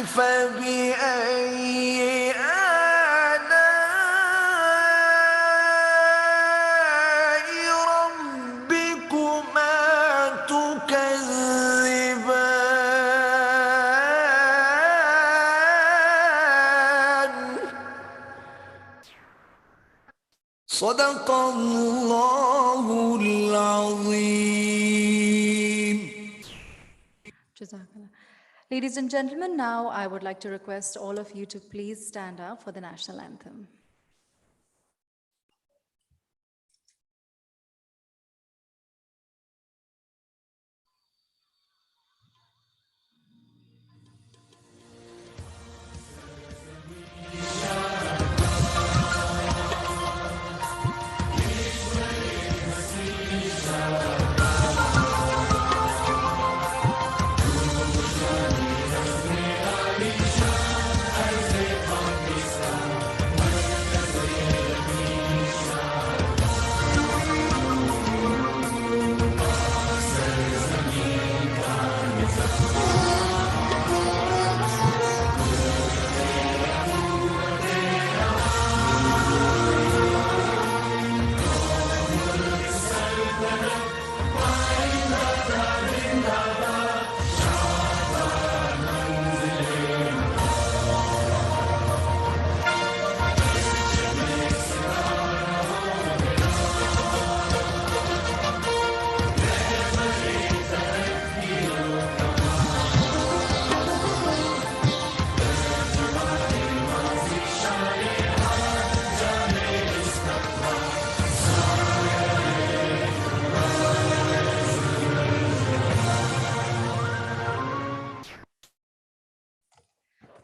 فبأي آلاء ربكما تكذبان صدق الله العظيم. Jazakallah. Ladies and gentlemen, now I would like to request all of you to please stand up for the national anthem.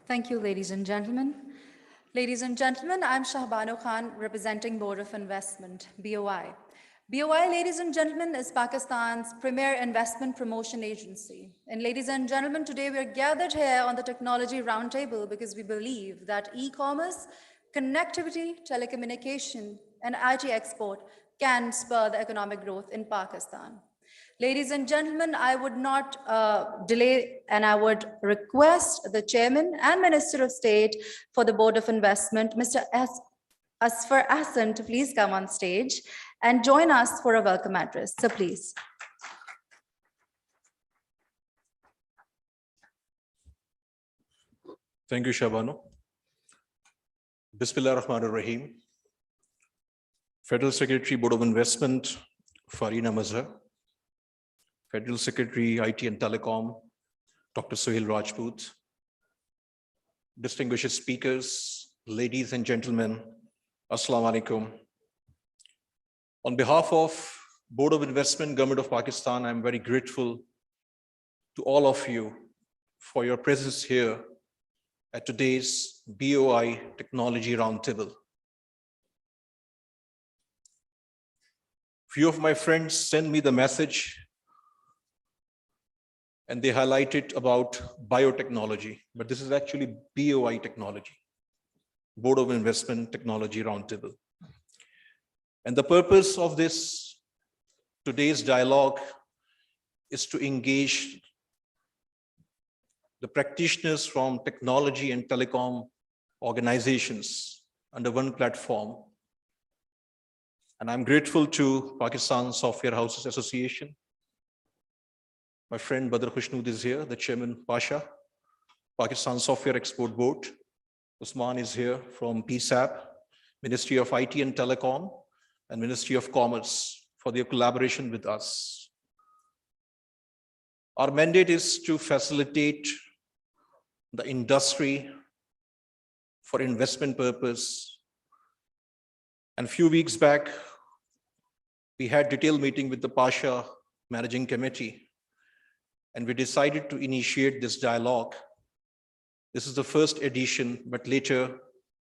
Thank you, ladies and gentlemen. Ladies and gentlemen, I'm Shahbanu Khan, representing Board of Investment, BOI. BOI, ladies and gentlemen, is Pakistan's premier investment promotion agency. And ladies and gentlemen, today we are gathered here on the Technology Roundtable because we believe that e-commerce, connectivity, telecommunication, and IT export can spur the economic growth in Pakistan. Ladies and gentlemen, I would not delay, and I would request the Chairman and Minister of State for the Board of Investment, Mr. Asfar Ahsan, to please come on stage and join us for a welcome address. So please. Thank you, Shabano. Bismillah ar-Rahman ar-Rahim. Federal Secretary, Board of Investment, Farina Mazhar. Federal Secretary, IT and Telecom, Dr. Sohail Rajput. Distinguished speakers, ladies and gentlemen, Assalamu alaikum. On behalf of Board of Investment, Government of Pakistan, I'm very grateful to all of you for your presence here at today's BOI Technology Roundtable. Few of my friends sent me the message and they highlighted about biotechnology, but this is actually BOI technology, Board of Investment Technology Roundtable. And the purpose of this today's dialogue is to engage the practitioners from technology and telecom organizations under one platform. And I'm grateful to Pakistan Software Houses Association. My friend Badr Khushnood is here, the Chairman Pasha, Pakistan Software Export Board. Usman is here from PSAP, Ministry of IT and Telecom, and Ministry of Commerce for their collaboration with us. Our mandate is to facilitate the industry for investment purpose. And a few weeks back, we had detailed meeting with the Pasha Managing Committee, and we decided to initiate this dialogue. This is the first edition, but later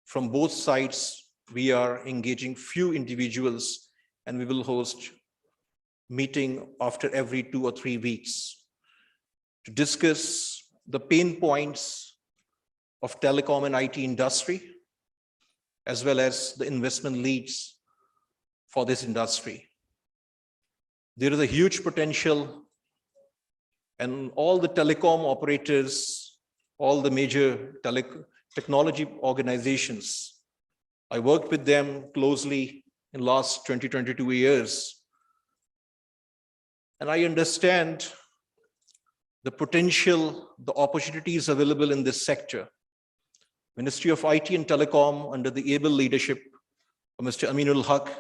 from both sides, we are engaging few individuals and we will host meeting after every 2 or 3 weeks to discuss the pain points of telecom and IT industry, as well as the investment leads for this industry. There is a huge potential, and all the telecom operators all the major technology organizations. I worked with them closely in last 22 years. And I understand the potential, the opportunities available in this sector. Ministry of IT and Telecom, under the able leadership of Mr. Aminul Haq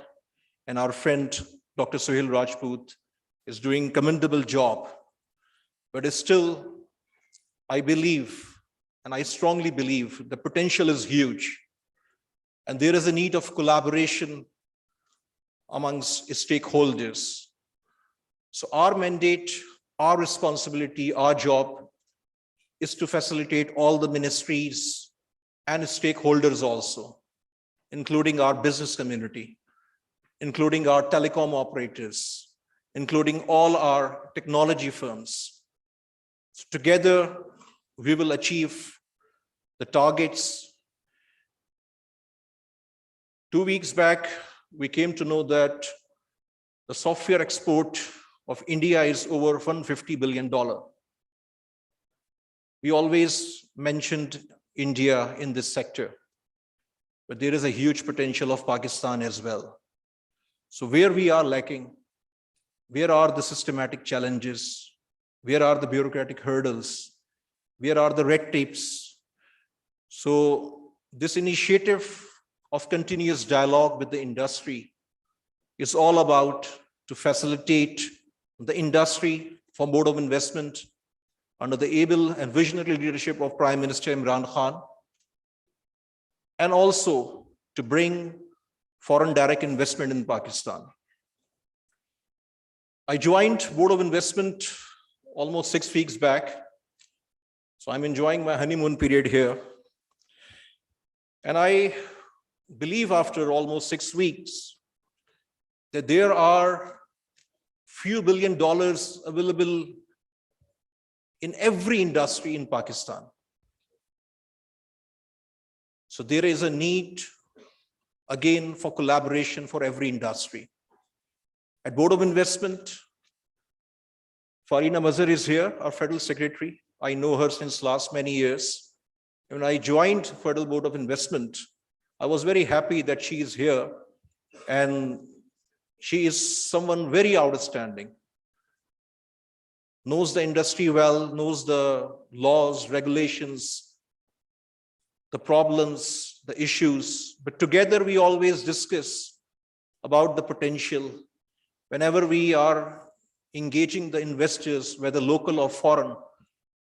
and our friend, Dr. Sohail Rajput, is doing a commendable job. But still, I believe, and I strongly believe, the potential is huge. And there is a need of collaboration amongst stakeholders. So our mandate, our responsibility, our job is to facilitate all the ministries and stakeholders also, including our business community, including our telecom operators, including all our technology firms. So together, we will achieve the targets. 2 weeks back, we came to know that the software export of India is over $150 billion. We always mentioned India in this sector, but there is a huge potential of Pakistan as well. So where we are lacking, where are the systematic challenges? Where are the bureaucratic hurdles? Where are the red tapes? So this initiative of continuous dialogue with the industry is all about to facilitate the industry for Board of Investment under the able and visionary leadership of Prime Minister Imran Khan, and also to bring foreign direct investment in Pakistan. I joined Board of Investment almost 6 weeks back. So I'm enjoying my honeymoon period here. And I believe after almost 6 weeks that there are few $1 billion available in every industry in Pakistan. So there is a need again for collaboration for every industry. At Board of Investment, Farina Mazhar is here, our Federal Secretary. I know her since last many years. When I joined Federal Board of Investment, I was very happy that she is here, and she is someone very outstanding. Knows the industry well, knows the laws, regulations, the problems, the issues, but together we always discuss about the potential. Whenever we are engaging the investors, whether local or foreign,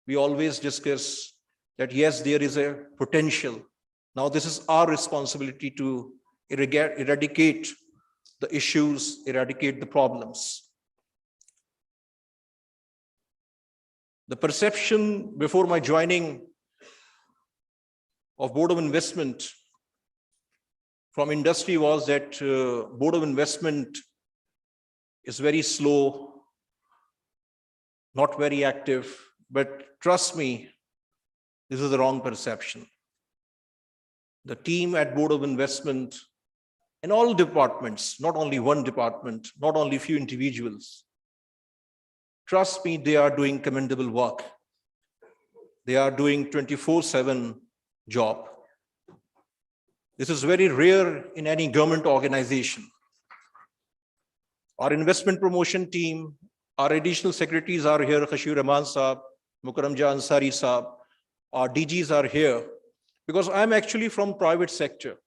we always discuss that yes, there is a potential. Now this is our responsibility to eradicate the issues, eradicate the problems. The perception before my joining of Board of Investment from industry was that Board of Investment is very slow, not very active, but trust me, this is the wrong perception. The team at Board of Investment in all departments, not only one department, not only few individuals, trust me, they are doing commendable work. They are doing 24/7 job. This is very rare in any government organization. Our investment promotion team, our additional secretaries are here, Khashir Rahman Saab, Mukram Jah Ansari Saab, our DGs are here, because I'm actually from private sector.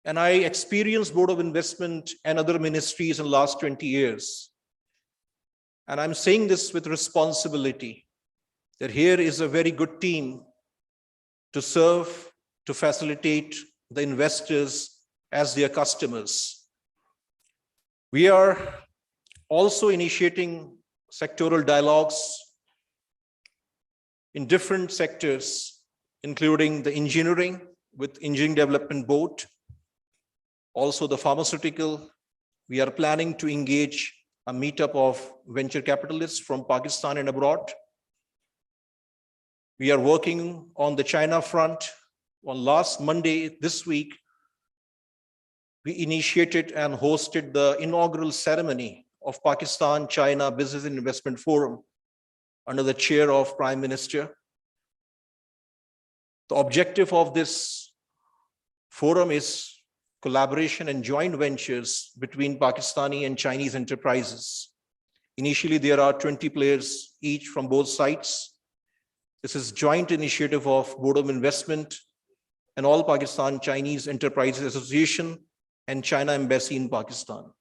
And I experienced Board of Investment and other ministries in the last 20 years. And I'm saying this with responsibility, that here is a very good team to serve, to facilitate the investors as their customers. We are also initiating sectoral dialogues in different sectors, including the engineering with Engineering Development Board, also the pharmaceutical. We are planning to engage a meetup of venture capitalists from Pakistan and abroad. We are working on the China front. On last Monday this week, we initiated and hosted the inaugural ceremony of Pakistan-China Business and Investment Forum under the chair of Prime Minister. The objective of this forum is collaboration and joint ventures between Pakistani and Chinese enterprises. Initially, there are 20 players each from both sides. This is joint initiative of Board of Investment and All Pakistan Chinese Enterprises Association and China Embassy in Pakistan.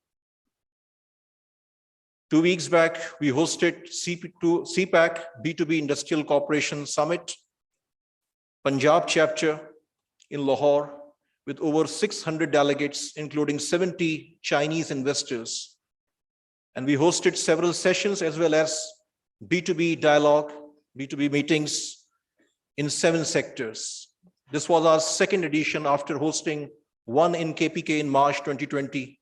2 weeks back, we hosted CPAC B2B Industrial Cooperation Summit, Punjab chapter in Lahore, with over 600 delegates, including 70 Chinese investors. And we hosted several sessions as well as B2B dialogue, B2B meetings in 7 sectors. This was our second edition after hosting one in KPK in March 2020.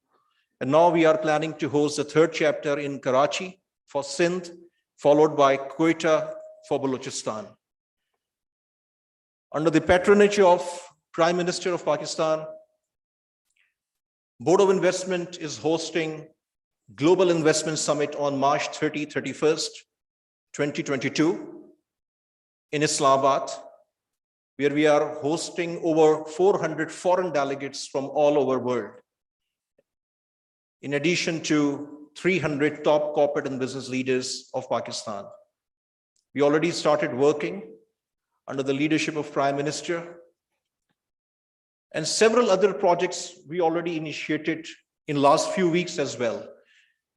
And now we are planning to host the 3rd chapter in Karachi for Sindh, followed by Quetta for Balochistan. Under the patronage of Prime Minister of Pakistan, Board of Investment is hosting Global Investment Summit on March 31st, 2022 in Islamabad, where we are hosting over 400 foreign delegates from all over the world, in addition to 300 top corporate and business leaders of Pakistan. We already started working under the leadership of Prime Minister, and several other projects we already initiated in last few weeks as well.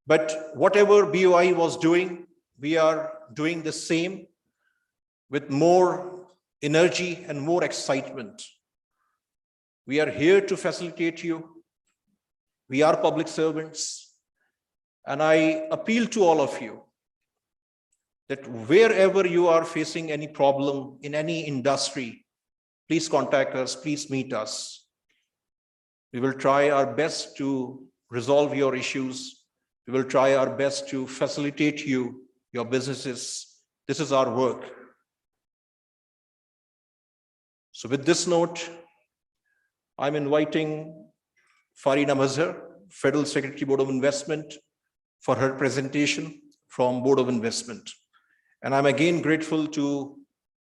But whatever BOI was doing, we are doing the same with more energy and more excitement. We are here to facilitate you. We are public servants. And I appeal to all of you that wherever you are facing any problem in any industry, please contact us, please meet us. We will try our best to resolve your issues. We will try our best to facilitate you, your businesses. This is our work. So with this note, I'm inviting Farina Mazhar, Federal Secretary, Board of Investment, for her presentation from Board of Investment. And I'm again grateful to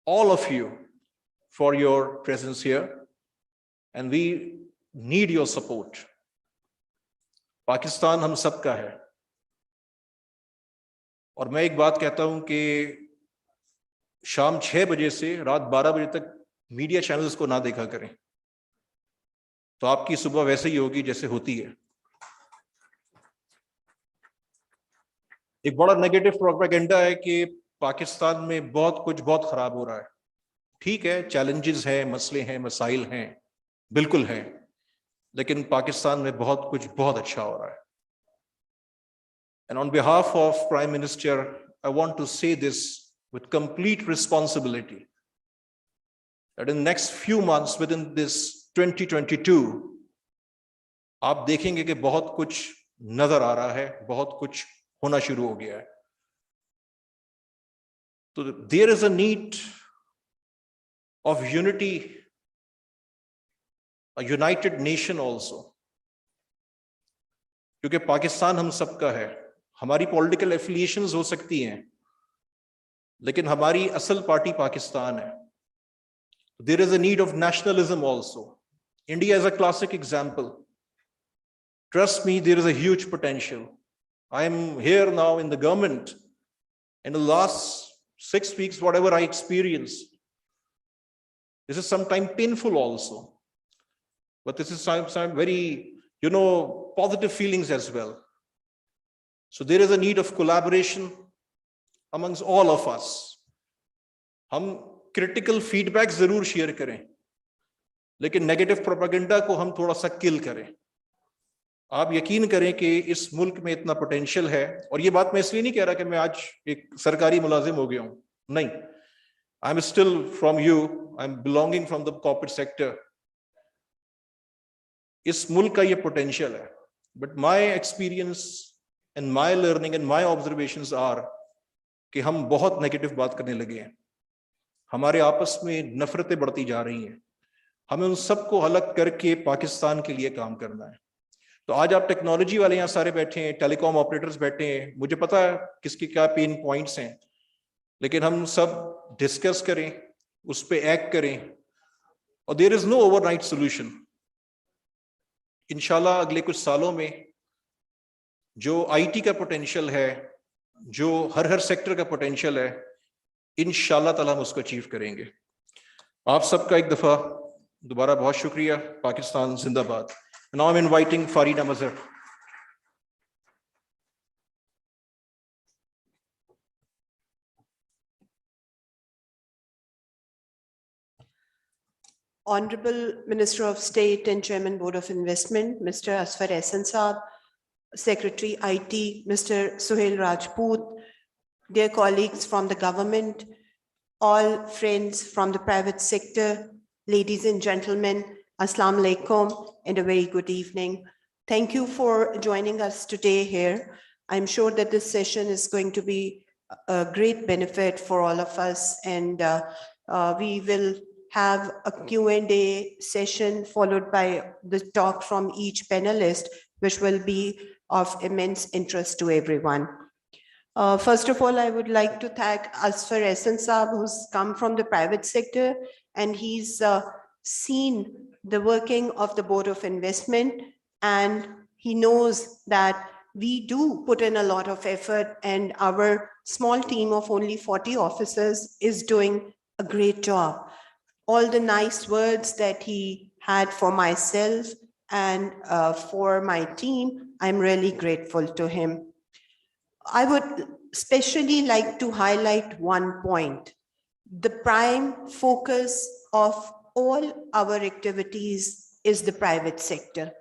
all of you for your presence here. And we need your support. Pakistan हम सब का है. और मैं एक बात कहता हूं कि शाम 6 बजे से रात 12 बजे तक मीडिया चैनल्स को ना देखा करें, तो आपकी सुबह वैसे ही होगी जैसे होती है. एक बड़ा नेगेटिव प्रोपेगेंडा है कि पाकिस्तान में बहुत कुछ बहुत खराब हो रहा है. ठीक है, चैलेंजेस हैं, मसले हैं, मसाइल हैं, बिल्कुल हैं, लेकिन पाकिस्तान में बहुत कुछ बहुत अच्छा हो रहा है. And on behalf of Prime Minister, I want to say this with complete responsibility, that in the next few months, within this 2022, आप देखेंगे कि बहुत कुछ नजर आ रहा है, बहुत कुछ होना शुरू हो गया है. So there is a need of unity, a united nation also. क्योंकि पाकिस्तान हम सबका है. हमारी पॉलिटिकल एफिलिएशंस हो सकती हैं, लेकिन हमारी असल पार्टी पाकिस्तान है. There is a need of nationalism also. India is a classic example. Trust me, there is a huge potential. I am here now in the government. In the last 6 weeks, whatever I experienced, this is sometimes painful also. But this is sometimes very, positive feelings as well. So there is a need of collaboration amongst all of us. हम critical feedback जरूर share करें, लेकिन negative propaganda को हम थोड़ा सा kill करें. आप यकीन करें कि इस मुल्क में इतना पोटेंशियल है, और ये बात मैं इसलिए नहीं कह रहा कि मैं आज एक सरकारी मुलाजिम हो गया हूं, नहीं. I am still from you, I am belonging from the corporate sector. इस मुल्क का ये पोटेंशियल है, but my experience and my learning and my observations are कि हम बहुत नेगेटिव बात करने लगे हैं. हमारे आपस में नफरतें बढ़ती जा रही हैं. हमें उन सबको अलग करके पाकिस्तान के लिए काम करना है. तो आज आप टेक्नोलॉजी वाले यहाँ सारे बैठे हैं, टेलीकॉम ऑपरेटर्स बैठे हैं, मुझे पता है किसके क्या पेन पॉइंट्स हैं, लेकिन हम सब डिस्कस करें, उस पर एक्ट करें, और there is no overnight solution. इंशाल्लाह अगले कुछ सालों में जो आईटी का पोटेंशियल है, जो हर सेक्टर का पोटेंशियल है, इंशाल्लाह ताला हम उसको अचीव करेंगे। आप सबका एक दफा दोबारा बहुत शुक्रिया। पाकिस्तान जिंदाबाद। Now I'm inviting Farida Mazhar. Honorable Minister of State and Chairman Board of Investment, Mr. Asfar Ehsan Saab, Secretary IT, Mr. Suhail Rajput, dear colleagues from the government, all friends from the private sector, ladies and gentlemen, Assalamu alaikum and a very good evening. Thank you for joining us today here. I'm sure that this session is going to be a great benefit for all of us, and we will have a Q&A session followed by the talk from each panelist, which will be of immense interest to everyone. First of all, I would like to thank Asfar Ehsan Saab, who's come from the private sector, and he's seen the working of the Board of Investment, and he knows that we do put in a lot of effort, and our small team of only 40 officers is doing a great job. All the nice words that he had for myself and for my team, I'm really grateful to him. I would especially like to highlight one point. The prime focus of all our activities is the private sector.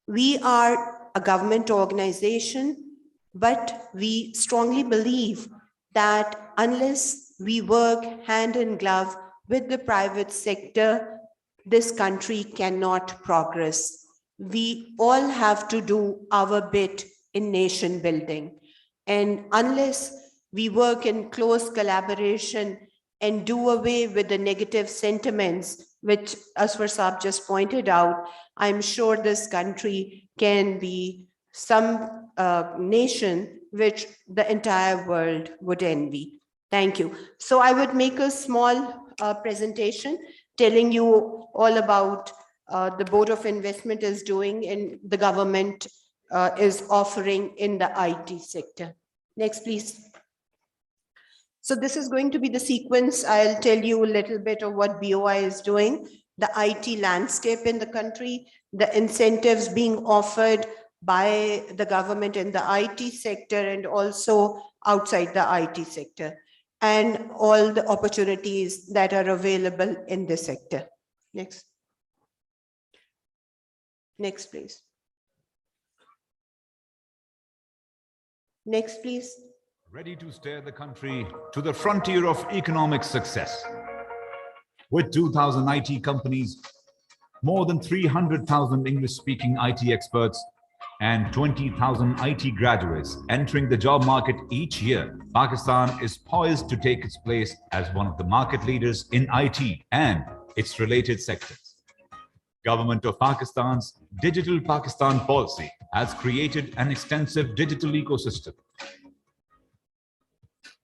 We are a government organization, but we strongly believe that unless we work hand in glove with the private sector, this country cannot progress. We all have to do our bit in nation building. And unless we work in close collaboration and do away with the negative sentiments, which Asfar Saab just pointed out, I'm sure this country can be some nation which the entire world would envy. Thank you. So I would make a small presentation telling you all about the Board of Investment is doing and the government is offering in the IT sector. Next, please. So this is going to be the sequence. I'll tell you a little bit of what BOI is doing, the IT landscape in the country, the incentives being offered by the government in the IT sector and also outside the IT sector, and all the opportunities that are available in this sector. Next. Next, please. Next, please. Ready to steer the country to the frontier of economic success. With 2,000 IT companies, more than 300,000 English-speaking IT experts, and 20,000 IT graduates entering the job market each year, Pakistan is poised to take its place as one of the market leaders in IT and its related sectors. Government of Pakistan's Digital Pakistan policy has created an extensive digital ecosystem.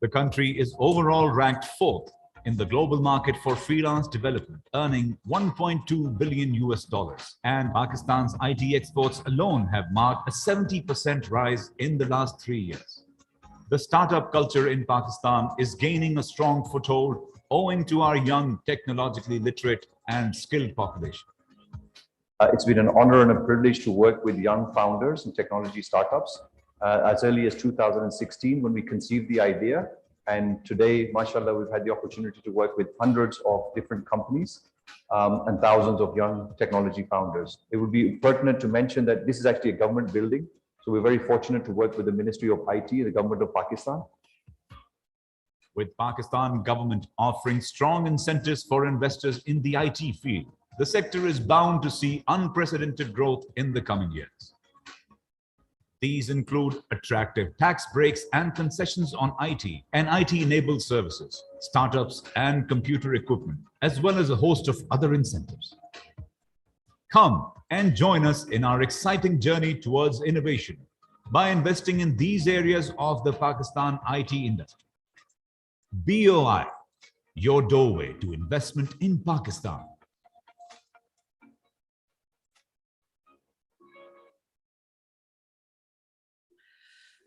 The country is overall ranked 4th in the global market for freelance development, earning $1.2 billion US, and Pakistan's IT exports alone have marked a 70% rise in the last 3 years. The startup culture in Pakistan is gaining a strong foothold owing to our young, technologically literate and skilled population. It's been an honor and a privilege to work with young founders and technology startups as early as 2016 when we conceived the idea. And today, mashallah, we've had the opportunity to work with hundreds of different companies and thousands of young technology founders. It would be pertinent to mention that this is actually a government building. So we're very fortunate to work with the Ministry of IT, the government of Pakistan. With Pakistan government offering strong incentives for investors in the IT field, the sector is bound to see unprecedented growth in the coming years. These include attractive tax breaks and concessions on IT and IT-enabled services, startups and computer equipment, as well as a host of other incentives. Come and join us in our exciting journey towards innovation by investing in these areas of the Pakistan IT industry. BOI, your doorway to investment in Pakistan.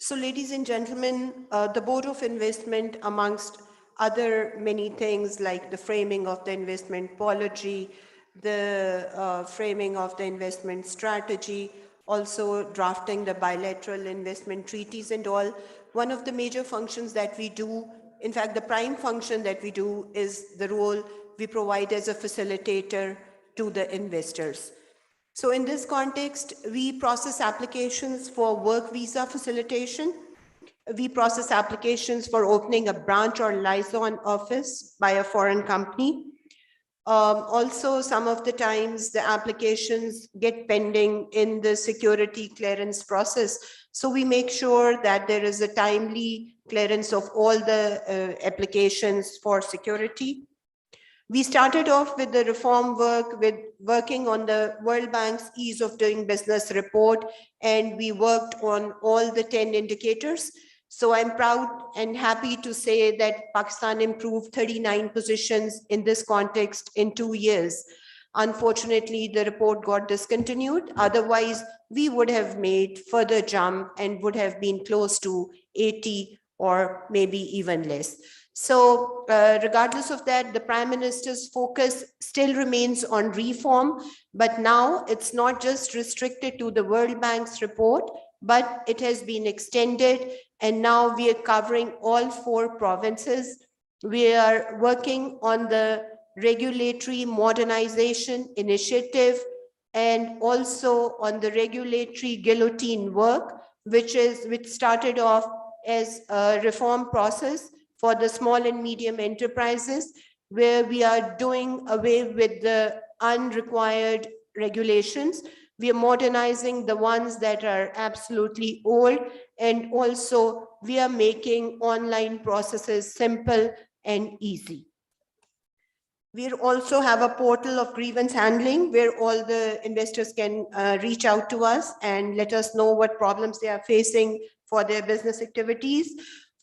So ladies and gentlemen, the Board of Investment, amongst other many things like the framing of the investment policy, the framing of the investment strategy, also drafting the bilateral investment treaties and all, one of the major functions that we do, in fact, the prime function that we do is the role we provide as a facilitator to the investors. So in this context, we process applications for work visa facilitation. We process applications for opening a branch or liaison office by a foreign company. Also, some of the times the applications get pending in the security clearance process. So we make sure that there is a timely clearance of all the applications for security. We started off with the reform work with working on the World Bank's Ease of Doing Business report, and we worked on all the 10 indicators. So I'm proud and happy to say that Pakistan improved 39 positions in this context in 2 years. Unfortunately, the report got discontinued. Otherwise, we would have made further jump and would have been close to 80 or maybe even less. So regardless of that, the Prime Minister's focus still remains on reform, but now it's not just restricted to the World Bank's report, but it has been extended, and now we are covering all 4 provinces. We are working on the regulatory modernization initiative and also on the regulatory guillotine work, which started off as a reform process for the small and medium enterprises, where we are doing away with the unrequired regulations. We are modernizing the ones that are absolutely old, and also we are making online processes simple and easy. We also have a portal of grievance handling where all the investors can reach out to us and let us know what problems they are facing for their business activities.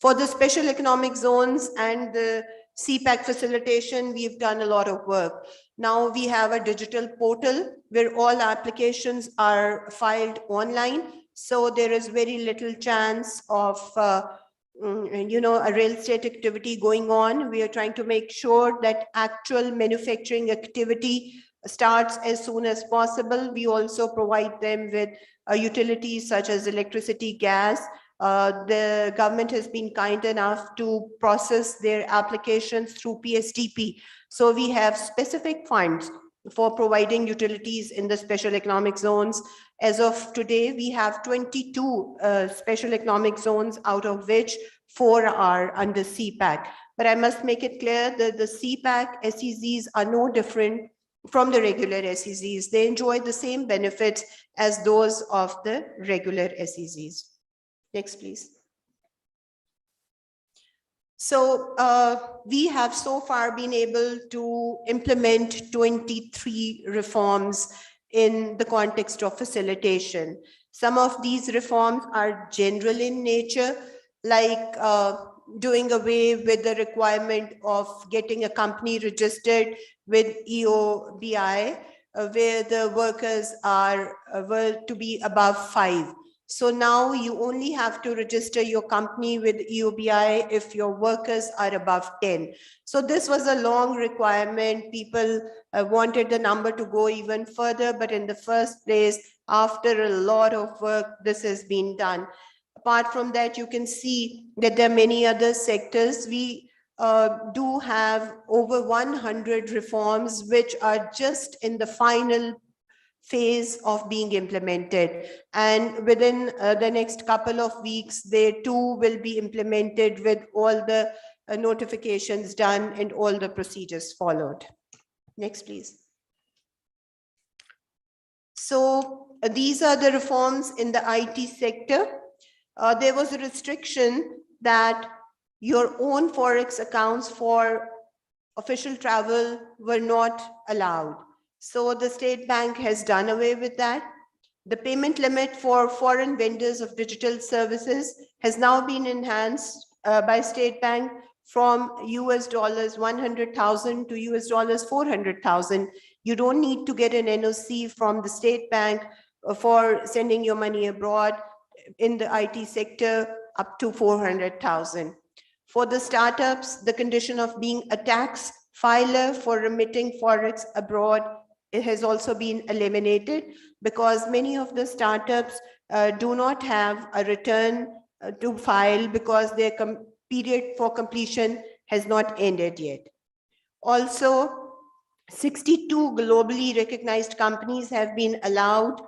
For the special economic zones and the CPAC facilitation, we've done a lot of work. Now we have a digital portal where all applications are filed online. So there is very little chance of a real estate activity going on. We are trying to make sure that actual manufacturing activity starts as soon as possible. We also provide them with utilities such as electricity, gas. The government has been kind enough to process their applications through PSDP. So we have specific funds for providing utilities in the special economic zones. As of today, we have 22 special economic zones, out of which 4 are under CPAC. But I must make it clear that the CPAC SEZs are no different from the regular SEZs. They enjoy the same benefits as those of the regular SEZs. Next, please. So we have so far been able to implement 23 reforms in the context of facilitation. Some of these reforms are general in nature, like doing away with the requirement of getting a company registered with EOBI, where the workers were to be above 5. So now you only have to register your company with EOBI if your workers are above 10. So this was a long requirement. People wanted the number to go even further, but in the first place, after a lot of work, this has been done. Apart from that, you can see that there are many other sectors. We do have over 100 reforms which are just in the final phase of being implemented, and within the next couple of weeks they too will be implemented with all the notifications done and all the procedures followed. Next, please. So these are the reforms in the IT sector. There was a restriction that your own Forex accounts for official travel were not allowed. So the State Bank has done away with that. The payment limit for foreign vendors of digital services has now been enhanced by State Bank from $100,000 to $400,000. You don't need to get an NOC from the State Bank for sending your money abroad. in the IT sector up to 400,000. For the startups, the condition of being a tax filer for remitting forex abroad, it has also been eliminated because many of the startups do not have a return to file because their period for completion has not ended yet. Also, 62 globally recognized companies have been allowed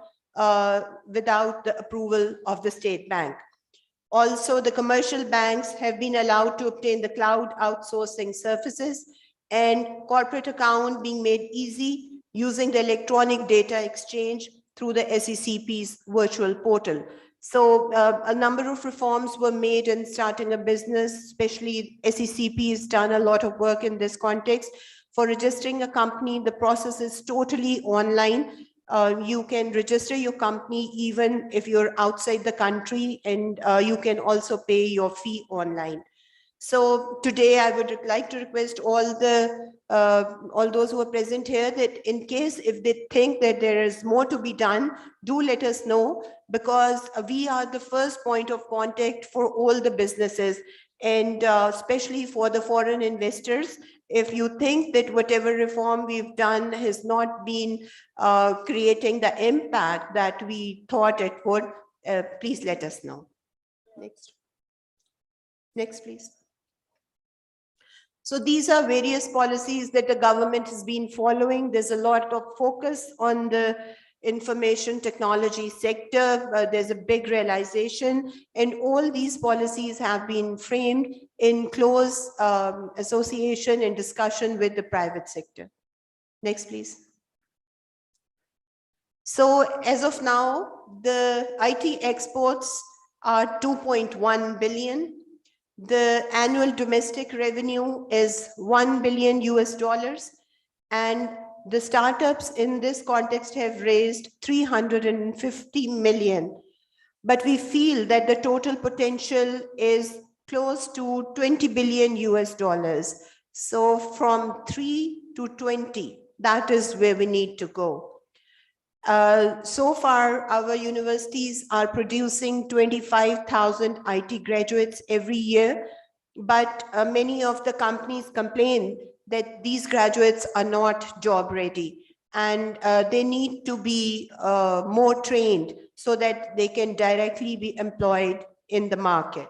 without the approval of the State Bank. Also, the commercial banks have been allowed to obtain the cloud outsourcing services and corporate account being made easy using the electronic data exchange through the SECP's virtual portal. So a number of reforms were made in starting a business, especially SECP has done a lot of work in this context. For registering a company, the process is totally online. You can register your company even if you're outside the country, and you can also pay your fee online. So today I would like to request all those who are present here that in case if they think that there is more to be done, do let us know, because we are the first point of contact for all the businesses, and especially for the foreign investors. If you think that whatever reform we've done has not been creating the impact that we thought it would, please let us know. Next, please. So these are various policies that the government has been following. There's a lot of focus on the information technology sector. There's a big realization, and all these policies have been framed in close association and discussion with the private sector. Next, please. So as of now, the IT exports are 2.1 billion. The annual domestic revenue is $1 billion US, and the startups in this context have raised 350 million. But we feel that the total potential is close to 20 billion US. So from 3 to 20, that is where we need to go. So far, our universities are producing 25,000 IT graduates every year, but many of the companies complain that these graduates are not job ready, and they need to be more trained so that they can directly be employed in the market.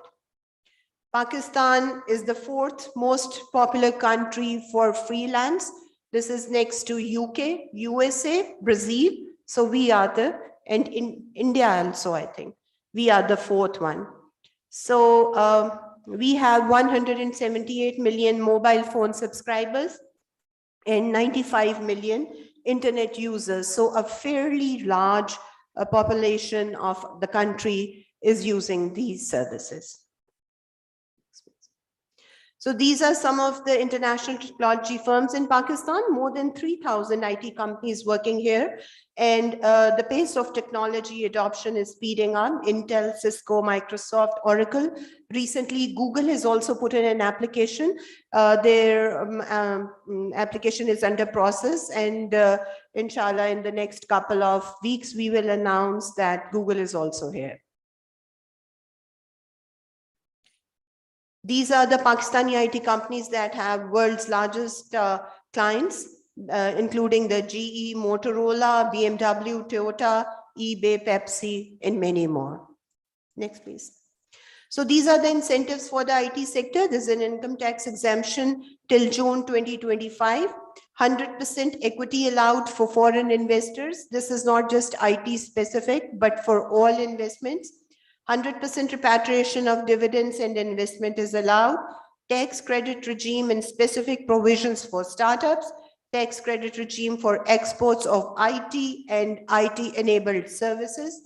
Pakistan is the 4th most popular country for freelance. This is next to UK, USA, Brazil. So we are and in India also, I think, we are the 4th one. So we have 178 million mobile phone subscribers and 95 million internet users. So a fairly large population of the country is using these services. So these are some of the international technology firms in Pakistan, more than 3,000 IT companies working here. And the pace of technology adoption is speeding up. Intel, Cisco, Microsoft, Oracle. Recently, Google has also put in an application. Their application is under process, and inshallah, in the next couple of weeks, we will announce that Google is also here. These are the Pakistani IT companies that have world's largest clients, including the GE, Motorola, BMW, Toyota, eBay, Pepsi, and many more. Next, please. So these are the incentives for the IT sector. There's an income tax exemption till June 2025, 100% equity allowed for foreign investors. This is not just IT specific, but for all investments. 100% repatriation of dividends and investment is allowed. Tax credit regime and specific provisions for startups. Tax credit regime for exports of IT and IT-enabled services.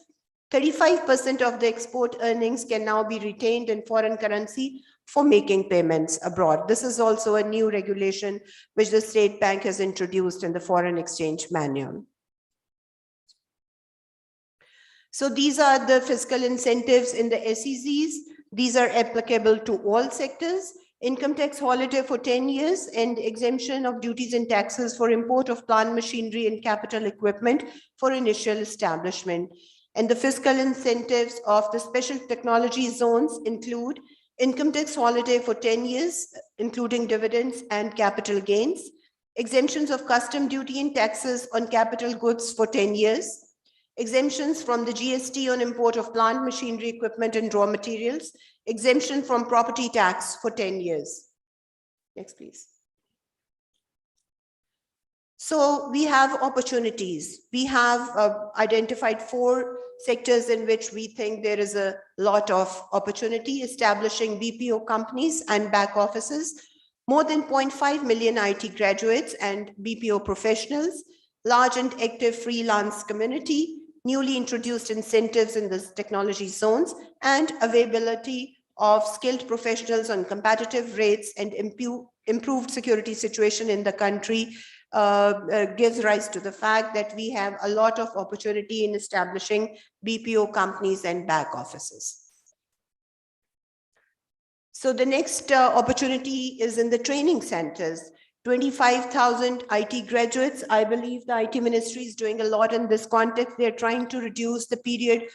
35% of the export earnings can now be retained in foreign currency for making payments abroad. This is also a new regulation which the State Bank has introduced in the Foreign Exchange Manual. So these are the fiscal incentives in the SEZs. These are applicable to all sectors. Income tax holiday for 10 years and exemption of duties and taxes for import of plant machinery and capital equipment for initial establishment. And the fiscal incentives of the special technology zones include income tax holiday for 10 years, including dividends and capital gains, exemptions of custom duty and taxes on capital goods for 10 years, exemptions from the GST on import of plant, machinery, equipment, and raw materials, exemption from property tax for 10 years. Next, please. So we have opportunities. We have identified 4 sectors in which we think there is a lot of opportunity: establishing BPO companies and back offices, more than 0.5 million IT graduates and BPO professionals, large and active freelance community, newly introduced incentives in the technology zones, and availability of skilled professionals on competitive rates and improved security situation in the country gives rise to the fact that we have a lot of opportunity in establishing BPO companies and back offices. So the next opportunity is in the training centers. 25,000 IT graduates. I believe the IT ministry is doing a lot in this context. They're trying to reduce the period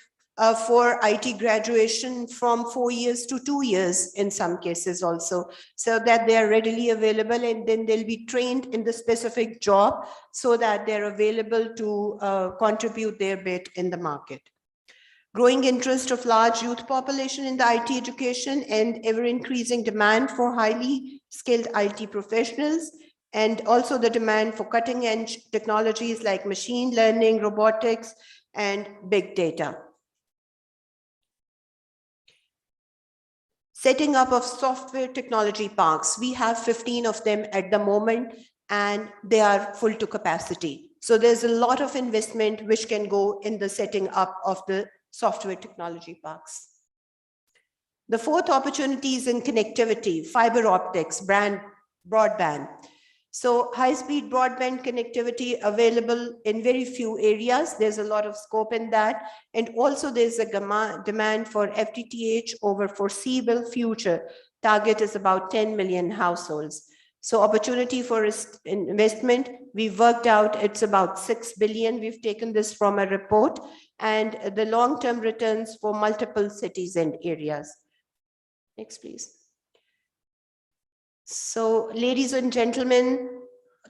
for IT graduation from 4 years to 2 years in some cases also, so that they are readily available, and then they'll be trained in the specific job so that they're available to contribute their bit in the market. Growing interest of large youth population in the IT education and ever increasing demand for highly skilled IT professionals, and also the demand for cutting edge technologies like machine learning, robotics, and big data. Setting up of software technology parks. We have 15 of them at the moment, and they are full to capacity. So there's a lot of investment which can go in the setting up of the software technology parks. The 4th opportunity is in connectivity, fiber optics, broadband. So high-speed broadband connectivity available in very few areas. There's a lot of scope in that. And also there's a demand for FTTH over foreseeable future. Target is about 10 million households. So opportunity for investment, we've worked out it's about 6 billion. We've taken this from a report, and the long-term returns for multiple cities and areas. Next, please. So, ladies and gentlemen,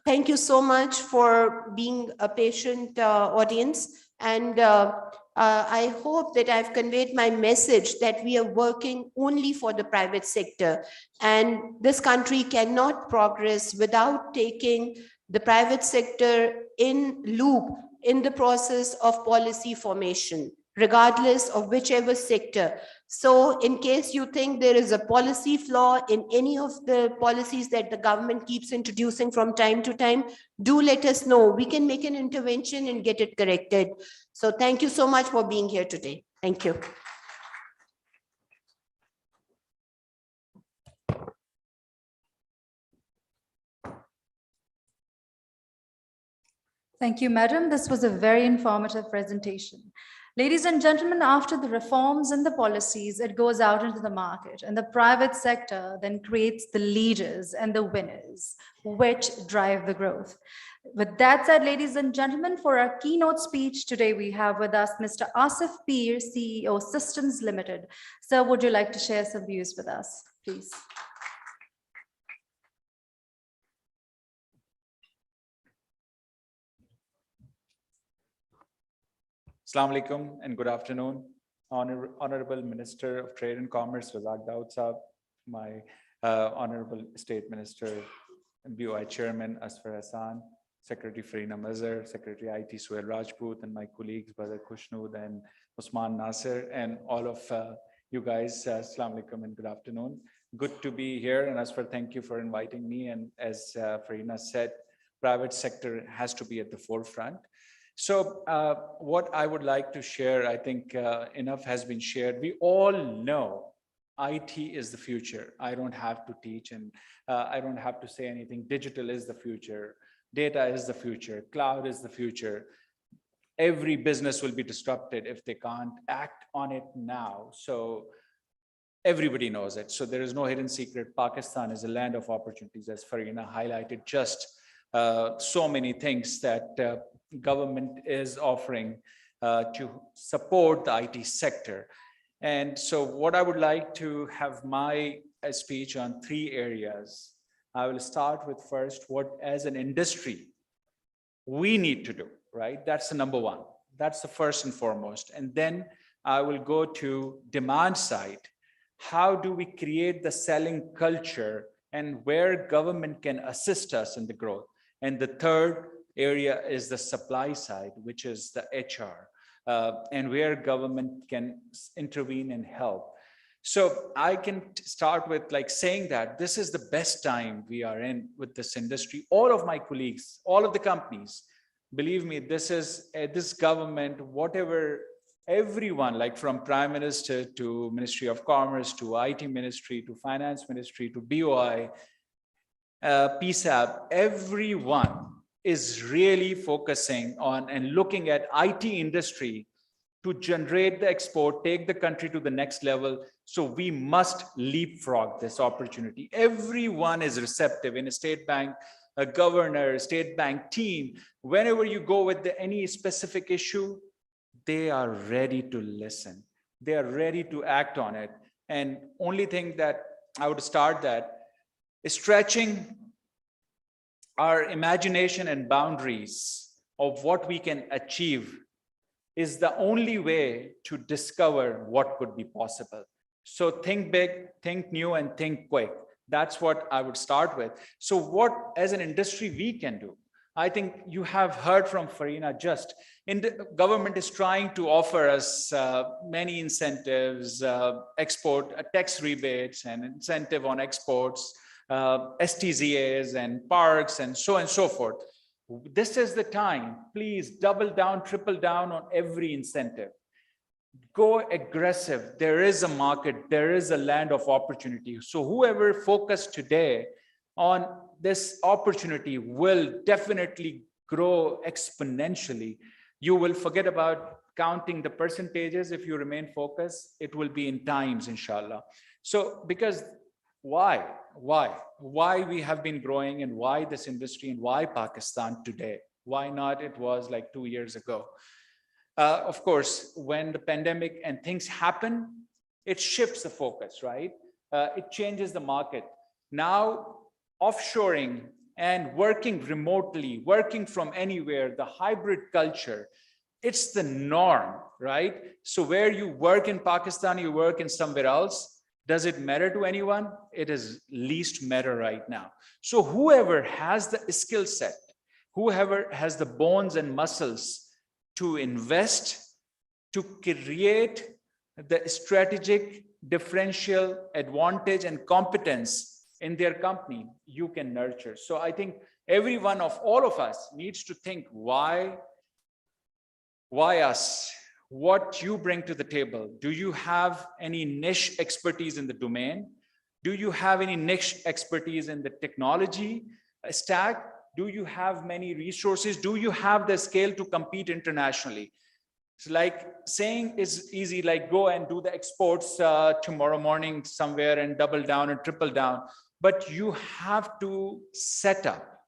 thank you so much for being a patient audience. And I hope that I've conveyed my message that we are working only for the private sector. And this country cannot progress without taking the private sector in loop in the process of policy formation, regardless of whichever sector. So in case you think there is a policy flaw in any of the policies that the government keeps introducing from time to time, do let us know. We can make an intervention and get it corrected. So thank you so much for being here today. Thank you. Thank you, Madam. This was a very informative presentation. Ladies and gentlemen, after the reforms and the policies, it goes out into the market, and the private sector then creates the leaders and the winners, which drive the growth. With that said, ladies and gentlemen, for our keynote speech today, we have with us Mr. Asif Peer, CEO, Systems Limited. Sir, would you like to share some views with us, please? Assalamu alaikum and good afternoon. Honorable Minister of Trade and Commerce, Razak Daud Saab, my Honorable State Minister and BOI Chairman, Asfar Ehsan, Secretary Farina Mazhar, Secretary IT Suhail Rajput, and my colleagues, Badr Khushnood and Usman Nasir, and all of you guys, Assalamu alaikum and good afternoon. Good to be here, and Asfar, thank you for inviting me. And as Farina said, private sector has to be at the forefront. So what I would like to share, I think enough has been shared. We all know IT is the future. I don't have to teach, and I don't have to say anything. Digital is the future. Data is the future. Cloud is the future. Every business will be disrupted if they can't act on it now. So everybody knows it. So there is no hidden secret. Pakistan is a land of opportunities, as Farina highlighted, just so many things that government is offering to support the IT sector. And so what I would like to have my speech on 3 areas. I will start with first, what as an industry we need to do, right? That's the number one. That's the first and foremost. And then I will go to demand side. How do we create the selling culture and where government can assist us in the growth? And the third area is the supply side, which is the HR, and where government can intervene and help. So I can start with like saying that this is the best time we are in with this industry. All of my colleagues, all of the companies, believe me, this is this government, whatever, everyone, like from Prime Minister to Ministry of Commerce to IT Ministry to Finance Ministry to BOI, PSAB, everyone is really focusing on and looking at IT industry to generate the export, take the country to the next level. So we must leapfrog this opportunity. Everyone is receptive in a state bank, a governor, state bank team. Whenever you go with any specific issue, they are ready to listen. They are ready to act on it. And only thing that I would start that is stretching our imagination and boundaries of what we can achieve is the only way to discover what could be possible. So think big, think new, and think quick. That's what I would start with. So what as an industry we can do? I think you have heard from Farina just, government is trying to offer us many incentives, export tax rebates and incentive on exports, STZAs and parks and so forth. This is the time, please double down, triple down on every incentive. Go aggressive. There is a market, there is a land of opportunity. So whoever focused today on this opportunity will definitely grow exponentially. You will forget about counting the percentages if you remain focused. It will be in times, inshallah. So because why we have been growing and why this industry and why Pakistan today? Why not it was like 2 years ago? Of course, when the pandemic and things happen, it shifts the focus, right? It changes the market. Now, offshoring and working remotely, working from anywhere, the hybrid culture, it's the norm, right? So where you work in Pakistan, you work in somewhere else, does it matter to anyone? It is least matter right now. So whoever has the skill set, whoever has the bones and muscles to invest, to create the strategic differential advantage and competence in their company, you can nurture. So I think every one of all of us needs to think why us? What you bring to the table. Do you have any niche expertise in the domain? Do you have any niche expertise in the technology stack? Do you have many resources? Do you have the scale to compete internationally? It's like saying is easy, like go and do the exports tomorrow morning somewhere and double down and triple down. But you have to set up.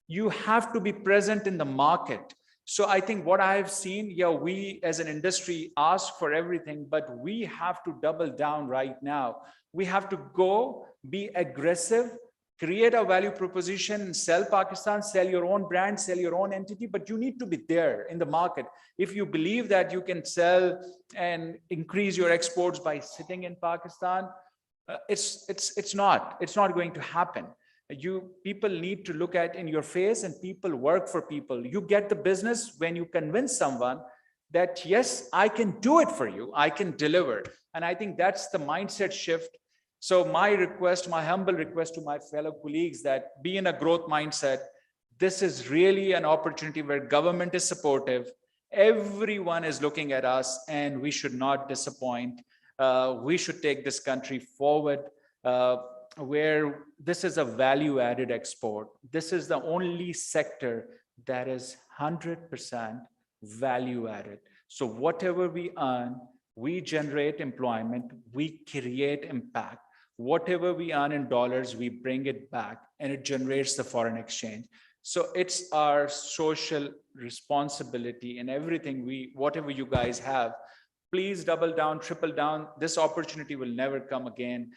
You have to be present in the market. So I think what I have seen, yeah, we as an industry ask for everything, but we have to double down right now. We have to go, be aggressive, create a value proposition, sell Pakistan, sell your own brand, sell your own entity, but you need to be there in the market. If you believe that you can sell and increase your exports by sitting in Pakistan, it's not going to happen. People need to look at in your face, and people work for people. You get the business when you convince someone that, yes, I can do it for you. I can deliver. And I think that's the mindset shift. So my request, my humble request to my fellow colleagues, that be in a growth mindset. This is really an opportunity where government is supportive. Everyone is looking at us, and we should not disappoint. We should take this country forward, where this is a value-added export. This is the only sector that is 100% value-added. So whatever we earn, we generate employment, we create impact. Whatever we earn in dollars, we bring it back, and it generates the foreign exchange. So it's our social responsibility in everything whatever you guys have, please double down, triple down. This opportunity will never come again.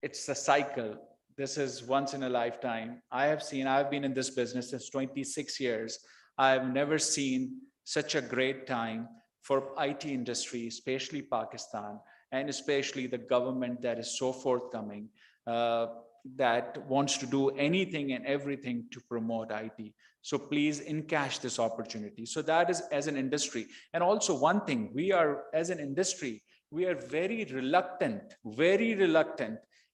It's a cycle. This is once in a lifetime. I've been in this business since 26 years. I've never seen such a great time for IT industry, especially Pakistan, and especially the government that is so forthcoming, that wants to do anything and everything to promote IT. So please encash this opportunity. So that is as an industry. And also one thing, we are as an industry, we are very reluctant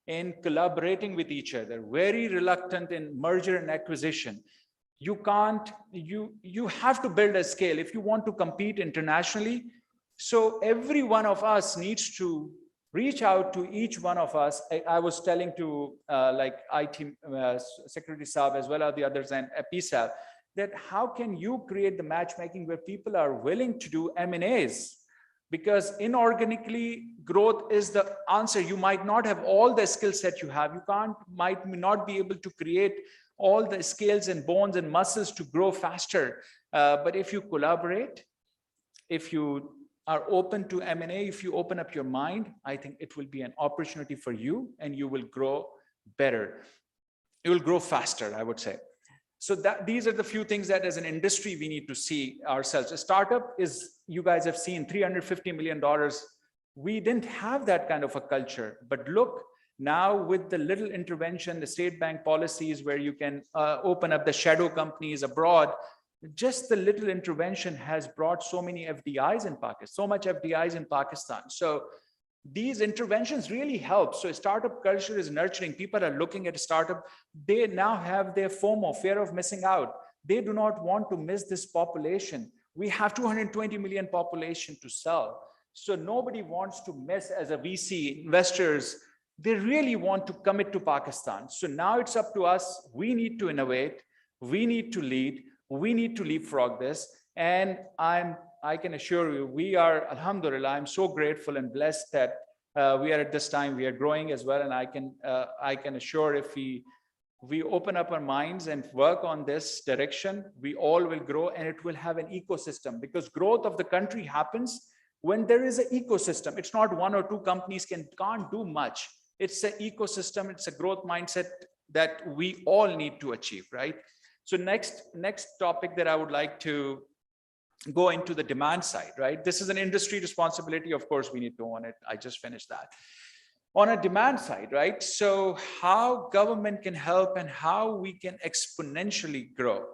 in collaborating with each other, very reluctant in merger and acquisition. You have to build a scale if you want to compete internationally. So every one of us needs to reach out to each one of us. I was telling to like IT Secretary Saab as well as the others and PSAB, that how can you create the matchmaking where people are willing to do M&As? Because inorganically growth is the answer. You might not have all the skill set you have. Might not be able to create all the scales and bones and muscles to grow faster. But if you collaborate, if you are open to M&A, if you open up your mind, I think it will be an opportunity for you and you will grow better. You will grow faster, I would say. So these are the few things that as an industry, we need to see ourselves. A startup is, you guys have seen $350 million. We didn't have that kind of a culture, but look, now with the little intervention, the state bank policies where you can open up the shadow companies abroad, just the little intervention has brought so many FDIs in Pakistan, so much FDIs in Pakistan. So these interventions really help. So startup culture is nurturing. People are looking at a startup. They now have their FOMO, fear of missing out. They do not want to miss this population. We have 220 million population to sell. So nobody wants to miss as a VC investors. They really want to commit to Pakistan. So now it's up to us. We need to innovate. We need to lead. We need to leapfrog this. And I can assure you, we are, alhamdulillah, I'm so grateful and blessed that we are at this time, we are growing as well. And I can assure if we open up our minds and work on this direction, we all will grow and it will have an ecosystem, because growth of the country happens when there is an ecosystem. It's not one or two companies can't do much. It's an ecosystem. It's a growth mindset that we all need to achieve, right? So next topic that I would like to go into the demand side, right? This is an industry responsibility. Of course, we need to own it. I just finished that. On a demand side, right? So how government can help and how we can exponentially grow.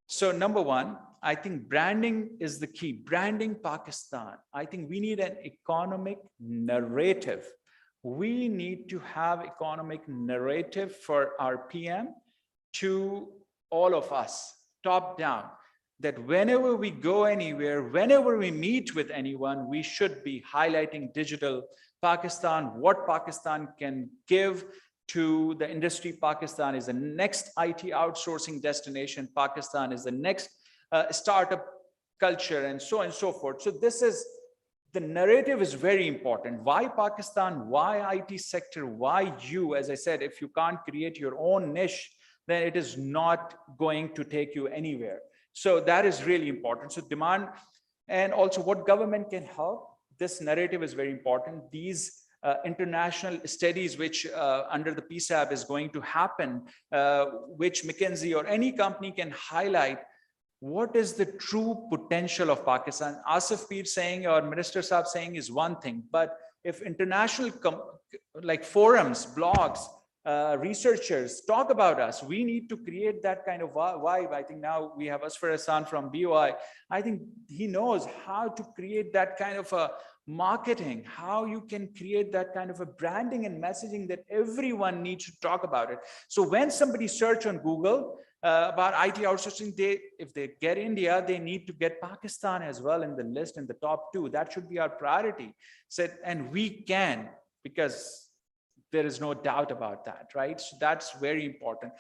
So number one, I think branding is the key. Branding Pakistan. I think we need an economic narrative. We need to have economic narrative for our PM to all of us, top down, that whenever we go anywhere, whenever we meet with anyone, we should be highlighting digital Pakistan, what Pakistan can give to the industry. Pakistan is the next IT outsourcing destination. Pakistan is the next startup culture, and so on and so forth. So the narrative is very important. Why Pakistan? Why IT sector? Why you? As I said, if you can't create your own niche, then it is not going to take you anywhere. So that is really important. So demand, and also what government can help. This narrative is very important. These international studies, which under the PSAB is going to happen, which McKinsey or any company can highlight what is the true potential of Pakistan. Asif Peer saying or Minister Saab saying is one thing, but if international like forums, blogs, researchers talk about us, we need to create that kind of vibe. I think now we have Asfar Hassan from BOI. I think he knows how to create that kind of a marketing, how you can create that kind of a branding and messaging that everyone needs to talk about it. So when somebody search on Google about IT outsourcing, if they get India, they need to get Pakistan as well in the list, in the top 2. That should be our priority. And we can, because there is no doubt about that, right? So that's very important.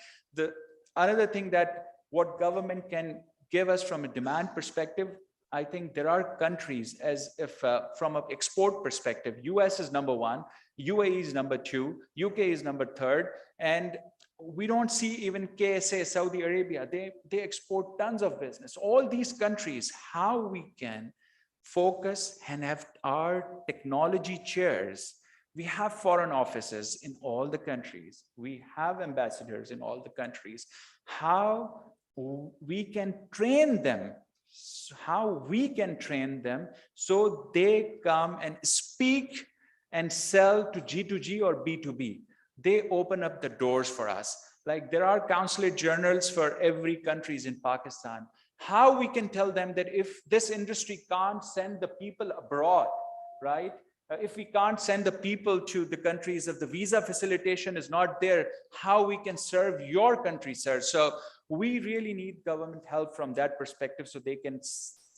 Another thing that what government can give us from a demand perspective, I think there are countries, as if from an export perspective, US is number 1, UAE is number 2, UK is number 3, and We don't see even KSA, Saudi Arabia, they export tons of business. All these countries, how we can focus and have our technology chairs. We have foreign offices in all the countries. We have ambassadors in all the countries. How we can train them, so they come and speak and sell to G2G or B2B. They open up the doors for us. Like there are consulate generals for every countries in Pakistan. How we can tell them that if this industry can't send the people abroad, right? If we can't send the people to the countries, if the visa facilitation is not there, how we can serve your country, sir? So we really need government help from that perspective, so they can,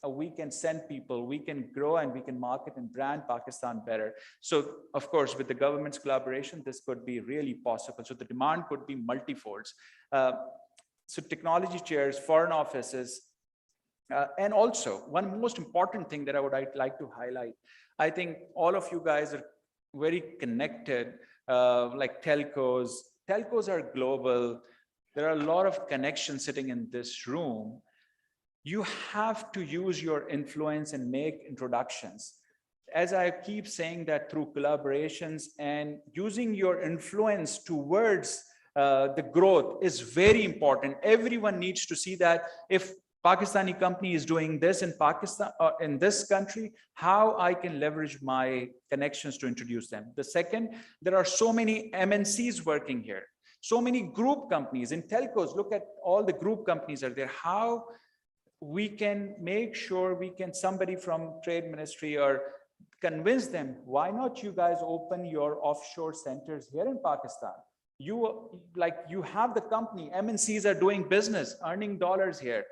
we can send people, we can grow and we can market and brand Pakistan better. So of course, with the government's collaboration, this could be really possible. So the demand could be multifolds. So technology chairs, foreign offices, and also one most important thing that I would like to highlight. I think all of you guys are very connected, like telcos. Telcos are global. There are a lot of connections sitting in this room. You have to use your influence and make introductions. As I keep saying, that through collaborations and using your influence towards the growth is very important. Everyone needs to see that if Pakistani company is doing this in Pakistan or in this country, how I can leverage my connections to introduce them. The second, there are so many MNCs working here, so many group companies in telcos. Look at all the group companies are there. How we can make sure we can, somebody from trade ministry or convince them, why not you guys open your offshore centers here in Pakistan? You have the company, MNCs are doing business, earning dollars here.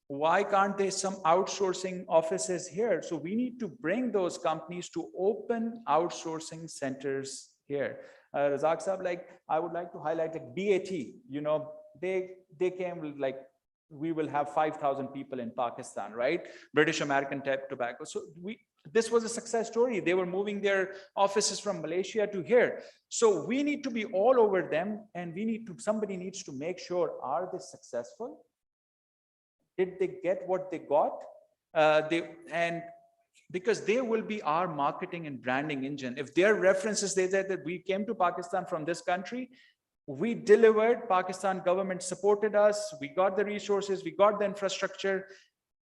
Why can't they some outsourcing offices here? So we need to bring those companies to open outsourcing centers here. Razak Sahab, like I would like to highlight like BAT, you know, they came with like, we will have 5,000 people in Pakistan, right? British American Tobacco. So this was a success story. They were moving their offices from Malaysia to here. So we need to be all over them, and somebody needs to make sure, are they successful? Did they get what they got? Because they will be our marketing and branding engine. If their references, they said that we came to Pakistan from this country, we delivered, Pakistan government supported us, we got the resources, we got the infrastructure.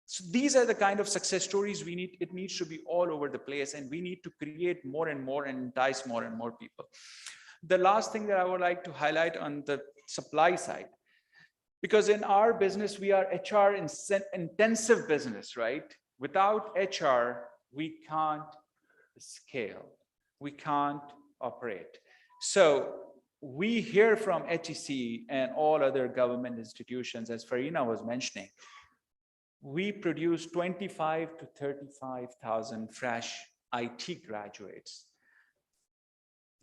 So these are the kind of success stories we need. It needs to be all over the place, and we need to create more and more and entice more and more people. The last thing that I would like to highlight on the supply side, because in our business, we are HR intensive business, right? Without HR, we can't scale, we can't operate. So we hear from HEC and all other government institutions, as Farina was mentioning, we produce 25 to 35,000 fresh IT graduates.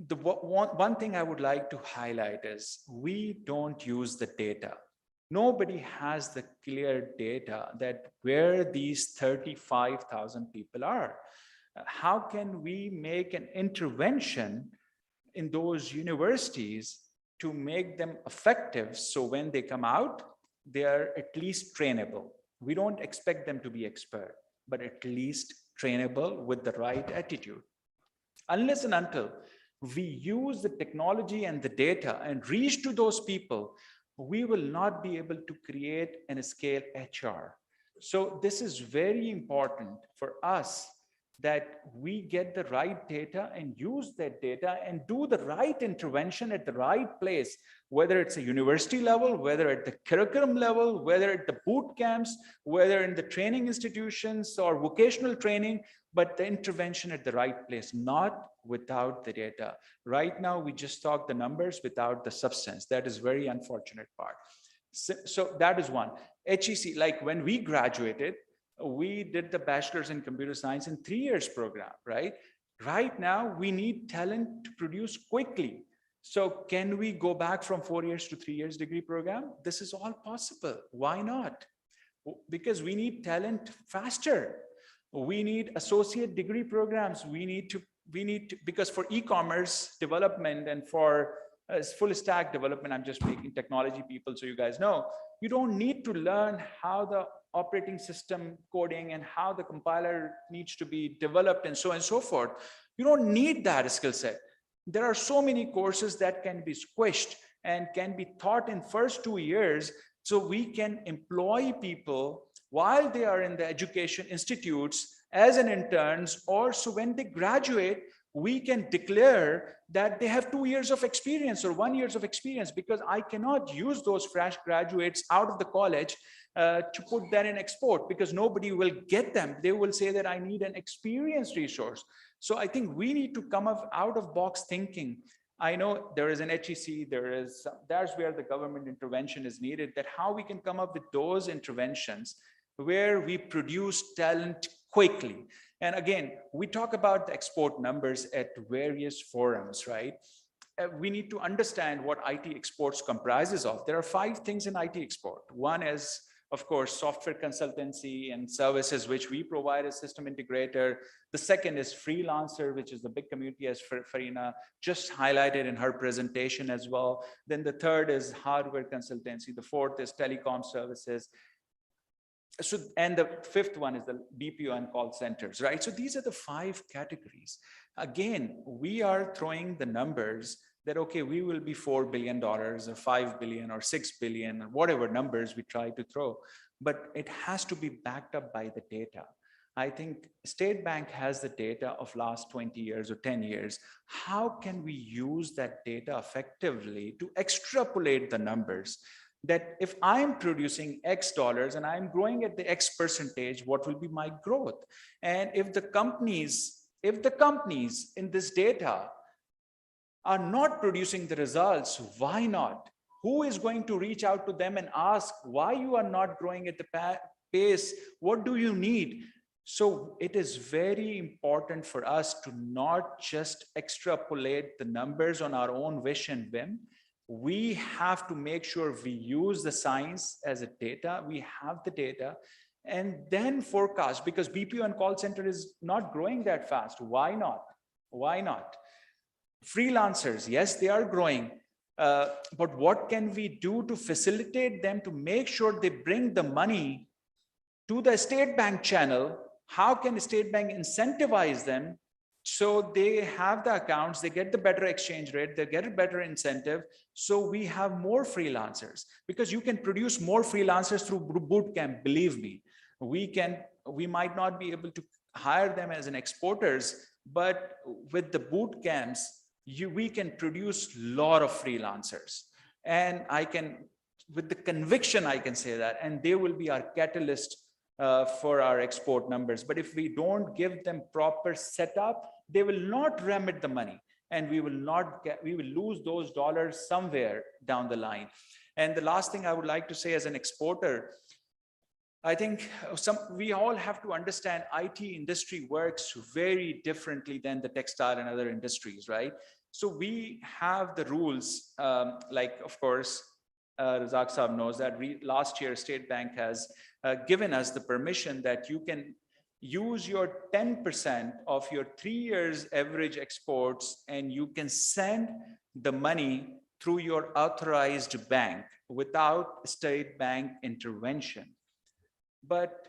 The one thing I would like to highlight is we don't use the data. Nobody has the clear data that where these 35,000 people are. How can we make an intervention in those universities to make them effective, so when they come out, they are at least trainable? We don't expect them to be expert, but at least trainable with the right attitude. Unless and until we use the technology and the data and reach to those people, we will not be able to create and scale HR. So this is very important for us, that we get the right data and use that data and do the right intervention at the right place, whether it's a university level, whether at the curriculum level, whether at the boot camps, whether in the training institutions or vocational training, but the intervention at the right place, not without the data. Right now, we just talk the numbers without the substance. That is very unfortunate part. So that is one. HEC, like when we graduated, we did the bachelor's in computer science in 3 years program, right? Right now, we need talent to produce quickly. So can we go back from 4 years to 3 years degree program? This is all possible. Why not? Because we need talent faster. We need associate degree programs. We need to, because for e-commerce development and for full stack development. I'm just making technology people so you guys know. You don't need to learn how the operating system coding and how the compiler needs to be developed and so on and so forth. You don't need that skill set. There are so many courses that can be squished and can be taught in first 2 years, so we can employ people while they are in the education institutes as an interns, or so when they graduate, we can declare that they have 2 years of experience or 1 year of experience, because I cannot use those fresh graduates out of the college to put that in export, because nobody will get them. They will say that I need an experienced resource. So I think we need to come up out of box thinking. I know there is an HEC, that's where the government intervention is needed, that how we can come up with those interventions where we produce talent quickly. And again, we talk about the export numbers at various forums, right? We need to understand what IT exports comprises of. There are 5 things in IT export. One is, of course, software consultancy and services, which we provide as system integrator. The second is freelancer, which is the big community, as Farina just highlighted in her presentation as well. Then the third is hardware consultancy. The fourth is telecom services. So, and the fifth one is the BPO and call centers, right? So these are the 5 categories. Again, we are throwing the numbers that, okay, we will be $4 billion or 5 billion or 6 billion or whatever numbers we try to throw, but it has to be backed up by the data. I think State Bank has the data of last 20 years or 10 years. How can we use that data effectively to extrapolate the numbers? That if I'm producing X dollars and I'm growing at the X percentage, what will be my growth? And if the companies in this data are not producing the results, why not? Who is going to reach out to them and ask why you are not growing at the pace? What do you need? So it is very important for us to not just extrapolate the numbers on our own wish and whim. We have to make sure we use the science as a data. We have the data and then forecast, because BPO and call center is not growing that fast. Why not? Why not? Freelancers, yes, they are growing. But what can we do to facilitate them to make sure they bring the money to the State Bank channel? How can State Bank incentivize them so they have the accounts, they get the better exchange rate, they get a better incentive, so we have more freelancers? Because you can produce more freelancers through boot camp, believe me. We might not be able to hire them as an exporters, but with the boot camps, we can produce a lot of freelancers. And I can, with the conviction, I can say that, and they will be our catalyst for our export numbers. But if we don't give them proper setup, they will not remit the money, and we will lose those dollars somewhere down the line. And the last thing I would like to say as an exporter, I think we all have to understand IT industry works very differently than the textile and other industries, right? So we have the rules, like, of course, Razak Saab knows that last year State Bank has given us the permission that you can use your 10% of your 3 years average exports, and you can send the money through your authorized bank without State Bank intervention. But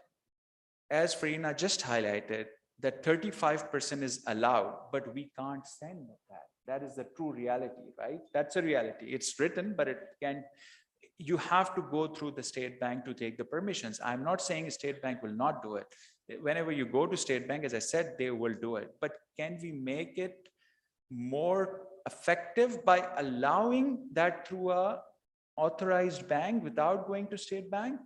as Farina just highlighted, that 35% is allowed, but we can't send that. That is the true reality, right? That's a reality. It's written, but you have to go through the State Bank to take the permissions. I'm not saying State Bank will not do it. Whenever you go to State Bank, as I said, they will do it. But can we make it more effective by allowing that through a authorized bank without going to State Bank?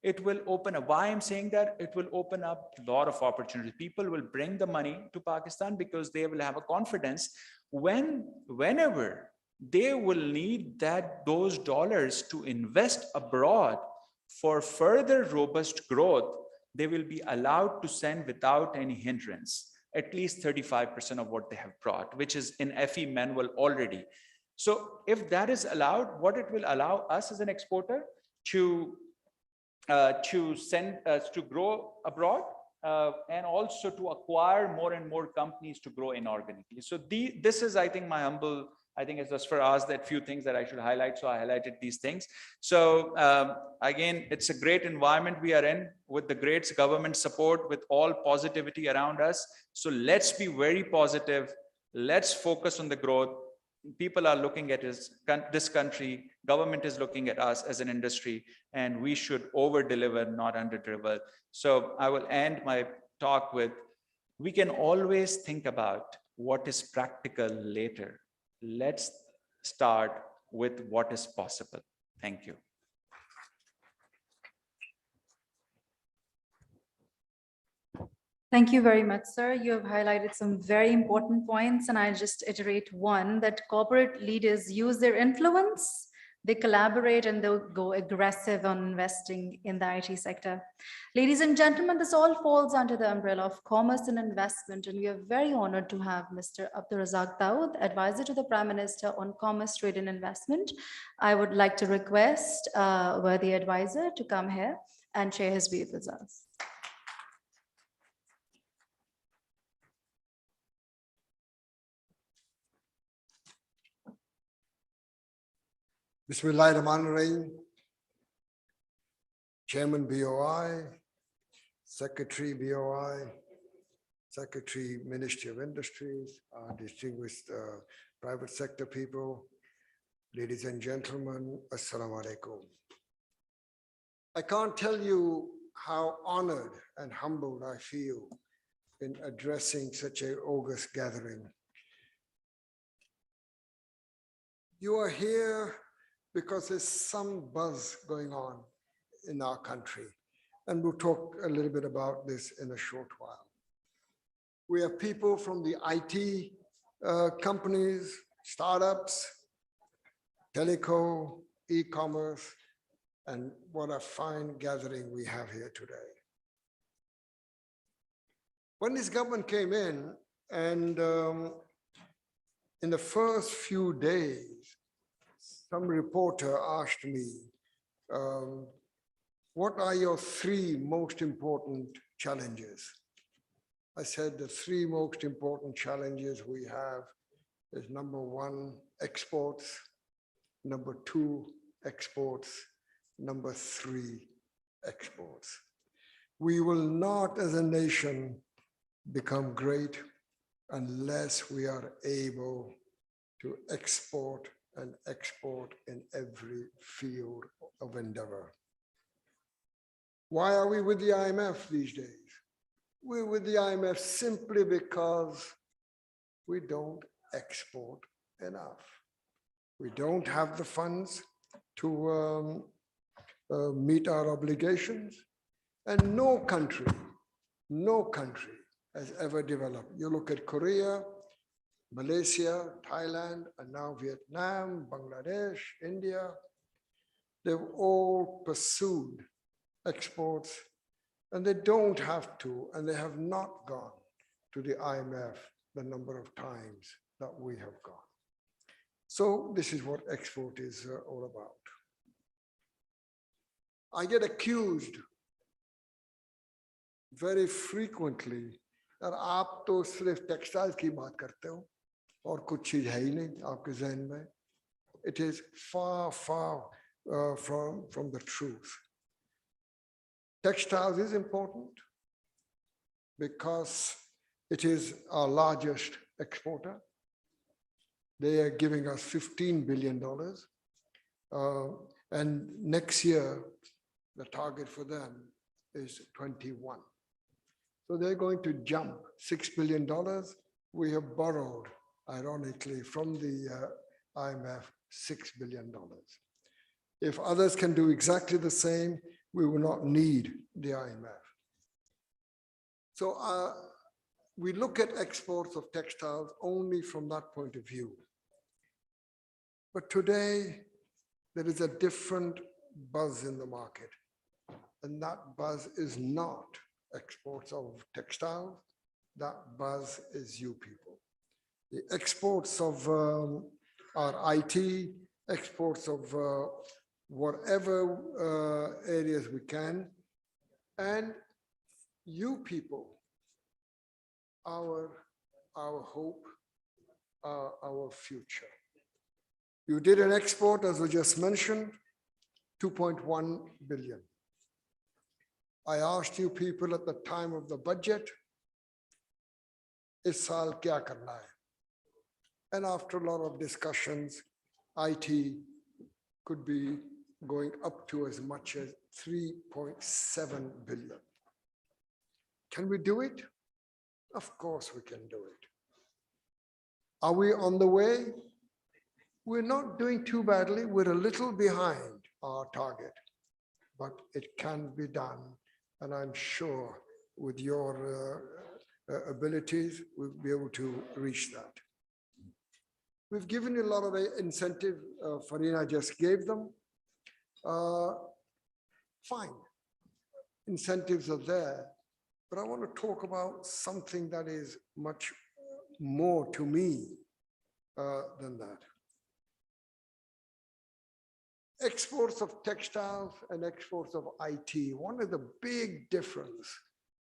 It will open up. Why I'm saying that? It will open up a lot of opportunities. People will bring the money to Pakistan because they will have a confidence whenever they will need those dollars to invest abroad for further robust growth. They will be allowed to send without any hindrance, at least 35% of what they have brought, which is in FE manual already. So if that is allowed, what it will allow us as an exporter to grow abroad, and also to acquire more and more companies to grow inorganically. So this is, I think, my humble I think it was for us that few things that I should highlight, so I highlighted these things. So again, it's a great environment we are in with the great government support, with all positivity around us. So let's be very positive. Let's focus on the growth. People are looking at this country, government is looking at us as an industry, and we should over deliver, not under deliver. So I will end my talk with, we can always think about what is practical later. Let's start with what is possible. Thank you. Thank you very much, sir. You have highlighted some very important points, and I'll just iterate one, that corporate leaders use their influence, they collaborate, and they'll go aggressive on investing in the IT sector. Ladies and gentlemen, this all falls under the umbrella of commerce and investment, and we are very honored to have Mr. Abdulrazak Daud, advisor to the Prime Minister on Commerce, Trade and Investment. I would like to request worthy advisor to come here and share his views with us. Bismillahirrahmanirrahim. Chairman BOI, Secretary BOI, Secretary Ministry of Industries, distinguished private sector people, ladies and gentlemen, Assalamu alaikum. I can't tell you how honored and humbled I feel in addressing such an august gathering. You are here because there's some buzz going on in our country. And we'll talk a little bit about this in a short while. We have people from the IT companies, startups, teleco, e-commerce, and what a fine gathering we have here today. When this government came in, and in the first few days, some reporter asked me, what are your three most important challenges? I said the three most important challenges we have is number one, exports, number two, exports, number three, exports. We will not as a nation become great unless we are able to export and export in every field of endeavor. Why are we with the IMF these days? We're with the IMF simply because we don't export enough. We don't have the funds to meet our obligations, and no country has ever developed. You look at Korea, Malaysia, Thailand, and now Vietnam, Bangladesh, India, they've all pursued exports, and they don't have to, and they have not gone to the IMF the number of times that we have gone. So this is what export is all about. I get accused very frequently that आप तो सिर्फ textile की बात करते हो और कुछ चीज है ही नहीं आपके ज़हन में. It is far from the truth. Textiles is important because it is our largest exporter. They are giving us $15 billion. And next year, the target for them is 21. So they're going to jump $6 billion. We have borrowed, ironically, from the IMF, $6 billion. If others can do exactly the same, we will not need the IMF. So we look at exports of textiles only from that point of view. But today, there is a different buzz in the market. And that buzz is not exports of textiles. That buzz is you people. The exports of our IT, exports of whatever areas we can, and you people, our hope, our future. You did an export, as was just mentioned, 2.1 billion. I asked you people at the time of the budget, is saal kya karna hai? And after a lot of discussions, IT could be going up to as much as 3.7 billion. Can we do it? Of course we can do it. Are we on the way? We're not doing too badly. We're a little behind our target, but it can be done. And I'm sure with your abilities, we'll be able to reach that. We've given you a lot of incentive. Farina just gave them. Fine. Incentives are there. But I want to talk about something that is much more to me than that. Exports of textiles and exports of IT. One of the big difference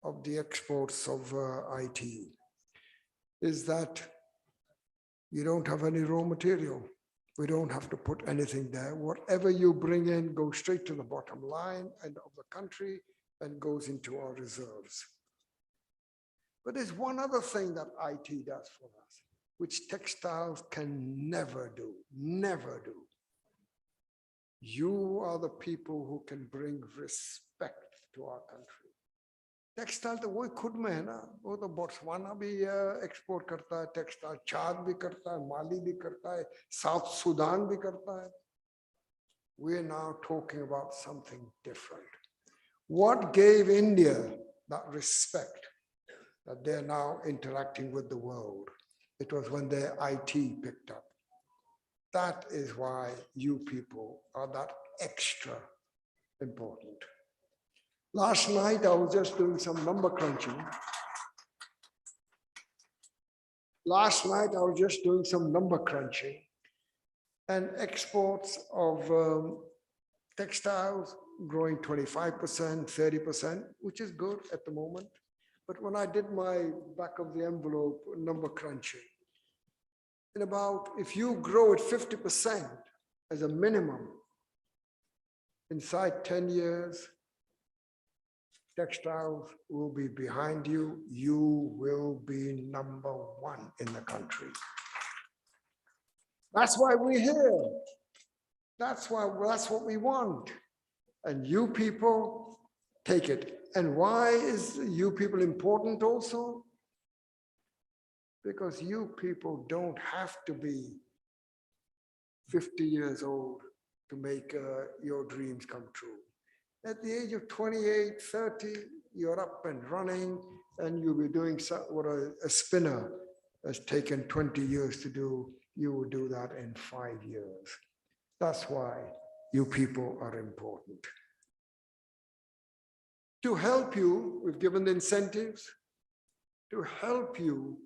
of the exports of IT is that you don't have any raw material. We don't have to put anything there. Whatever you bring in goes straight to the bottom line and of the country and goes into our reserves. But there's one other thing that IT does for us, which textiles can never do, never do. You are the people who can bring respect to our country. Textile तो वही खुद में है ना, वो तो Botswana भी export करता है टेक्सटाइल, चाद भी करता है, माली भी करता है, साउथ सुडान भी करता है. We are now talking about something different. What gave India that respect that they're now interacting with the world? It was when their IT picked up. That is why you people are that extra important. Last night, I was just doing some number crunching. And exports of textiles growing 25%, 30%, which is good at the moment. But when I did my back of the envelope number crunching, in about, if you grow at 50% as a minimum, inside 10 years, textiles will be behind you. You will be number one in the country. That's why we're here. That's what we want. And you people take it. And why is you people important also? Because you people don't have to be 50 years old to make your dreams come true. At the age of 28, 30, you're up and running and you'll be doing what a spinner has taken 20 years to do. You will do that in 5 years. That's why you people are important. To help you, we've given the incentives. To help you,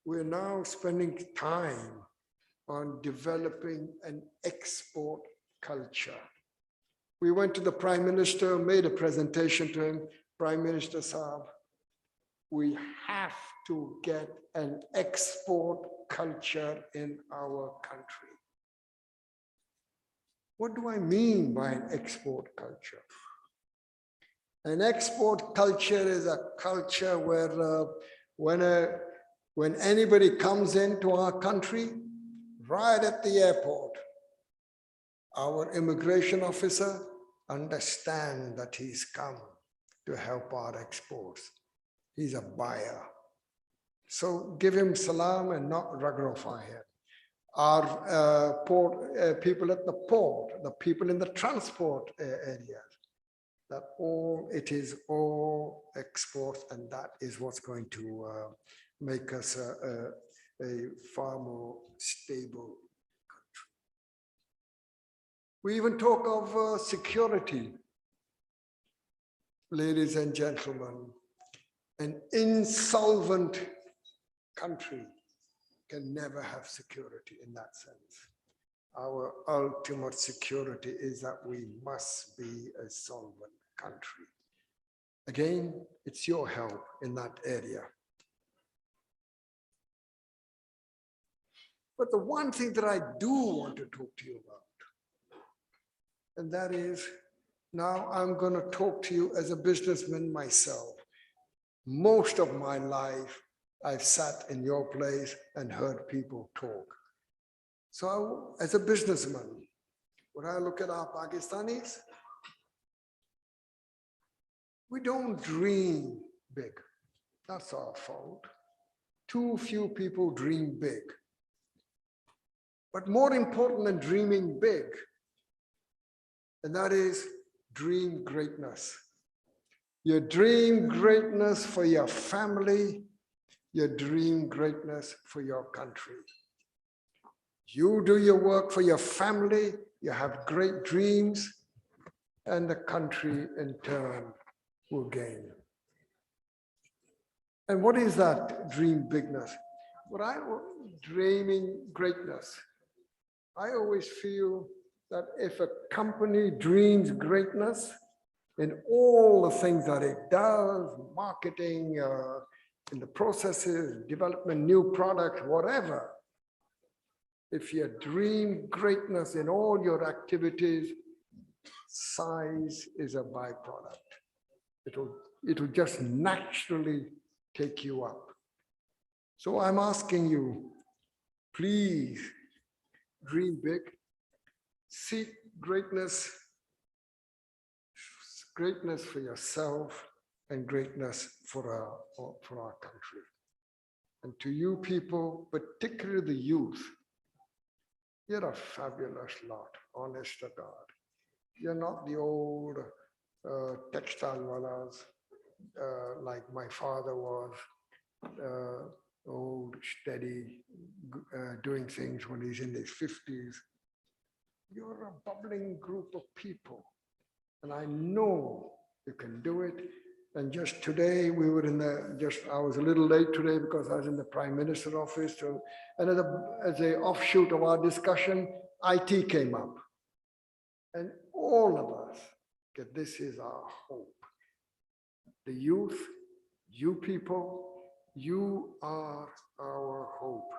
we're now spending time on developing an export culture. We went to the Prime Minister, made a presentation to him. Prime Minister Saab, we have to get an export culture in our country. What do I mean by an export culture? An export culture is a culture where when anybody comes into our country, right at the airport, our immigration officer understands that he's come to help our exports. He's a buyer. So give him salam and not ragrofy him. Our port, people at the port, the people in the transport areas, that it is all exports, and that is what's going to make us a far more stable country. We even talk of security. Ladies and gentlemen, an insolvent country can never have security in that sense. Our ultimate security is that we must be a solvent country. Again, it's your help in that area. But the one thing that I do want to talk to you about, and that is, now I'm going to talk to you as a businessman myself. Most of my life, I've sat in your place and heard people talk. So as a businessman, when I look at our Pakistanis, we don't dream big. That's our fault. Too few people dream big. But more important than dreaming big, and that is dream greatness. You dream greatness for your family, you dream greatness for your country. You do your work for your family, you have great dreams, and the country in turn will gain. And what is that dream bigness? Dreaming greatness. I always feel that if a company dreams greatness in all the things that it does, marketing, in the processes, development, new products, whatever, if you dream greatness in all your activities, size is a byproduct. It'll just naturally take you up. So I'm asking you, please dream big, seek greatness for yourself and greatness for our country. And to you people, particularly the youth, you're a fabulous lot, honest to God. You're not the old textile wallahs like my father was, old, steady, doing things when he's in his 50s. You're a bubbling group of people. And I know you can do it. And just today, we were I was a little late today because I was in the Prime Minister's office. And as an offshoot of our discussion, IT came up. And all of us, this is our hope. The youth, you people, you are our hope.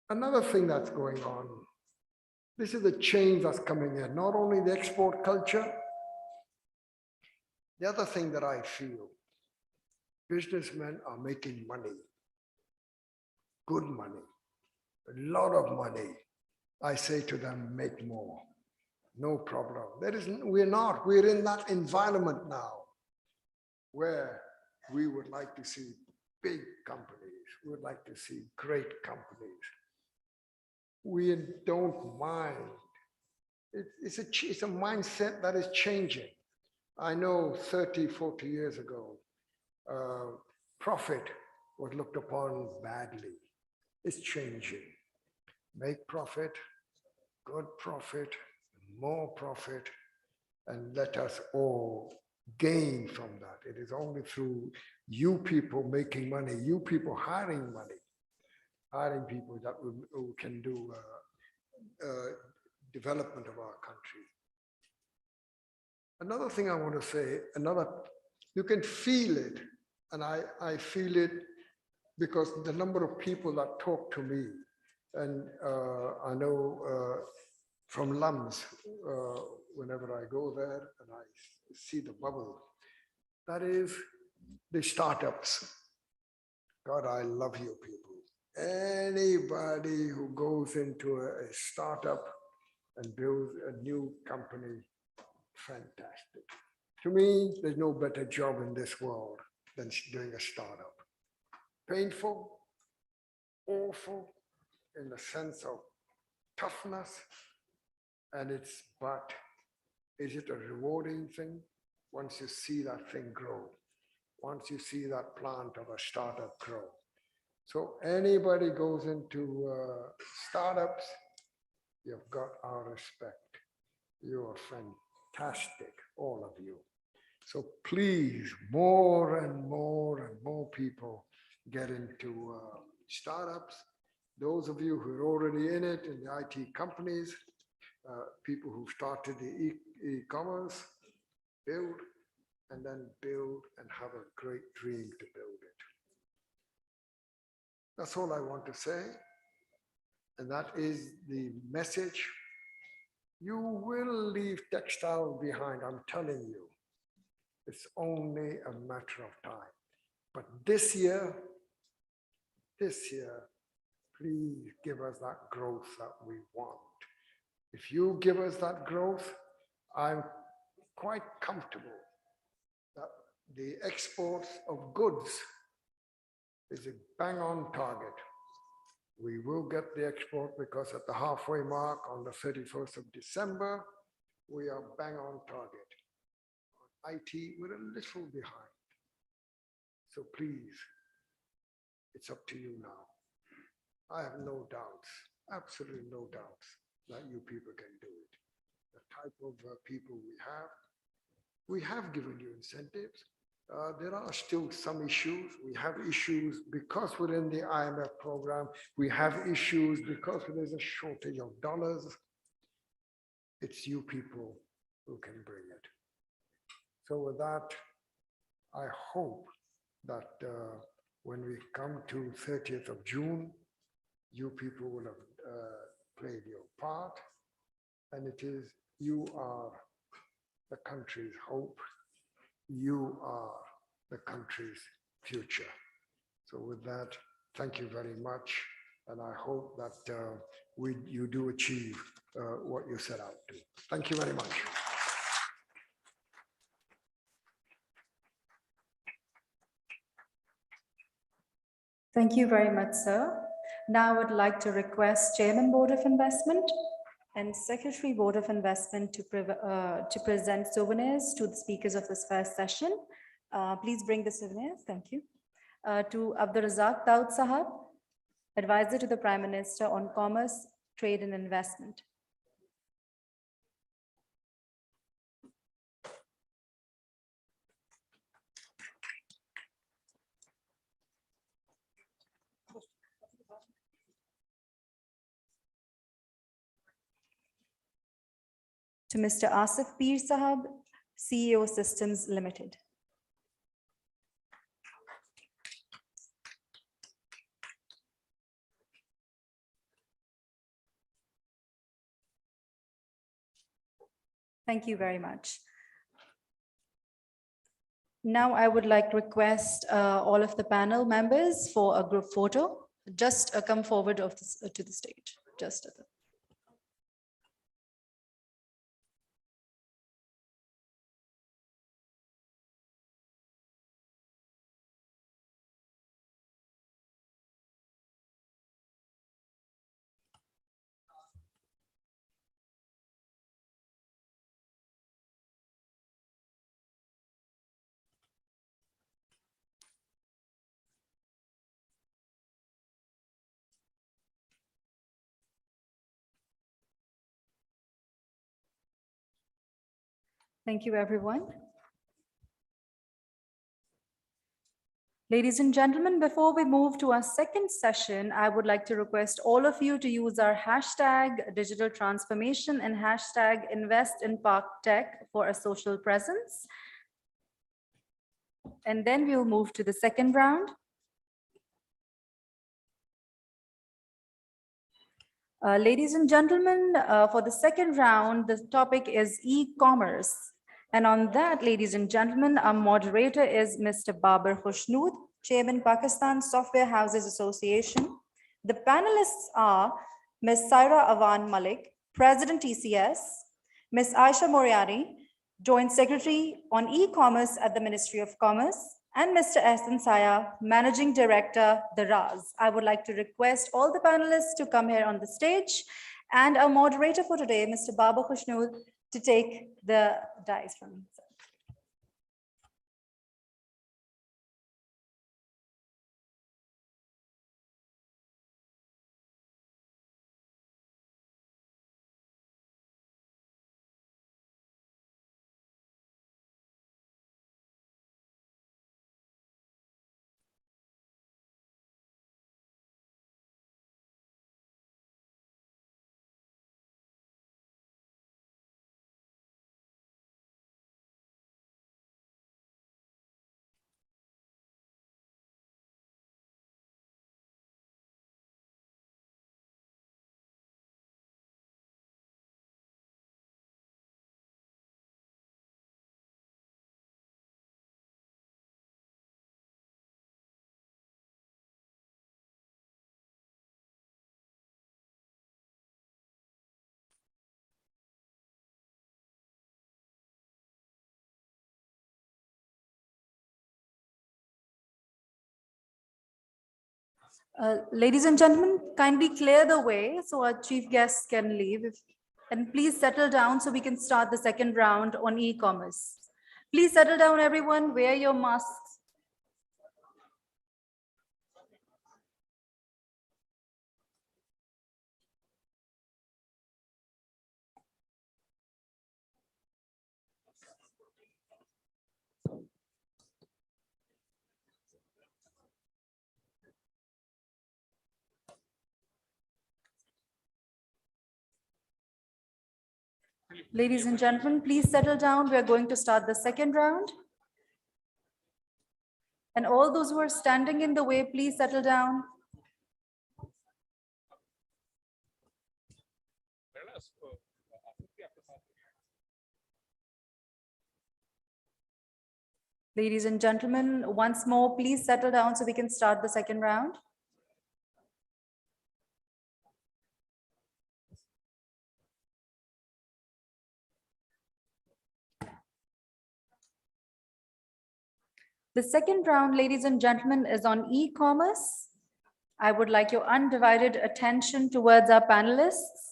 Another thing that's going on, this is the change that's coming in, not only the export culture. The other thing that I feel, businessmen are making money, good money, a lot of money. I say to them, make more, no problem. We're in that environment now where we would like to see big companies. We would like to see great companies. We don't mind. It's a mindset that is changing. I know 30, 40 years ago, profit was looked upon badly. It's changing. Make profit, good profit, more profit, and let us all gain from that. It is only through you people making money, you people hiring money, hiring people that we can do development of our country. Another thing I want to say, you can feel it, and I feel it because the number of people that talk to me, and I know from LUMS, whenever I go there and I see the bubble, that is the startups. God, I love you people. Anybody who goes into a startup and builds a new company, fantastic. To me, there's no better job in this world than doing a startup. Painful, awful, in the sense of toughness, but is it a rewarding thing? Once you see that thing grow, once you see that plant of a startup grow. So anybody goes into startups, you've got our respect. You are fantastic, all of you. So please, more and more and more people get into startups. Those of you who are already in it, in the IT companies, people who started the e-commerce, build, and then build and have a great dream to build it. That's all I want to say. and that is the message. You will leave textile behind, I'm telling you. It's only a matter of time. But this year, please give us that growth that we want. If you give us that growth, I'm quite comfortable that the exports of goods is a bang on target. We will get the export because at the halfway mark on the 31st of December, we are bang on target. On IT, we're a little behind. So please, it's up to you now. I have no doubts, absolutely no doubts that you people can do it. The type of people we have given you incentives. There are still some issues. We have issues because we're in the IMF program. We have issues because there's a shortage of dollars. It's you people who can bring it. So with that, I hope that when we come to 30th of June, you people will have played your part, and it is, you are the country's hope. You are the country's future. So with that, thank you very much. And I hope that you do achieve what you set out to. Thank you very much. Thank you very much, sir. Now I would like to request Chairman Board of Investment and Secretary Board of Investment to present souvenirs to the speakers of this first session. Please bring the souvenirs. Thank you. To Abdur Razak Daud Sahab, Advisor to the Prime Minister on Commerce, Trade and Investment. To Mr. Asif Peer Sahab, CEO Systems Limited. Thank you very much. Now I would like to request all of the panel members for a group photo. Just come forward to the stage. Just Thank you, everyone. Ladies and gentlemen, before we move to our second session, I would like to request all of you to use our hashtag digital transformation and hashtag invest in Park Tech for a social presence. And then we'll move to the second round. Ladies and gentlemen, for the second round, the topic is e-commerce. And on that, ladies and gentlemen, our moderator is Mr. Babar Khusnood, Chairman, Pakistan Software Houses Association. The panelists are Ms. Saira Awan Malik, President TCS, Ms. Aisha Moriarty, Joint Secretary on E-commerce at the Ministry of Commerce, and Mr. Ehsan Saya, Managing Director, the RAS. I would like to request all the panelists to come here on the stage, and our moderator for today, Mr. Babar Khusnood, to take the dice from me. Ladies and gentlemen, kindly clear the way so our chief guests can leave. And please settle down so we can start the second round on e-commerce. Please settle down, everyone. Wear your masks. Ladies and gentlemen, please settle down. We are going to start the second round. And all those who are standing in the way, please settle down. Ladies and gentlemen, once more, please settle down so we can start the second round. The second round, ladies and gentlemen, is on e-commerce. I would like your undivided attention towards our panelists.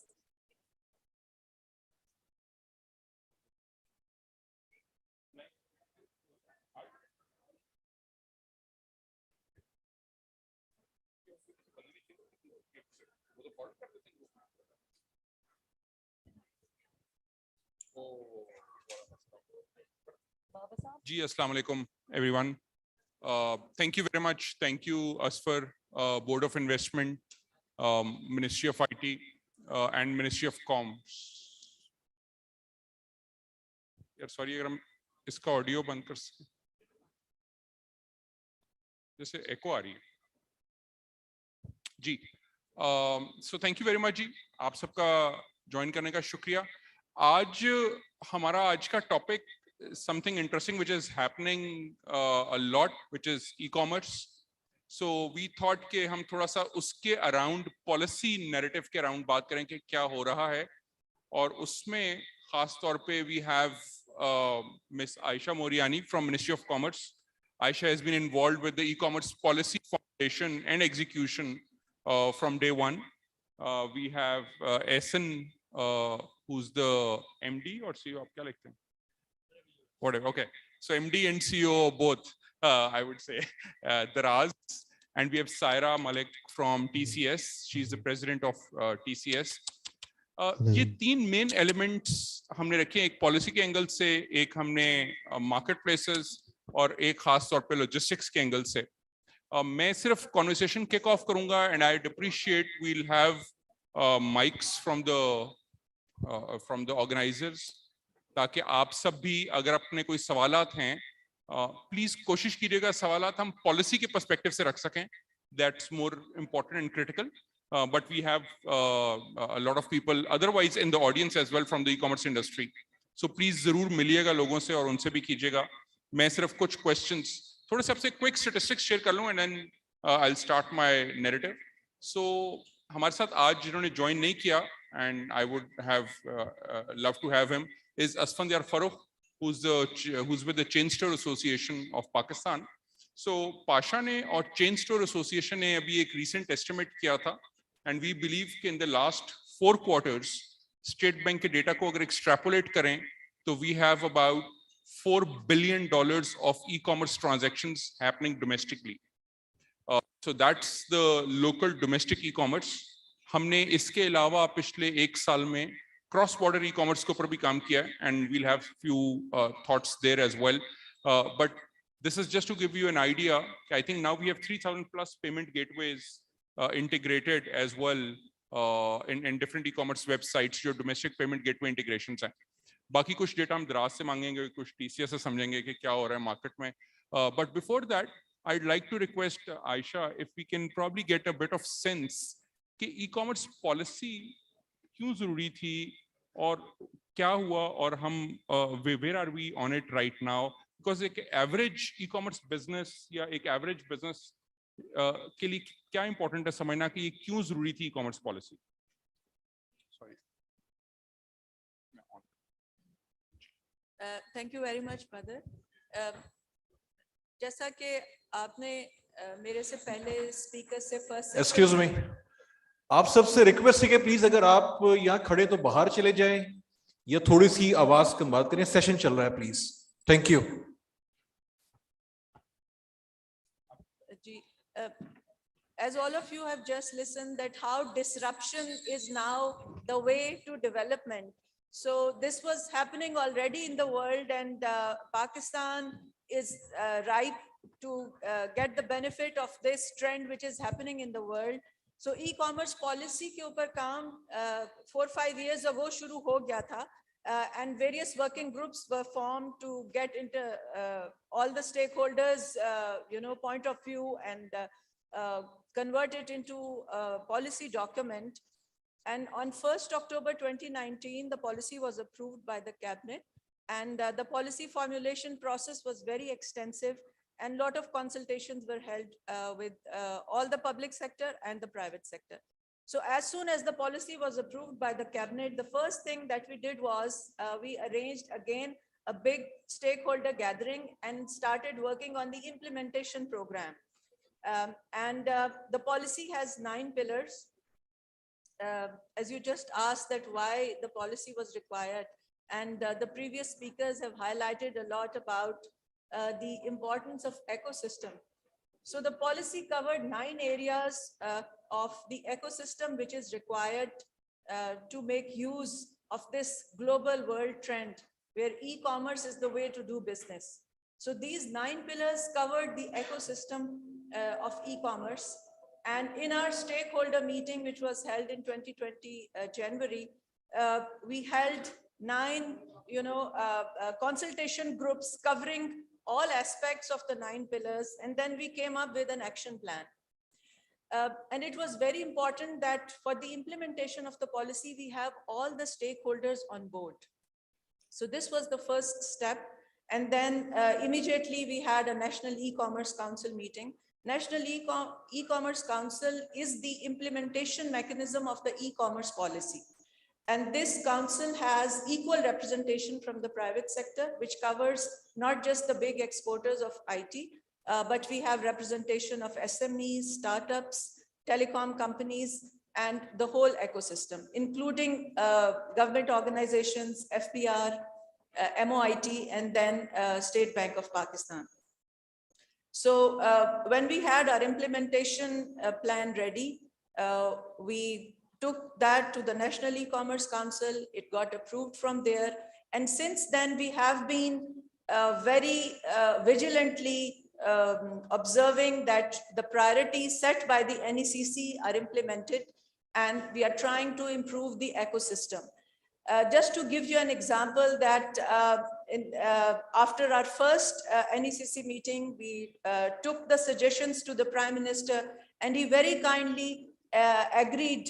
Ji, Assalamu alaikum, everyone. Thank you very much. Thank you, Asfar, Board of Investment, Ministry of IT, and Ministry of Commerce. यार sorry अगर हम इसका audio बंद कर सकें जैसे एको आ रही है जी so thank you very much जी आप सबका ज्वाइन करने का शुक्रिया आज हमारा आज का topic something interesting which is happening a lot which is e-commerce so we thought कि हम थोड़ा सा उसके around policy narrative के around बात करें कि क्या हो रहा है और उसमें खास तौर पे we have Miss Aisha Moriani from Ministry of Commerce. Aisha has been involved with the e-commerce policy foundation and execution from day one. We have Essen who's the MD or CEO आप क्या लिखते हैं whatever. Okay, so MD and CEO both, I would say, Daraz, and we have Saira Malik from TCS. She's the president of TCS. ये तीन main elements हमने रखे हैं एक policy के angle से, एक हमने marketplaces और एक खास तौर पे logistics के angle से. मैं सिर्फ conversation kick off करूँगा and I'd appreciate we'll have mics from the organizers. ताकि आप सब भी अगर अपने कोई सवालात हैं प्लीज कोशिश कीजिएगा सवालात हम पॉलिसी के पर्सपेक्टिव से रख सकें that's more important and critical but we have a lot of people otherwise in the audience as well from the e-commerce industry so please जरूर मिलिएगा लोगों से और उनसे भी कीजिएगा मैं सिर्फ कुछ क्वेश्चंस थोड़े से आपसे क्विक स्टैटिस्टिक्स शेयर कर लूं and then I will start my narrative so हमारे साथ आज जिन्होंने ज्वाइन नहीं किया and I would have love to have him is Asfandyar Farooq, who's with the Chain Store Association of Pakistan. So Pasha ने और Chain Store Association ने अभी एक recent estimate किया था, and we believe कि in the last 4 quarters, State Bank के data को अगर extrapolate करें, तो we have about $4 billion of e-commerce transactions happening domestically. So that's the local domestic e-commerce. हमने इसके अलावा पिछले 1 साल में क्रॉस बॉर्डर ई कॉमर्स के ऊपर भी काम किया है and we'll have few thoughts there as well but this is just to give you an idea I think now we have 3000 plus payment gateways integrated as well in different e-commerce websites जो domestic payment gateway integrations हैं बाकी कुछ data हम दराज से मांगेंगे कुछ TCS से समझेंगे कि क्या हो रहा है मार्केट में but before that I'd like to request Aisha if we can probably get a bit of sense कि ई कॉमर्स पॉलिसी क्यों जरूरी थी और क्या हुआ और हम where are we on it right now because एक एवरेज ई कॉमर्स बिजनेस या एक एवरेज बिजनेस के लिए क्या इंपॉर्टेंट है समझना कि ये क्यों जरूरी थी e commerce policy sorry thank you very much mother जैसा कि आपने मेरे से पहले स्पीकर से फर्स्ट एक्सक्यूज मी, आप सबसे रिक्वेस्ट है कि प्लीज अगर आप यहाँ खड़े तो बाहर चले जाएं या थोड़ी सी आवाज कम बात करें, सेशन चल रहा है, प्लीज। Thank you. जी, as all of you have just listened that how disruption is now the way to development. So this was happening already in the world, and Pakistan is ripe to get the benefit of this trend which is happening in the world. So e-commerce policy के ऊपर काम 4-5 years ago शुरू हो गया था, and various working groups were formed to get into all the stakeholders point of view and convert it into a policy document. And on 1st October 2019, the policy was approved by the cabinet, and the policy formulation process was very extensive, and lot of consultations were held with all the public sector and the private sector. So as soon as the policy was approved by the cabinet, the first thing that we did was we arranged again a big stakeholder gathering and started working on the implementation program. The policy has 9 pillars. As you just asked that why the policy was required, and the previous speakers have highlighted a lot about the importance of ecosystem. So the policy covered 9 areas of the ecosystem which is required to make use of this global world trend where e-commerce is the way to do business. So these 9 pillars covered the ecosystem of e-commerce. And in our stakeholder meeting, which was held in 2020 January, we held 9 consultation groups covering all aspects of the 9 pillars, and then we came up with an action plan. And it was very important that for the implementation of the policy, we have all the stakeholders on board. So this was the first step. And then immediately we had a National E-Commerce Council meeting. National E-Commerce Council is the implementation mechanism of the e-commerce policy. And this council has equal representation from the private sector, which covers not just the big exporters of IT, but we have representation of SMEs, startups, telecom companies, and the whole ecosystem, including government organizations, FPR, MOIT, and then State Bank of Pakistan. So when we had our implementation plan ready, we took that to the National E-Commerce Council. It got approved from there. And since then, we have been very vigilantly observing that the priorities set by the NECC are implemented, and we are trying to improve the ecosystem. Just to give you an example that after our first NECC meeting, we took the suggestions to the Prime Minister, and he very kindly agreed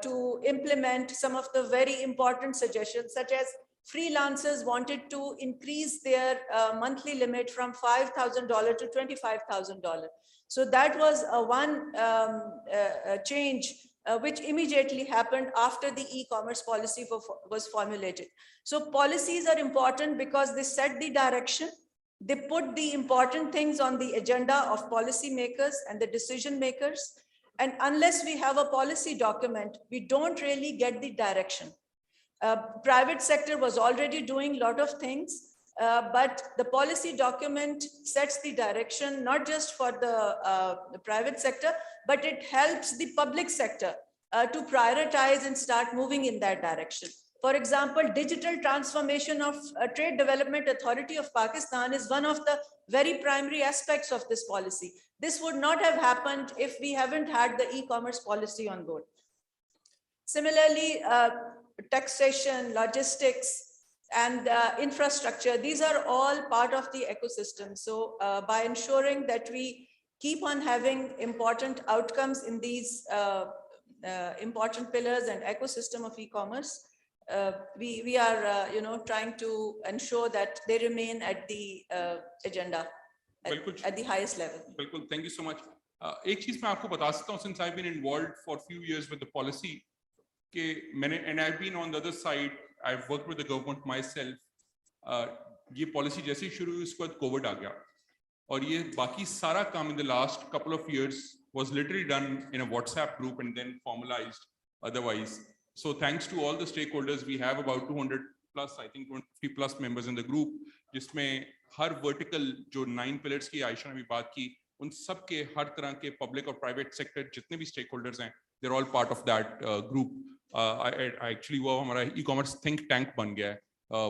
to implement some of the very important suggestions, such as freelancers wanted to increase their monthly limit from $5,000 to $25,000. So that was one change which immediately happened after the e-commerce policy was formulated. So policies are important because they set the direction. They put the important things on the agenda of policymakers and the decision makers. And unless we have a policy document, we don't really get the direction. Private sector was already doing a lot of things, but the policy document sets the direction, not just for the private sector, but it helps the public sector to prioritize and start moving in that direction. For example, digital transformation of Trade Development Authority of Pakistan is one of the very primary aspects of this policy. This would not have happened if we haven't had the e-commerce policy on board. Similarly, taxation, logistics, and infrastructure, these are all part of the ecosystem. So by ensuring that we keep on having important outcomes in these important pillars and ecosystem of e-commerce, we are trying to ensure that they remain at the agenda at the highest level. Bilkul, thank you so much. एक चीज मैं आपको बता सकता हूँ, since I've been involved for a few years with the policy, and I've been on the other side, I've worked with the government myself. ये policy जैसे ही शुरू हुई उसके बाद COVID आ गया, और ये बाकी सारा काम in the last couple of years was literally done in a WhatsApp group and then formalized otherwise. So thanks to all the stakeholders, we have about 200 plus, I think 250 plus members in the group, जिसमें हर vertical जो 9 pillars की आयशा ने भी बात की, उन सब के हर तरह के public और private sector जितने भी stakeholders हैं, they're all part of that group. I actually वो हमारा e-commerce think tank बन गया है.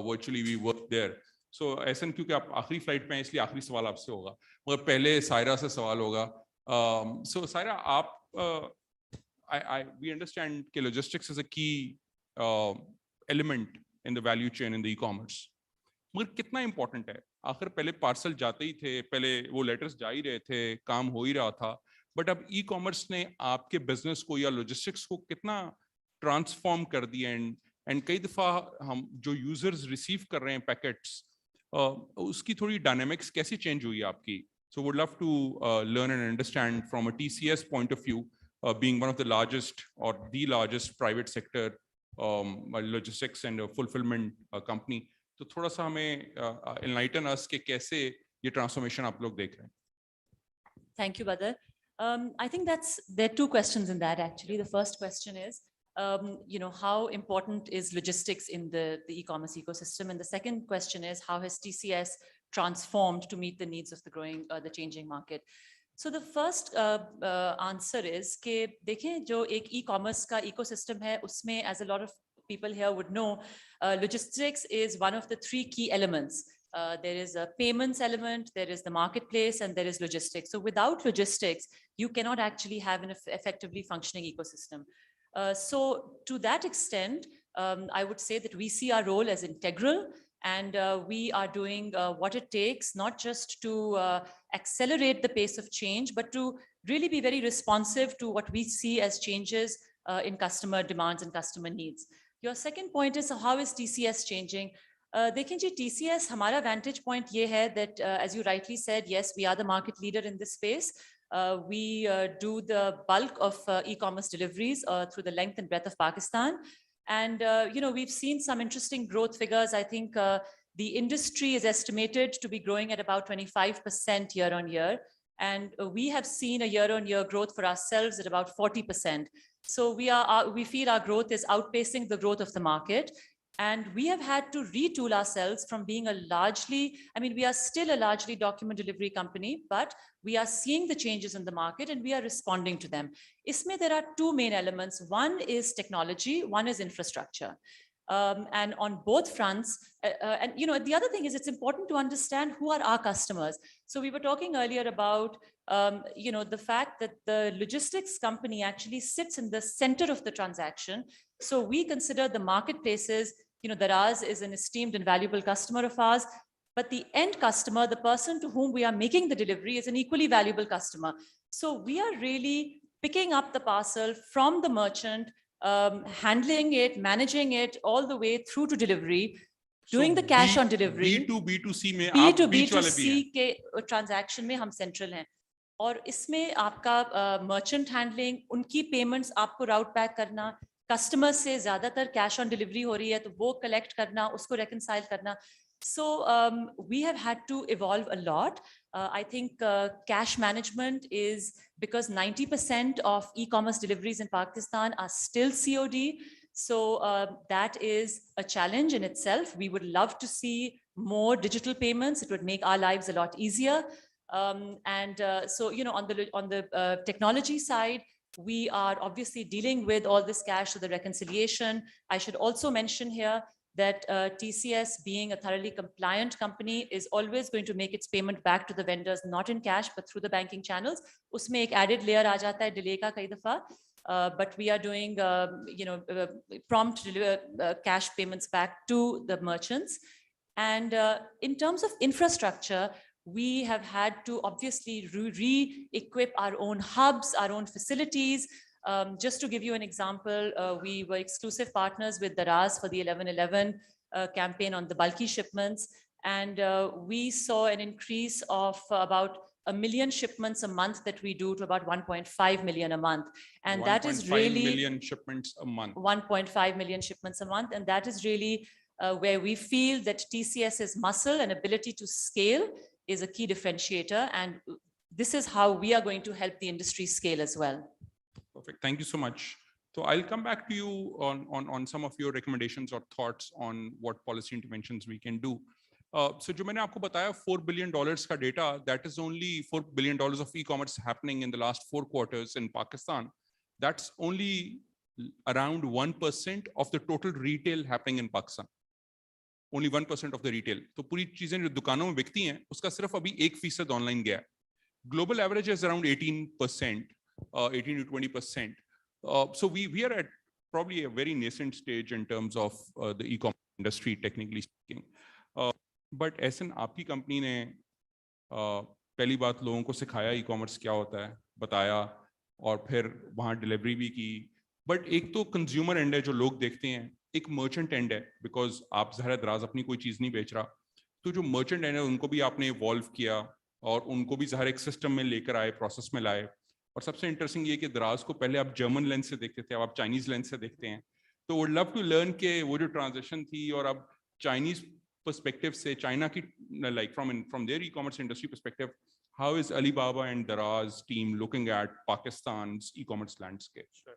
Virtually we work there. So ऐसा क्योंकि आप आखिरी फ्लाइट पे हैं इसलिए आखिरी सवाल आपसे होगा, मगर पहले सायरा से सवाल होगा. So सायरा आप we understand कि logistics is a key element in the value chain in the e-commerce. मगर कितना important है? आखिर पहले पार्सल जाते ही थे, पहले वो लेटर्स जा ही रहे थे, काम हो ही रहा था, बट अब ई-कॉमर्स ने आपके बिजनेस को या लॉजिस्टिक्स को कितना ट्रांसफॉर्म कर दिया. एंड कई दफा हम जो यूजर्स रिसीव कर रहे हैं पैकेट्स, उसकी थोड़ी डायनामिक्स कैसी चेंज हुई है आपकी? So would love to learn and understand from a TCS point of view, being one of the largest or the largest private sector logistics and fulfillment company. तो थोड़ा सा हमें enlighten us कि कैसे ये transformation आप लोग देख रहे हैं. Thank you, Badar. I think there are two questions in that actually. The first question is, how important is logistics in the e-commerce ecosystem? And the second question is, how has TCS transformed to meet the needs of the changing market? So the first answer is कि देखें जो एक e-commerce का ecosystem है उसमें, as a lot of people here would know, logistics is one of the three key elements. There is a payments element, there is the marketplace, and there is logistics. So without logistics, you cannot actually have an effectively functioning ecosystem. So to that extent, I would say that we see our role as integral, and we are doing what it takes, not just to accelerate the pace of change, but to really be very responsive to what we see as changes in customer demands and customer needs. Your second point is, how is TCS changing? देखें जी, TCS हमारा vantage point ये है that, as you rightly said, yes, we are the market leader in this space. We do the bulk of e-commerce deliveries through the length and breadth of Pakistan. And, we've seen some interesting growth figures. I think the industry is estimated to be growing at about 25% year on year. And we have seen a year on year growth for ourselves at about 40%. So we feel our growth is outpacing the growth of the market. And we have had to retool ourselves from being we are still a largely document delivery company, but we are seeing the changes in the market and we are responding to them. Isme there are two main elements. One is technology, one is infrastructure. And on both fronts, the other thing is it's important to understand who are our customers. So we were talking earlier about, the fact that the logistics company actually sits in the center of the transaction. So we consider the marketplaces, Daraz is an esteemed and valuable customer of ours, but the end customer, the person to whom we are making the delivery, is an equally valuable customer. So we are really picking up the parcel from the merchant, handling it, managing it all the way through to delivery, doing the cash on delivery. B2B2C में आप बीच वाले भी हैं. B2B2C के transaction में हम central हैं. और इसमें आपका merchant handling, उनकी payments आपको route back करना, customers से ज़्यादातर cash on delivery हो रही है तो वो collect करना, उसको reconcile करना. So we have had to evolve a lot. I think cash management is because 90% of e-commerce deliveries in Pakistan are still COD. So that is a challenge in itself. We would love to see more digital payments. It would make our lives a lot easier. So, on the technology side, we are obviously dealing with all this cash to the reconciliation. I should also mention here that TCS, being a thoroughly compliant company, is always going to make its payment back to the vendors, not in cash, but through the banking channels. Usme ek added layer aa jata hai delay ka kai dafa. But we are doing, prompt cash payments back to the merchants. And in terms of infrastructure, we have had to obviously re-equip our own hubs, our own facilities. Just to give you an example, we were exclusive partners with Daraz for the 11/11 campaign on the bulky shipments. And we saw an increase of about 1 million shipments a month that we do to about 1.5 million a month. And that is really 1.5 million shipments a month. 1.5 million shipments a month. And that is really where we feel that TCS's muscle and ability to scale is a key differentiator. And this is how we are going to help the industry scale as well. Perfect. Thank you so much. So I'll come back to you on some of your recommendations or thoughts on what policy interventions we can do. So जो मैंने आपको बताया $4 billion का data, that is only $4 billion of e-commerce happening in the last 4 quarters in Pakistan. That's only around 1% of the total retail happening in Pakistan. Only 1% of the retail. तो पूरी चीजें जो दुकानों में बिकती हैं, उसका सिर्फ अभी 1% ऑनलाइन गया है. Global average is around 18%, 18 to 20%. So we are at probably a very nascent stage in terms of the e-commerce industry, technically speaking. But ऐसन आपकी कंपनी ने पहली बात लोगों को सिखाया e-commerce क्या होता है, बताया, और फिर वहाँ डिलीवरी भी की. बट एक तो कंज्यूमर एंड है जो लोग देखते हैं, एक मर्चेंट एंड है, बिकॉज आप ज़ाहिर दराज अपनी कोई चीज़ नहीं बेच रहा. तो जो मर्चेंट एंड है उनको भी आपने इवॉल्व किया और उनको भी ज़ाहिर एक सिस्टम में लेकर आए, प्रोसेस में लाए. और सबसे इंटरेस्टिंग ये कि दराज को पहले आप जर्मन लेंस से देखते थे, अब आप चाइनीज लेंस से देखते हैं. तो वुड लव टू लर्न के वो जो ट्रांजिशन थी और अब चाइनीज पर्सपेक्टिव से, चाइना की like from there e-commerce industry perspective, how is Alibaba and Daraz team looking at Pakistan's e-commerce landscape? Sure.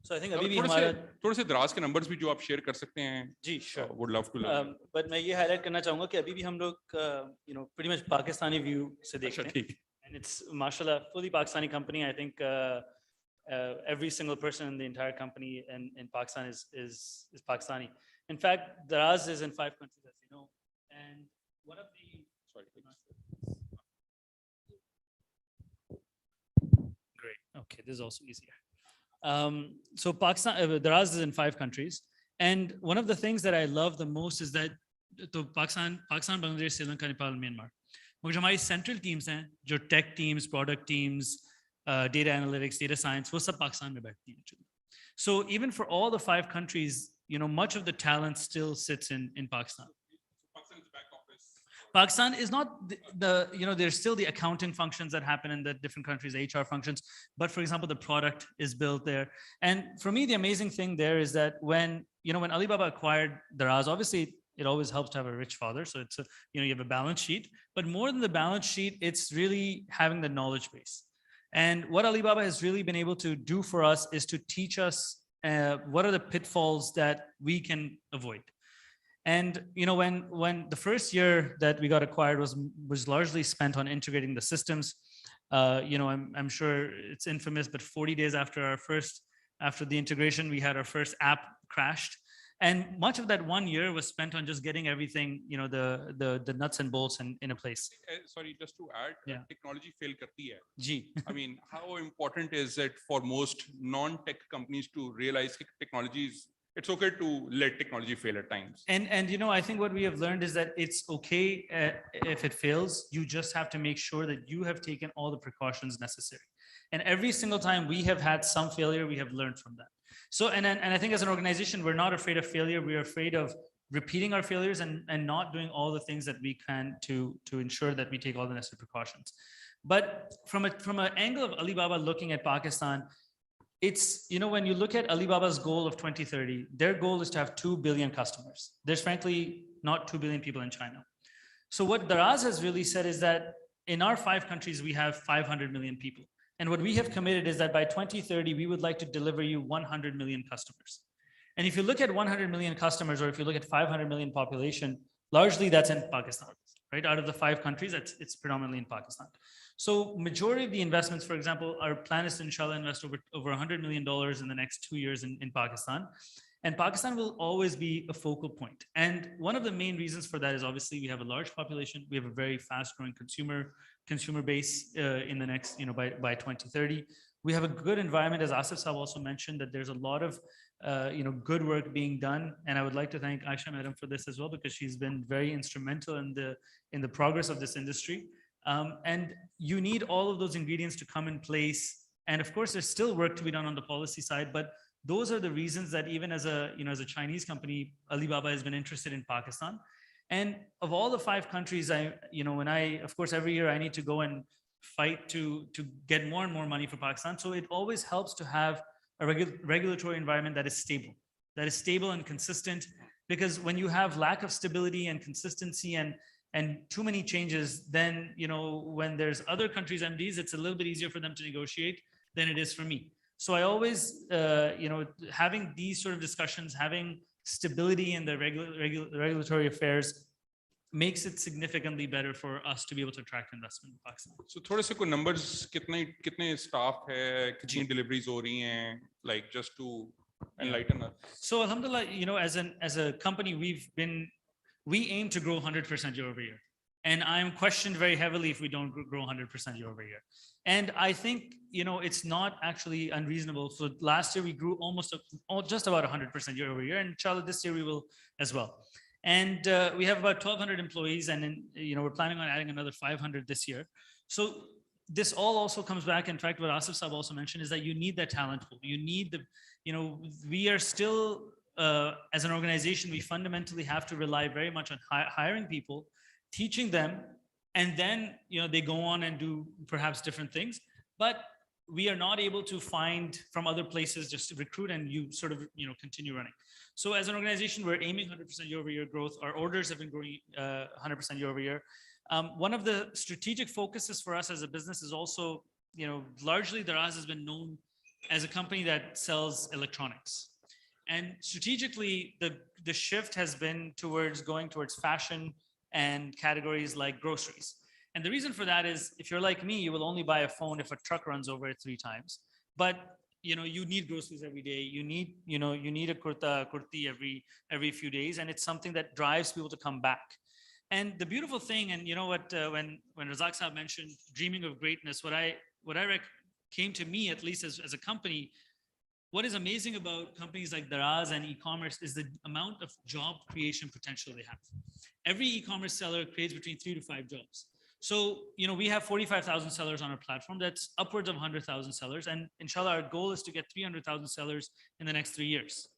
So I think अभी भी हमारा थोड़े से दराज के नंबर्स भी जो आप शेयर कर सकते हैं. जी sure. Would love to learn. But मैं ये हाईलाइट करना चाहूँगा कि अभी भी हम लोग pretty much पाकिस्तानी व्यू से देखते हैं. ठीक. And it's mashallah fully Pakistani company. I think every single person in the entire company in Pakistan is Pakistani. In fact, Daraz is in 5 countries, as you know, and one of the great. Okay, this is also easier. So Pakistan, Daraz is in 5 countries, and one of the things that I love the most is that Pakistan, Bangladesh, Sri Lanka, Nepal, Myanmar. मगर जो हमारी central teams हैं, जो tech teams, product teams, data analytics, data science, वो सब पाकिस्तान में बैठती हैं actually. So even for all the 5 countries, much of the talent still sits in Pakistan. Pakistan is not there's still the accounting functions that happen in the different countries, HR functions, but for example, the product is built there. And for me, the amazing thing there is that when Alibaba acquired Daraz, obviously it always helps to have a rich father. So it's you have a balance sheet, but more than the balance sheet, it's really having the knowledge base. And what Alibaba has really been able to do for us is to teach us what are the pitfalls that we can avoid. And when the first year that we got acquired was largely spent on integrating the systems. I'm sure it's infamous, but 40 days after the integration, we had our first app crashed. And much of that 1 year was spent on just getting everything, the nuts and bolts in a place. Sorry, just to add, Yeah. technology fail karti hai. Gee. I mean, how important is it for most non-tech companies to realize that it's okay to let technology fail at times? And I think what we have learned is that it's okay if it fails. You just have to make sure that you have taken all the precautions necessary. And every single time we have had some failure, we have learned from that. So, and I think as an organization, we're not afraid of failure. We are afraid of repeating our failures and not doing all the things that we can to ensure that we take all the necessary precautions. But from an angle of Alibaba looking at Pakistan, it's, when you look at Alibaba's goal of 2030, their goal is to have 2 billion customers. There's frankly not 2 billion people in China. So what Daraz has really said is that in our 5 countries, we have 500 million people. And what we have committed is that by 2030, we would like to deliver you 100 million customers. And if you look at 100 million customers, or if you look at 500 million population, largely that's in Pakistan, right? Out of the 5 countries, it's predominantly in Pakistan. So majority of the investments, for example, our plan is to inshallah invest over $100 million in the next 2 years in Pakistan. And Pakistan will always be a focal point. And one of the main reasons for that is obviously we have a large population. We have a very fast growing consumer base in the next, by 2030. We have a good environment, as Asif Saab also mentioned, that there's a lot of, good work being done. And I would like to thank Aisha Madam for this as well, because she's been very instrumental in the progress of this industry. And you need all of those ingredients to come in place. And of course, there's still work to be done on the policy side, but those are the reasons that even as a Chinese company, Alibaba has been interested in Pakistan. And of all the 5 countries, of course, every year I need to go and fight to get more and more money for Pakistan. So it always helps to have a regulatory environment that is stable and consistent, because when you have lack of stability and consistency and too many changes, then, when there's other countries' MDs, it's a little bit easier for them to negotiate than it is for me. So I always, having these sort of discussions, having stability in the regulatory affairs makes it significantly better for us to be able to attract investment in Pakistan. So थोड़े से कोई numbers कितने staff है, कितनी deliveries हो रही हैं, like just to enlighten us. So alhamdulillah, as a company, we aim to grow 100% year over year. And I'm questioned very heavily if we don't grow 100% year over year. And I think, it's not actually unreasonable. So last year we grew just about 100% year over year. And inshallah, this year we will as well. And we have about 1,200 employees, and then, we're planning on adding another 500 this year. So this all also comes back. In fact, what Asif Saab also mentioned is that you need that talent pool. You need we are still, as an organization, we fundamentally have to rely very much on hiring people, teaching them, and then, they go on and do perhaps different things. But we are not able to find from other places just to recruit, and you sort of, continue running. So as an organization, we're aiming 100% year over year growth. Our orders have been growing 100% year over year. One of the strategic focuses for us as a business is also, largely Daraz has been known as a company that sells electronics. And strategically, the shift has been going towards fashion and categories like groceries. And the reason for that is, if you're like me, you will only buy a phone if a truck runs over it 3 times. But you need groceries every day. You need a kurti every few days, and it's something that drives people to come back. And the beautiful thing, and when Razak Saab mentioned dreaming of greatness, what came to me, at least as a company, what is amazing about companies like Daraz and e-commerce is the amount of job creation potential they have. Every e-commerce seller creates between 3 to 5 jobs. So, we have 45,000 sellers on our platform. That's upwards of 100,000 sellers. And inshallah, our goal is to get 300,000 sellers in the next 3 years.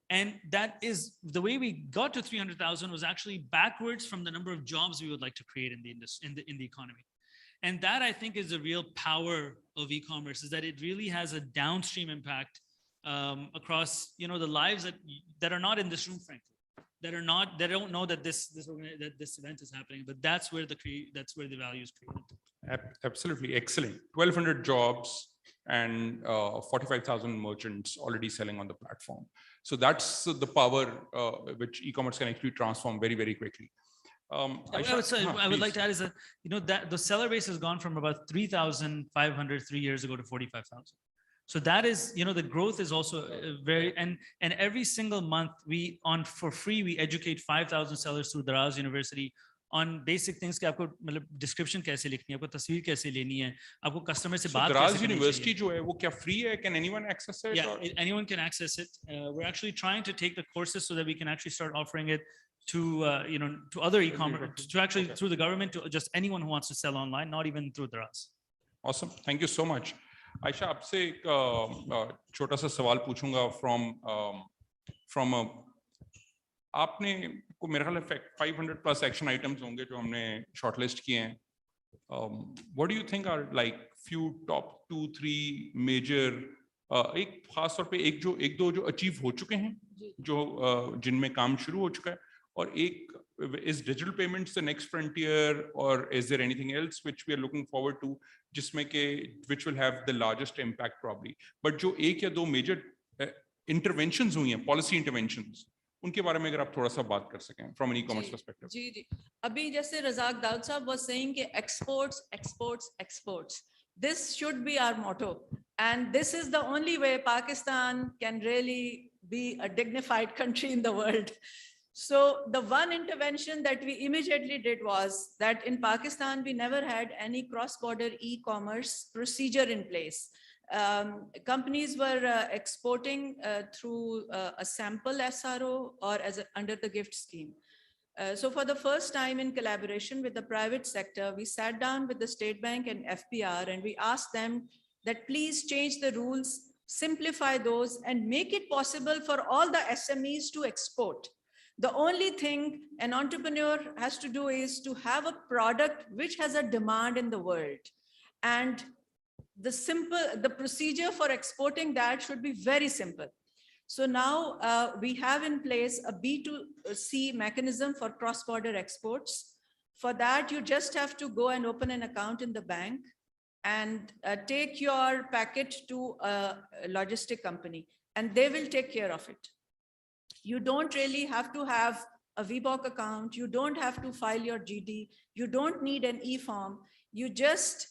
And that is the way we got to 300,000 was actually backwards from the number of jobs we would like to create in the industry, in the economy. And that, I think, is the real power of e-commerce, is that it really has a downstream impact across, the lives that are not in this room, frankly. They don't know that this event is happening, but that's where the value is created. Absolutely excellent. 1,200 jobs and 45,000 merchants already selling on the platform. So that's the power which e-commerce can actually transform very, very quickly. I would like to add is that, that the seller base has gone from about 3,500 3 years ago to 45,000. So that is, the growth is also very, and every single month for free, we educate 5,000 sellers through Daraz University on basic things कि आपको मतलब description कैसे लिखनी है, आपको तस्वीर कैसे लेनी है, आपको customer से बात कैसे करनी चाहिए. Daraz University जो है वो क्या free है? Can anyone access it? Yeah, anyone can access it. We're actually trying to take the courses so that we can actually start offering it to to other e-commerce, to actually through the government, to just anyone who wants to sell online, not even through Daraz. Awesome, thank you so much. Ayesha, आपसे एक छोटा सा सवाल पूछूंगा from आपने को मेरे ख्याल में 500 plus action items होंगे जो हमने shortlist किए हैं. What do you think are like few top 2-3 major एक खास तौर पे एक दो जो achieve हो चुके हैं, जो जिनमें काम शुरू हो चुका है, और एक is digital payments the next frontier, or is there anything else which we are looking forward to जिसमें के which will have the largest impact probably, but जो एक या दो major interventions हुई हैं, policy interventions, उनके बारे में अगर आप थोड़ा सा बात कर सकें from an e-commerce perspective. जी अभी जैसे रज़ाक दाऊद साहब was saying कि exports, this should be our motto, and this is the only way Pakistan can really be a dignified country in the world. So the one intervention that we immediately did was that in Pakistan, we never had any cross-border e-commerce procedure in place. Companies were exporting through a sample SRO or under the gift scheme. So for the first time, in collaboration with the private sector, we sat down with the State Bank and FPR, and we asked them that please change the rules, simplify those, and make it possible for all the SMEs to export. The only thing an entrepreneur has to do is to have a product which has a demand in the world. And the procedure for exporting that should be very simple. So now we have in place a B2C mechanism for cross-border exports. For that, you just have to go and open an account in the bank and take your packet to a logistic company, and they will take care of it. You don't really have to have a VBOC account. You don't have to file your GD. You don't need an e-form. You just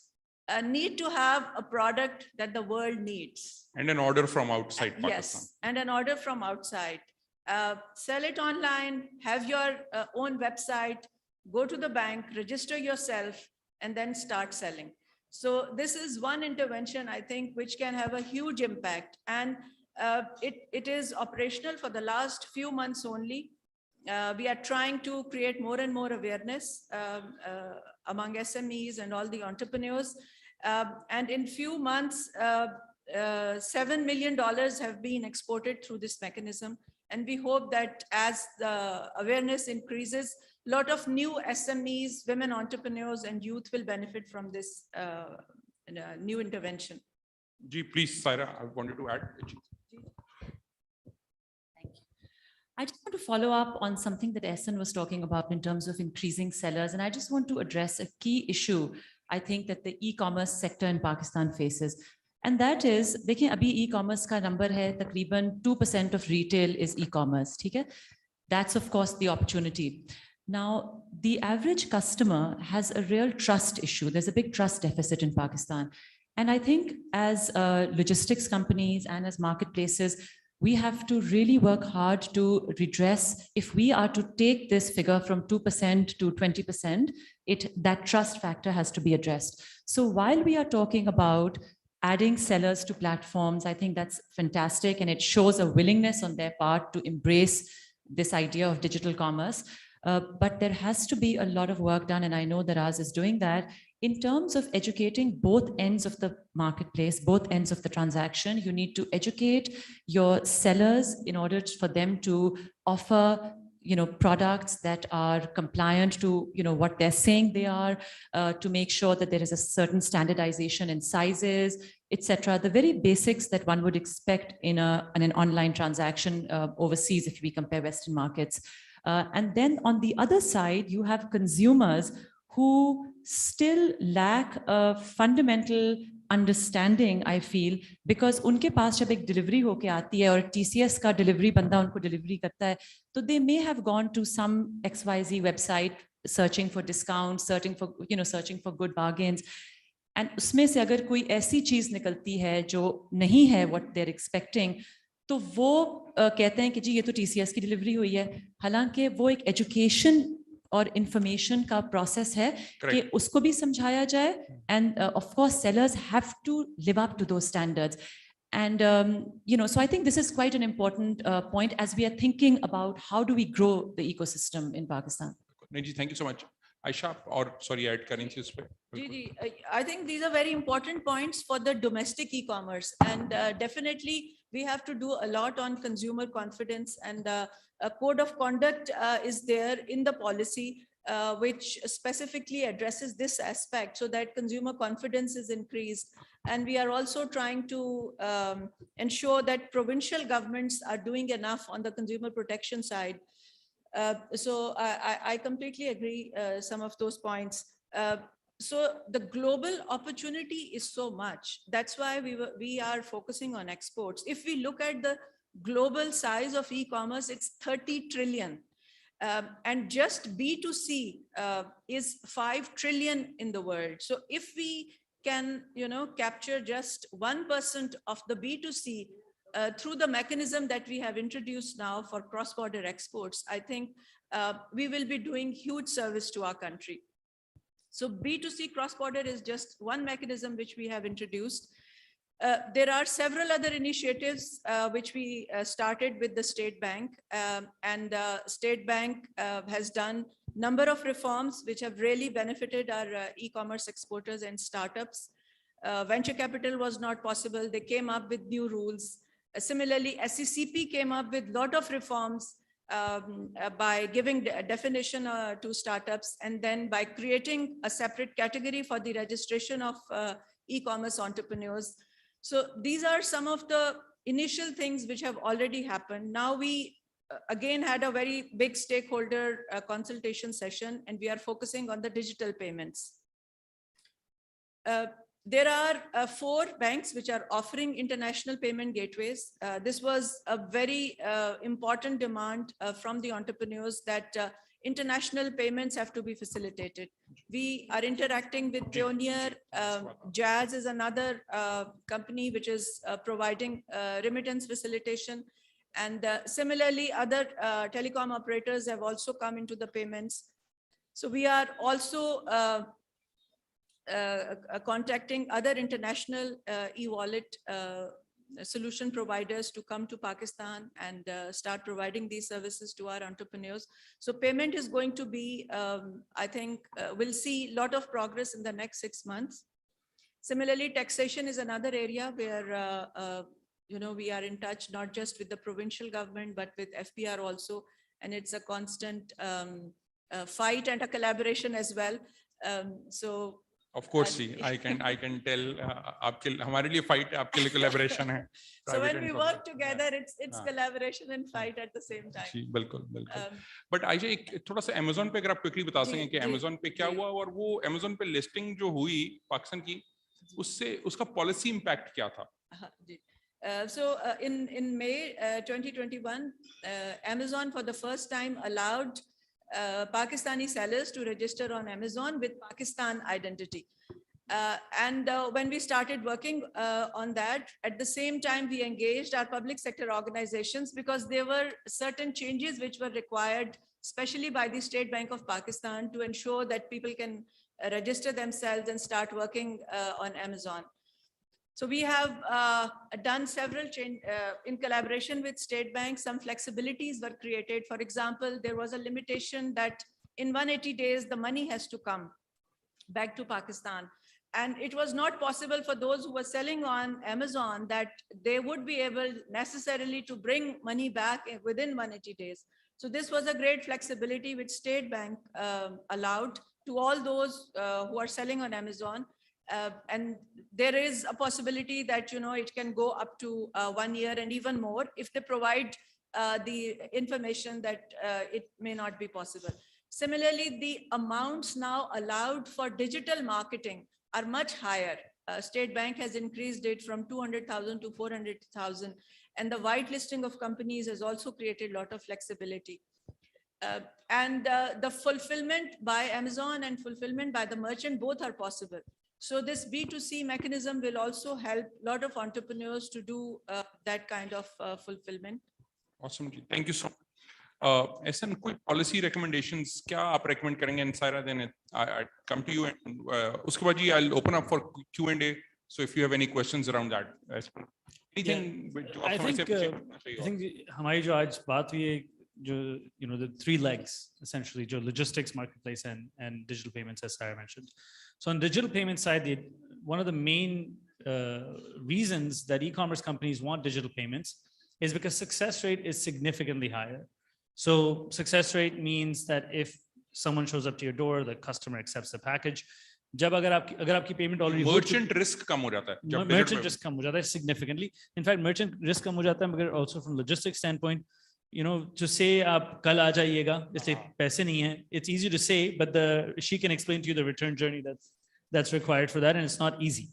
need to have a product that the world needs. And an order from outside Pakistan. Yes, and an order from outside. Sell it online, have your own website, go to the bank, register yourself, and then start selling. So this is one intervention, I think, which can have a huge impact. And it is operational for the last few months only. We are trying to create more and more awareness among SMEs and all the entrepreneurs. And in few months, $7 million have been exported through this mechanism. And we hope that as the awareness increases, a lot of new SMEs, women entrepreneurs, and youth will benefit from this new intervention. Ji, please, Saira, I wanted to add. Thank you. I just want to follow up on something that Ehsan was talking about in terms of increasing sellers. And I just want to address a key issue, I think, that the e-commerce sector in Pakistan faces. And that is, देखिए अभी e-commerce का number है तकरीबन 2% of retail is e-commerce, ठीक है? That's of course the opportunity. Now, the average customer has a real trust issue. There's a big trust deficit in Pakistan. And I think as logistics companies and as marketplaces, we have to really work hard to redress. If we are to take this figure from 2% to 20%, that trust factor has to be addressed. So while we are talking about adding sellers to platforms, I think that's fantastic. And it shows a willingness on their part to embrace this idea of digital commerce. But there has to be a lot of work done. And I know that Raz is doing that in terms of educating both ends of the marketplace, both ends of the transaction. You need to educate your sellers in order for them to offer products that are compliant to, what they're saying they are, to make sure that there is a certain standardization in sizes, etc. The very basics that one would expect in an online transaction overseas if we compare Western markets. And then on the other side, you have consumers who still lack a fundamental understanding, I feel, because उनके पास जब एक delivery होके आती है और TCS का delivery बंदा उनको delivery करता है, तो they may have gone to some XYZ website searching for discounts, searching for good bargains, and उसमें से अगर कोई ऐसी चीज निकलती है जो नहीं है what they're expecting, तो वो कहते हैं कि जी ये तो TCS की delivery हुई है, हालांकि वो एक education और information का process है कि उसको भी समझाया जाए, and of course sellers have to live up to those standards. And so I think this is quite an important point as we are thinking about how do we grow the ecosystem in Pakistan. Neji, thank you so much. Aisha, or sorry, add Karin to I think these are very important points for the domestic e-commerce, and definitely we have to do a lot on consumer confidence, and a code of conduct is there in the policy which specifically addresses this aspect so that consumer confidence is increased. And we are also trying to ensure that provincial governments are doing enough on the consumer protection side. So I completely agree some of those points. So the global opportunity is so much. That's why we are focusing on exports. If we look at the global size of e-commerce, it's 30 trillion. And just B2C is 5 trillion in the world. So if we can, capture just 1% of the B2C through the mechanism that we have introduced now for cross-border exports, I think we will be doing huge service to our country. So B2C cross-border is just one mechanism which we have introduced. There are several other initiatives which we started with the State Bank, and State Bank has done a number of reforms which have really benefited our e-commerce exporters and startups. Venture capital was not possible. They came up with new rules. Similarly, SECP came up with a lot of reforms by giving a definition to startups, and then by creating a separate category for the registration of e-commerce entrepreneurs. So these are some of the initial things which have already happened. Now we again had a very big stakeholder consultation session, and we are focusing on the digital payments. There are 4 banks which are offering international payment gateways. This was a very important demand from the entrepreneurs that international payments have to be facilitated. We are interacting with Pioneer. Jazz is another company which is providing remittance facilitation. And similarly, other telecom operators have also come into the payments. So we are also contacting other international e-wallet solution providers to come to Pakistan and start providing these services to our entrepreneurs. So payment is going to be, I think, we'll see a lot of progress in the next 6 months. Similarly, taxation is another area where we are in touch, not just with the provincial government, but with FPR also. And it's a constant fight and a collaboration as well. So of course, I can tell. हमारे लिए fight, आपके लिए collaboration है. So when we work together, it's collaboration and fight at the same time. जी, बिल्कुल. But आइए एक थोड़ा सा Amazon पे अगर आप quickly बता सकें कि Amazon पे क्या हुआ और वो Amazon पे listing जो हुई पाकिस्तान की, उससे उसका policy impact क्या था? So in May 2021, Amazon for the first time allowed Pakistani sellers to register on Amazon with Pakistan identity. And when we started working on that, at the same time, we engaged our public sector organizations because there were certain changes which were required, especially by the State Bank of Pakistan, to ensure that people can register themselves and start working on Amazon. So we have done several changes in collaboration with State Bank. Some flexibilities were created. For example, there was a limitation that in 180 days, the money has to come back to Pakistan. And it was not possible for those who were selling on Amazon that they would be able necessarily to bring money back within 180 days. So this was a great flexibility which State Bank allowed to all those who are selling on Amazon. And there is a possibility that, it can go up to 1 year and even more if they provide the information that it may not be possible. Similarly, the amounts now allowed for digital marketing are much higher. State Bank has increased it from 200,000 to 400,000. And the whitelisting of companies has also created a lot of flexibility. And the fulfillment by Amazon and fulfillment by the merchant, both are possible. So this B2C mechanism will also help a lot of entrepreneurs to do that kind of fulfillment. Awesome. Thank you so much. Ehsan, कोई policy recommendations क्या आप recommend करेंगे? And Saira, then I come to you, and उसके बाद जी I'll open up for Q&A. So if you have any questions around that, anything. I think हमारी जो आज बात हुई है, जो the 3 legs essentially, जो logistics, marketplace, and digital payments, as Sarah mentioned. So on digital payment side, one of the main reasons that e-commerce companies want digital payments is because success rate is significantly higher. So success rate means that if someone shows up to your door, the customer accepts the package. जब अगर आपकी payment already merchant risk कम हो जाता है. Merchant risk कम हो जाता है significantly. In fact, merchant risk कम हो जाता है, मगर also from logistics standpoint, to say आप कल आ जाइएगा, इसलिए पैसे नहीं हैं. It's easy to say, but she can explain to you the return journey that's required for that, and it's not easy.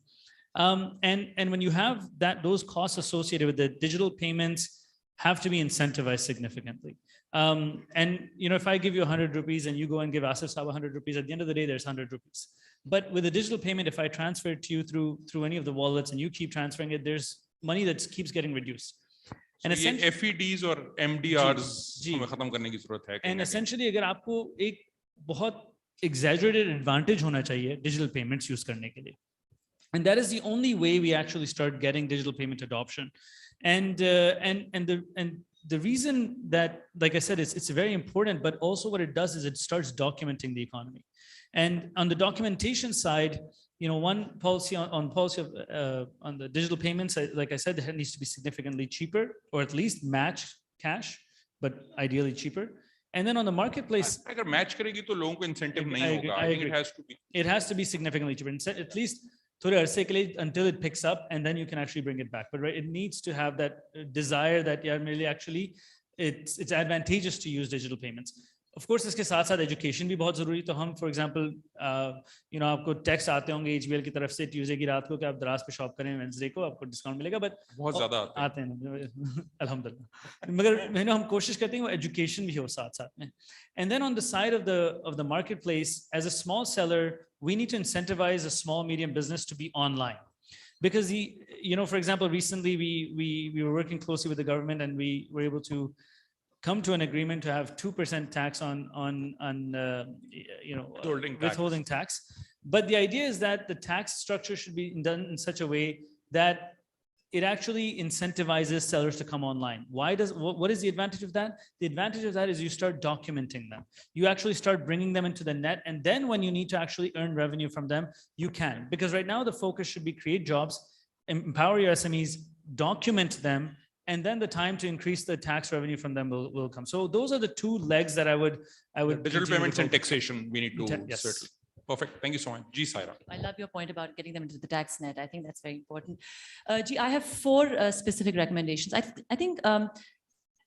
And when you have those costs associated with the digital payments have to be incentivized significantly. And if I give you 100 rupees and you go and give Asif Saab 100 rupees, at the end of the day, there's 100 rupees. But with a digital payment, if I transfer it to you through any of the wallets and you keep transferring it, there's money that keeps getting reduced. And essentially FEDs or MDRs हमें खत्म करने की जरूरत है. And essentially, अगर आपको एक बहुत exaggerated advantage होना चाहिए digital payments use करने के लिए. And that is the only way we actually start getting digital payment adoption. And the reason that, like I said, it's very important, but also what it does is it starts documenting the economy. And on the documentation side, one policy on the digital payments, like I said, it needs to be significantly cheaper, or at least match cash, but ideally cheaper. And then on the marketplace, अगर match करेगी तो लोगों को incentive नहीं होगा. I think it has to be significantly cheaper, at least थोड़े अरसे के लिए, until it picks up, and then you can actually bring it back. But it needs to have that desire that यार मेरे लिए actually it's advantageous to use digital payments. Of course, इसके साथ साथ education भी बहुत जरूरी, तो हम for example, आपको text आते होंगे HBL की तरफ से Tuesday की रात को कि आप दराज पे शॉप करें Wednesday को आपको discount मिलेगा, but बहुत ज्यादा आते हैं अल्हम्दुलिल्लाह, मगर हम कोशिश करते हैं वो education भी हो साथ साथ में. And then on the side of the marketplace, as a small seller, we need to incentivize a small medium business to be online. Because for example, recently we were working closely with the government and we were able to come to an agreement to have 2% tax on withholding tax. But the idea is that the tax structure should be done in such a way that it actually incentivizes sellers to come online. What is the advantage of that? The advantage of that is you start documenting them. You actually start bringing them into the net. And then when you need to actually earn revenue from them, you can. Because right now the focus should be create jobs, empower your SMEs, document them, and then the time to increase the tax revenue from them will come. So those are the two legs that I would Digital continue to payments and focus on. taxation, we need to Yes. settle. Perfect. Thank you so much. Ji Saira. I love your point about getting them into the tax net. I think that's very important. Ji, I have 4 specific recommendations. I think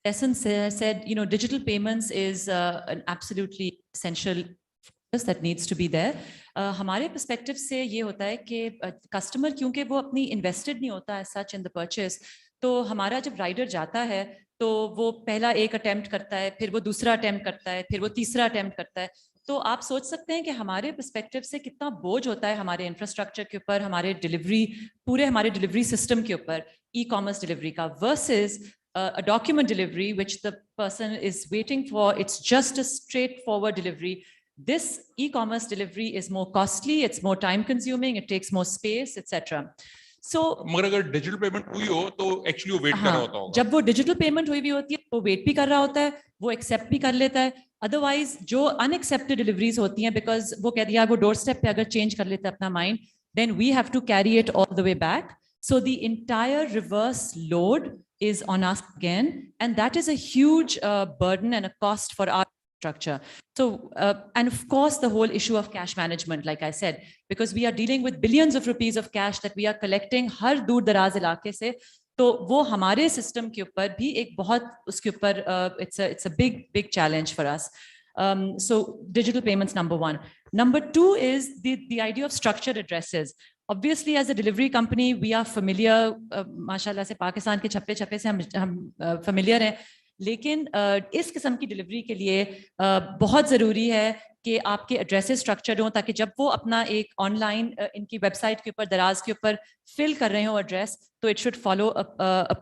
Essence said, digital payments is an absolutely essential focus that needs to be there. हमारे perspective से ये होता है कि customer क्योंकि वो अपनी invested नहीं होता as such in the purchase, तो हमारा जब rider जाता है तो वो पहला एक attempt करता है, फिर वो दूसरा attempt करता है, फिर वो तीसरा attempt करता है. तो आप सोच सकते हैं कि हमारे perspective से कितना बोझ होता है हमारे infrastructure के ऊपर, हमारे delivery, पूरे हमारे delivery system के ऊपर, e-commerce delivery का versus a document delivery which the person is waiting for. It's just a straightforward delivery. This e-commerce delivery is more costly, it's more time consuming, it takes more space, etc. So मगर अगर digital payment हुई हो तो actually वो wait कर रहा होता होगा. जब वो डिजिटल पेमेंट हुई भी होती है वो वेट भी कर रहा होता है, वो एक्सेप्ट भी कर लेता है. अदरवाइज जो अनएक्सेप्टेड डिलीवरीज होती हैं बिकॉज वो कह दिया वो डोर स्टेप पे अगर चेंज कर लेता है अपना mind, then we have to carry it all the way back. So the entire reverse load is on us again, and that is a huge burden and a cost for our structure. So, and of course, the whole issue of cash management, like I said, because we are dealing with billions of rupees of cash that we are collecting हर दूर दराज इलाके से, तो वो हमारे system के ऊपर भी एक बहुत उसके ऊपर it's a big challenge for us. So digital payments, number 1. Number 2 is the idea of structured addresses. Obviously, as a delivery company, we are familiar, माशाल्लाह से पाकिस्तान के छप्पे से हम familiar हैं, लेकिन इस किस्म की डिलीवरी के लिए बहुत ज़रूरी है कि आपके एड्रेसेस स्ट्रक्चर्ड हों ताकि जब वो अपना एक ऑनलाइन इनकी वेबसाइट के ऊपर दराज के ऊपर फिल कर रहे हो एड्रेस, तो it should follow a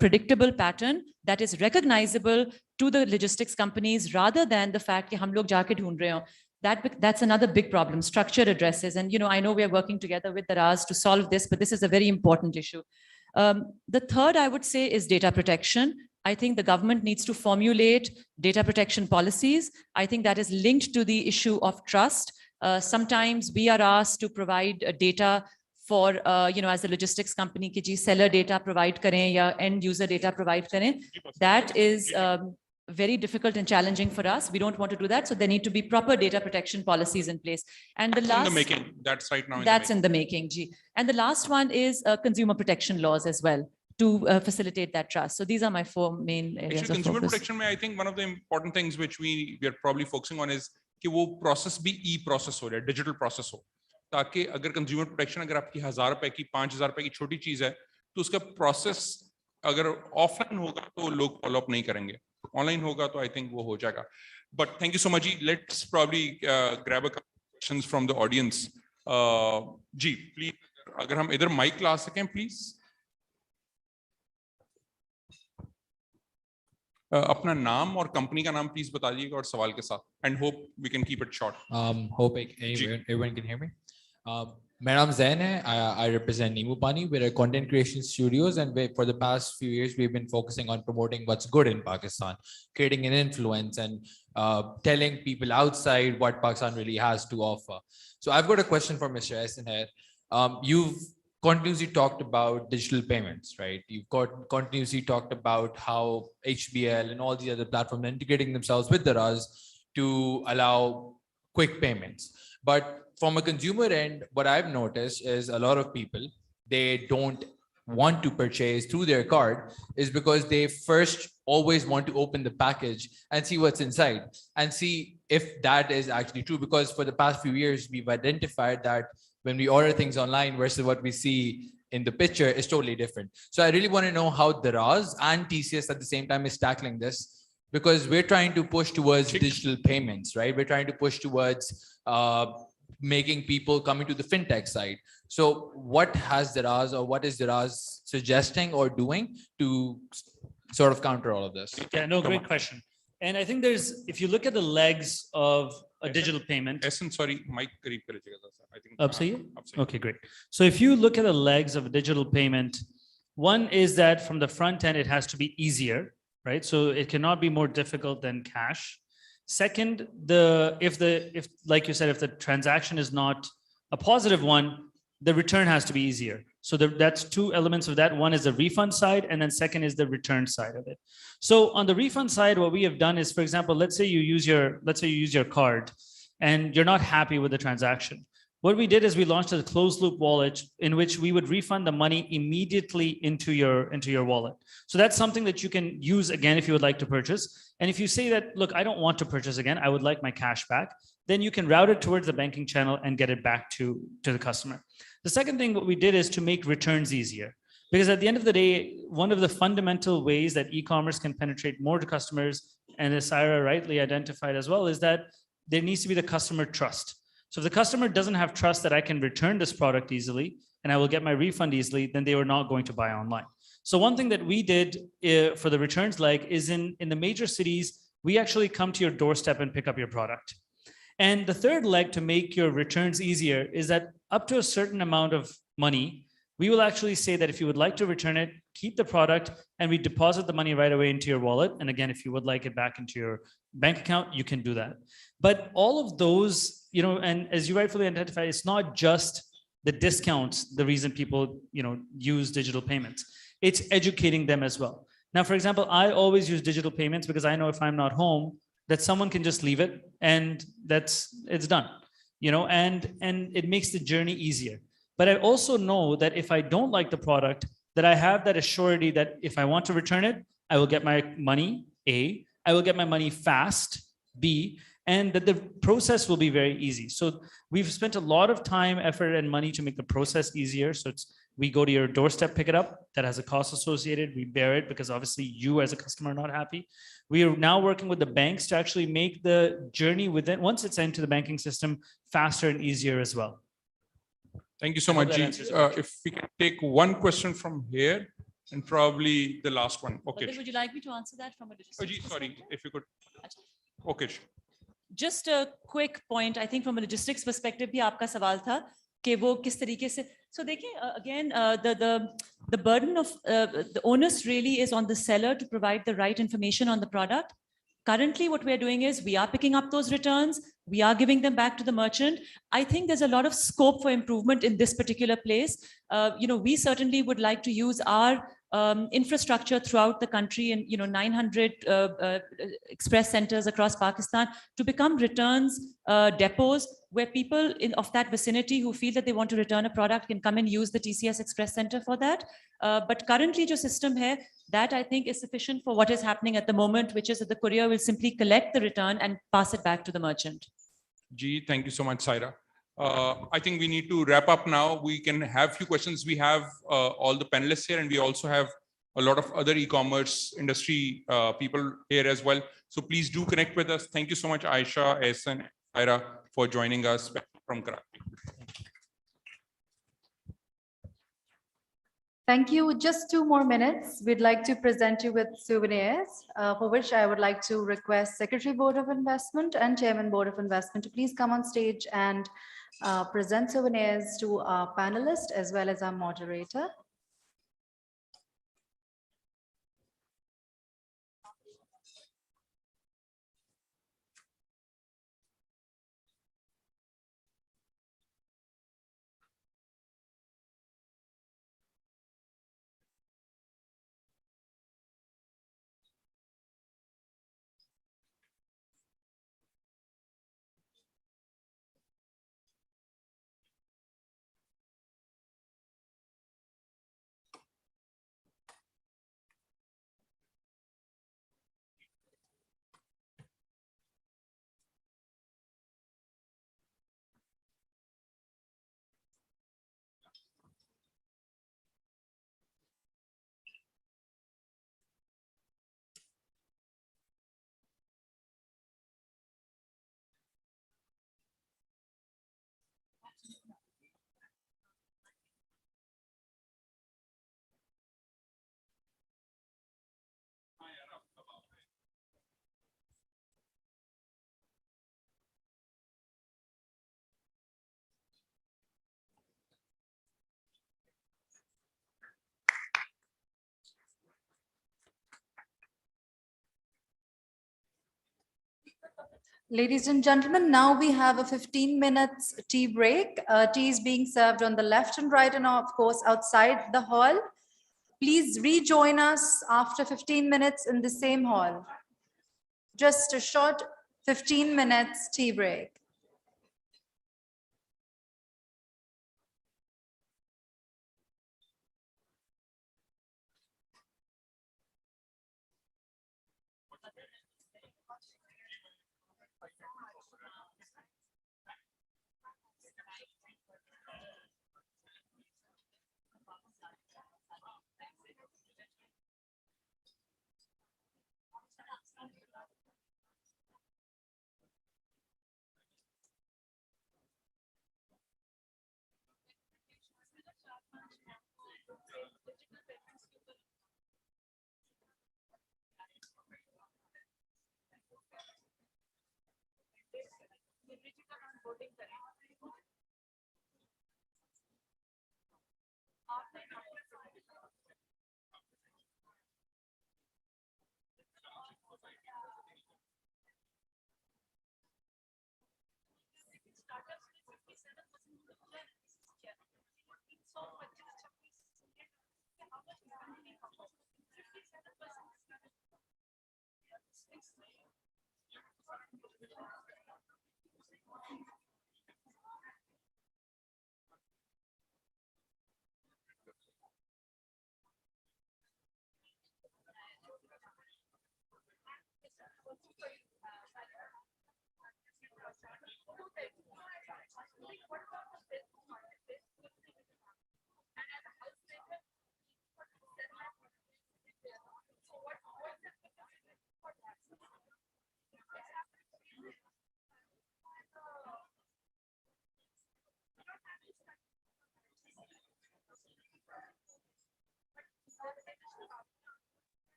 predictable pattern that is recognisable to the logistics companies rather than the fact कि हम लोग जाके ढूंढ रहे हो. That's another big problem, structured addresses. And, I know we are working together with Daraz to solve this, but this is a very important issue. The third, I would say, is data protection. I think the government needs to formulate data protection policies. I think that is linked to the issue of trust. Sometimes we are asked to provide data for, as a logistics company, ki ji seller data provide karen ya end user data provide karen. That is very difficult and challenging for us. We don't want to do that. So there need to be proper data protection policies in place. And the last, in the making. That's right now. That's in the making, Ji. And the last one is consumer protection laws as well to facilitate that trust. So these are my 4 main areas Actually, of consumer focus. protection, I think one of the important things which we are probably focusing on is कि वो process भी e-process हो रहा है, digital process हो, ताकि अगर consumer protection अगर आपकी 1000 रुपए की 5000 रुपए की छोटी चीज है, तो उसका process अगर offline होगा तो लोग follow up नहीं करेंगे. Online होगा तो I think वो हो जाएगा. But thank you so much. Let's probably grab a couple of questions from the audience. Ji, please, अगर हम इधर mic ला सकें, please. अपना नाम और कंपनी का नाम प्लीज बता दीजिएगा और सवाल के साथ. And hope we can keep it short. Hope everyone can hear me. My name is Zain. I represent Nimupani. We're a content creation studios, and for the past few years, we've been focusing on promoting what's good in Pakistan, creating an influence, and telling people outside what Pakistan really has to offer. So I've got a question for Mr. Ehsan here. You've continuously talked about digital payments, right? You've continuously talked about how HBL and all the other platforms are integrating themselves with Daraz to allow quick payments. But from a consumer end, what I've noticed is a lot of people, they don't want to purchase through their card is because they first always want to open the package and see what's inside and see if that is actually true. Because for the past few years, we've identified that when we order things online versus what we see in the picture is totally different. So I really want to know how Daraz and TCS at the same time is tackling this, because we're trying to push towards digital payments, right? We're trying to push towards making people coming to the fintech side. So what has Daraz or what is Daraz suggesting or doing to sort of counter all of this? Yeah, no, great question. And I think if you look at the legs of a digital payment. Essence, sorry, mic करीब कर लीजिएगा sir. I think. Up सही है? अब सही है. Okay, great. So if you look at the legs of a digital payment, one is that from the front end, it has to be easier, right? So it cannot be more difficult than cash. Second, if like you said, if the transaction is not a positive one, the return has to be easier. So that's two elements of that. One is the refund side, and then second is the return side of it. So on the refund side, what we have done is, for example, let's say you use your card and you're not happy with the transaction. What we did is we launched a closed loop wallet in which we would refund the money immediately into your wallet. So that's something that you can use again if you would like to purchase. And if you say that, look, I don't want to purchase again, I would like my cash back, then you can route it towards the banking channel and get it back to the customer. The second thing what we did is to make returns easier. Because at the end of the day, one of the fundamental ways that e-commerce can penetrate more to customers, and as Saira rightly identified as well, is that there needs to be the customer trust. So if the customer doesn't have trust that I can return this product easily and I will get my refund easily, then they were not going to buy online. So one thing that we did for the returns leg is in the major cities, we actually come to your doorstep and pick up your product. And the third leg to make your returns easier is that up to a certain amount of money, we will actually say that if you would like to return it, keep the product, and we deposit the money right away into your wallet. And again, if you would like it back into your bank account, you can do that. But all of those, and as you rightfully identify, it's not just the discounts, the reason people, use digital payments. It's educating them as well. Now, for example, I always use digital payments because I know if I'm not home, that someone can just leave it and it's done, and it makes the journey easier. But I also know that if I don't like the product, that I have that assurity that if I want to return it, I will get my money, A, I will get my money fast, B, and that the process will be very easy. So we've spent a lot of time, effort, and money to make the process easier. So we go to your doorstep, pick it up. That has a cost associated. We bear it because obviously you as a customer are not happy. We are now working with the banks to actually make the journey within, once it's into the banking system, faster and easier as well. Thank you so much, Ji. If we can take one question from here and probably the last one. Okay. Badal, would you like me to answer that from a Oh, Ji, sorry, if you could. Okay. Just a quick point, I think from a logistics perspective भी आपका सवाल था कि वो किस तरीके से, so देखिए again the burden of the onus really is on the seller to provide the right information on the product. Currently, what we're doing is we are picking up those returns, we are giving them back to the merchant. I think there's a lot of scope for improvement in this particular place. We certainly would like to use our infrastructure throughout the country and 900 express centers across Pakistan to become returns depots where people of that vicinity who feel that they want to return a product can come and use the TCS Express Center for that. But currently, jo system hai, that I think is sufficient for what is happening at the moment, which is that the courier will simply collect the return and pass it back to the merchant. Ji, thank you so much, Saira. I think we need to wrap up now. We can have few questions. We have all the panelists here, and we also have a lot of other e-commerce industry people here as well. So please do connect with us. Thank you so much, Aisha, Ehsan, Saira, for joining us from Karachi. Thank you. Just 2 more minutes. We'd like to present you with souvenirs, for which I would like to request Secretary Board of Investment and Chairman Board of Investment to please come on stage and present souvenirs to our panelists as well as our moderator. Ladies and gentlemen, now we have a 15 minutes tea break. Tea is being served on the left and right and of course outside the hall. Please rejoin us after 15 minutes in the same hall. Just a short 15 minutes tea break.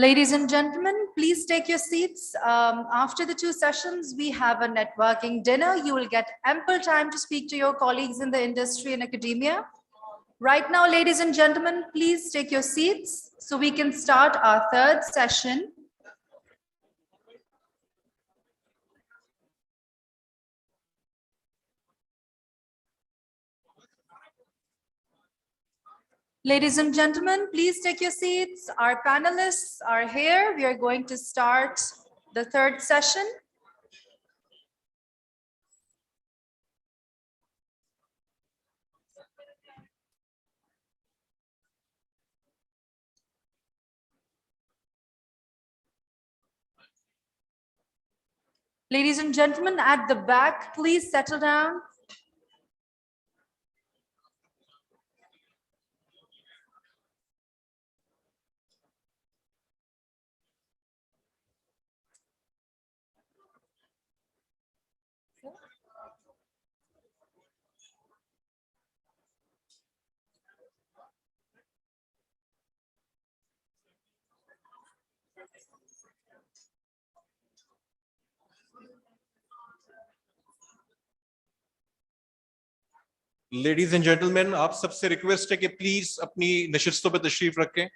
Ladies and gentlemen, please take your seats. After the two sessions, we have a networking dinner. You will get ample time to speak to your colleagues in the industry and academia. Right now, ladies and gentlemen, please take your seats so we can start our third session. Ladies and gentlemen, please take your seats. Our panelists are here. We are going to start the third session. Ladies and gentlemen, at the back, please settle down. Ladies and gentlemen, आप सबसे request है कि please अपनी नशिस्तों पे तशरीफ रखें.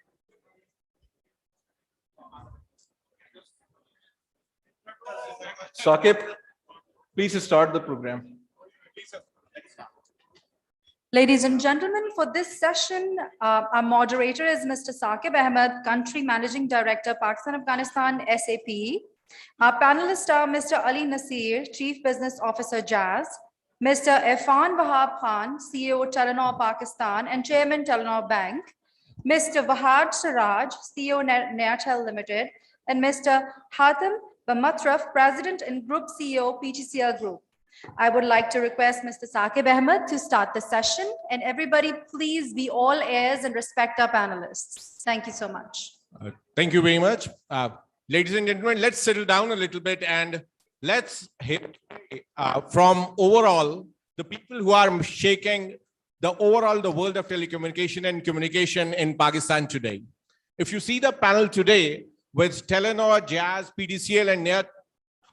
Saqib, please start the program. Ladies and gentlemen, for this session, our moderator is Mr. Saqib Ahmed, Country Managing Director, Pakistan Afghanistan SAP. Our panelists are Mr. Ali Nasir, Chief Business Officer, Jazz, Mr. Irfan Wahab Khan, CEO, Telenor Pakistan and Chairman, Telenor Bank, Mr. Wahad Siraj, CEO, Nairtel Limited, and Mr. Hatem Bamatraf, President and Group CEO, PTCL Group. I would like to request Mr. Saqib Ahmed to start the session, and everybody please be all ears and respect our panelists. Thank you so much. Thank you very much. Ladies and gentlemen, let's settle down a little bit and let's hit from overall the people who are shaking the world of telecommunication and communication in Pakistan today. If you see the panel today with Telenor, Jazz, PTCL and Net,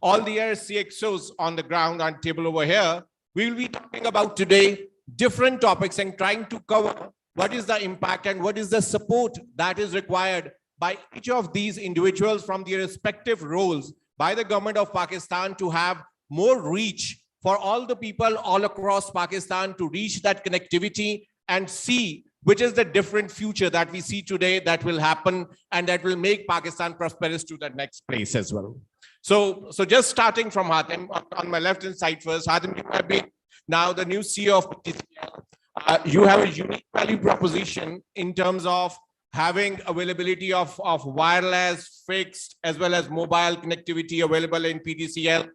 all the CXOs on the ground on table over here, we will be talking about today different topics and trying to cover what is the impact and what is the support that is required by each of these individuals from their respective roles by the government of Pakistan to have more reach for all the people all across Pakistan to reach that connectivity and see which is the different future that we see today that will happen and that will make Pakistan prosperous to the next place as well. So just starting from Hatem, on my left hand side first, Hatem, you have been now the new CEO of PTCL. You have a unique value proposition in terms of having availability of wireless, fixed, as well as mobile connectivity available in PTCL.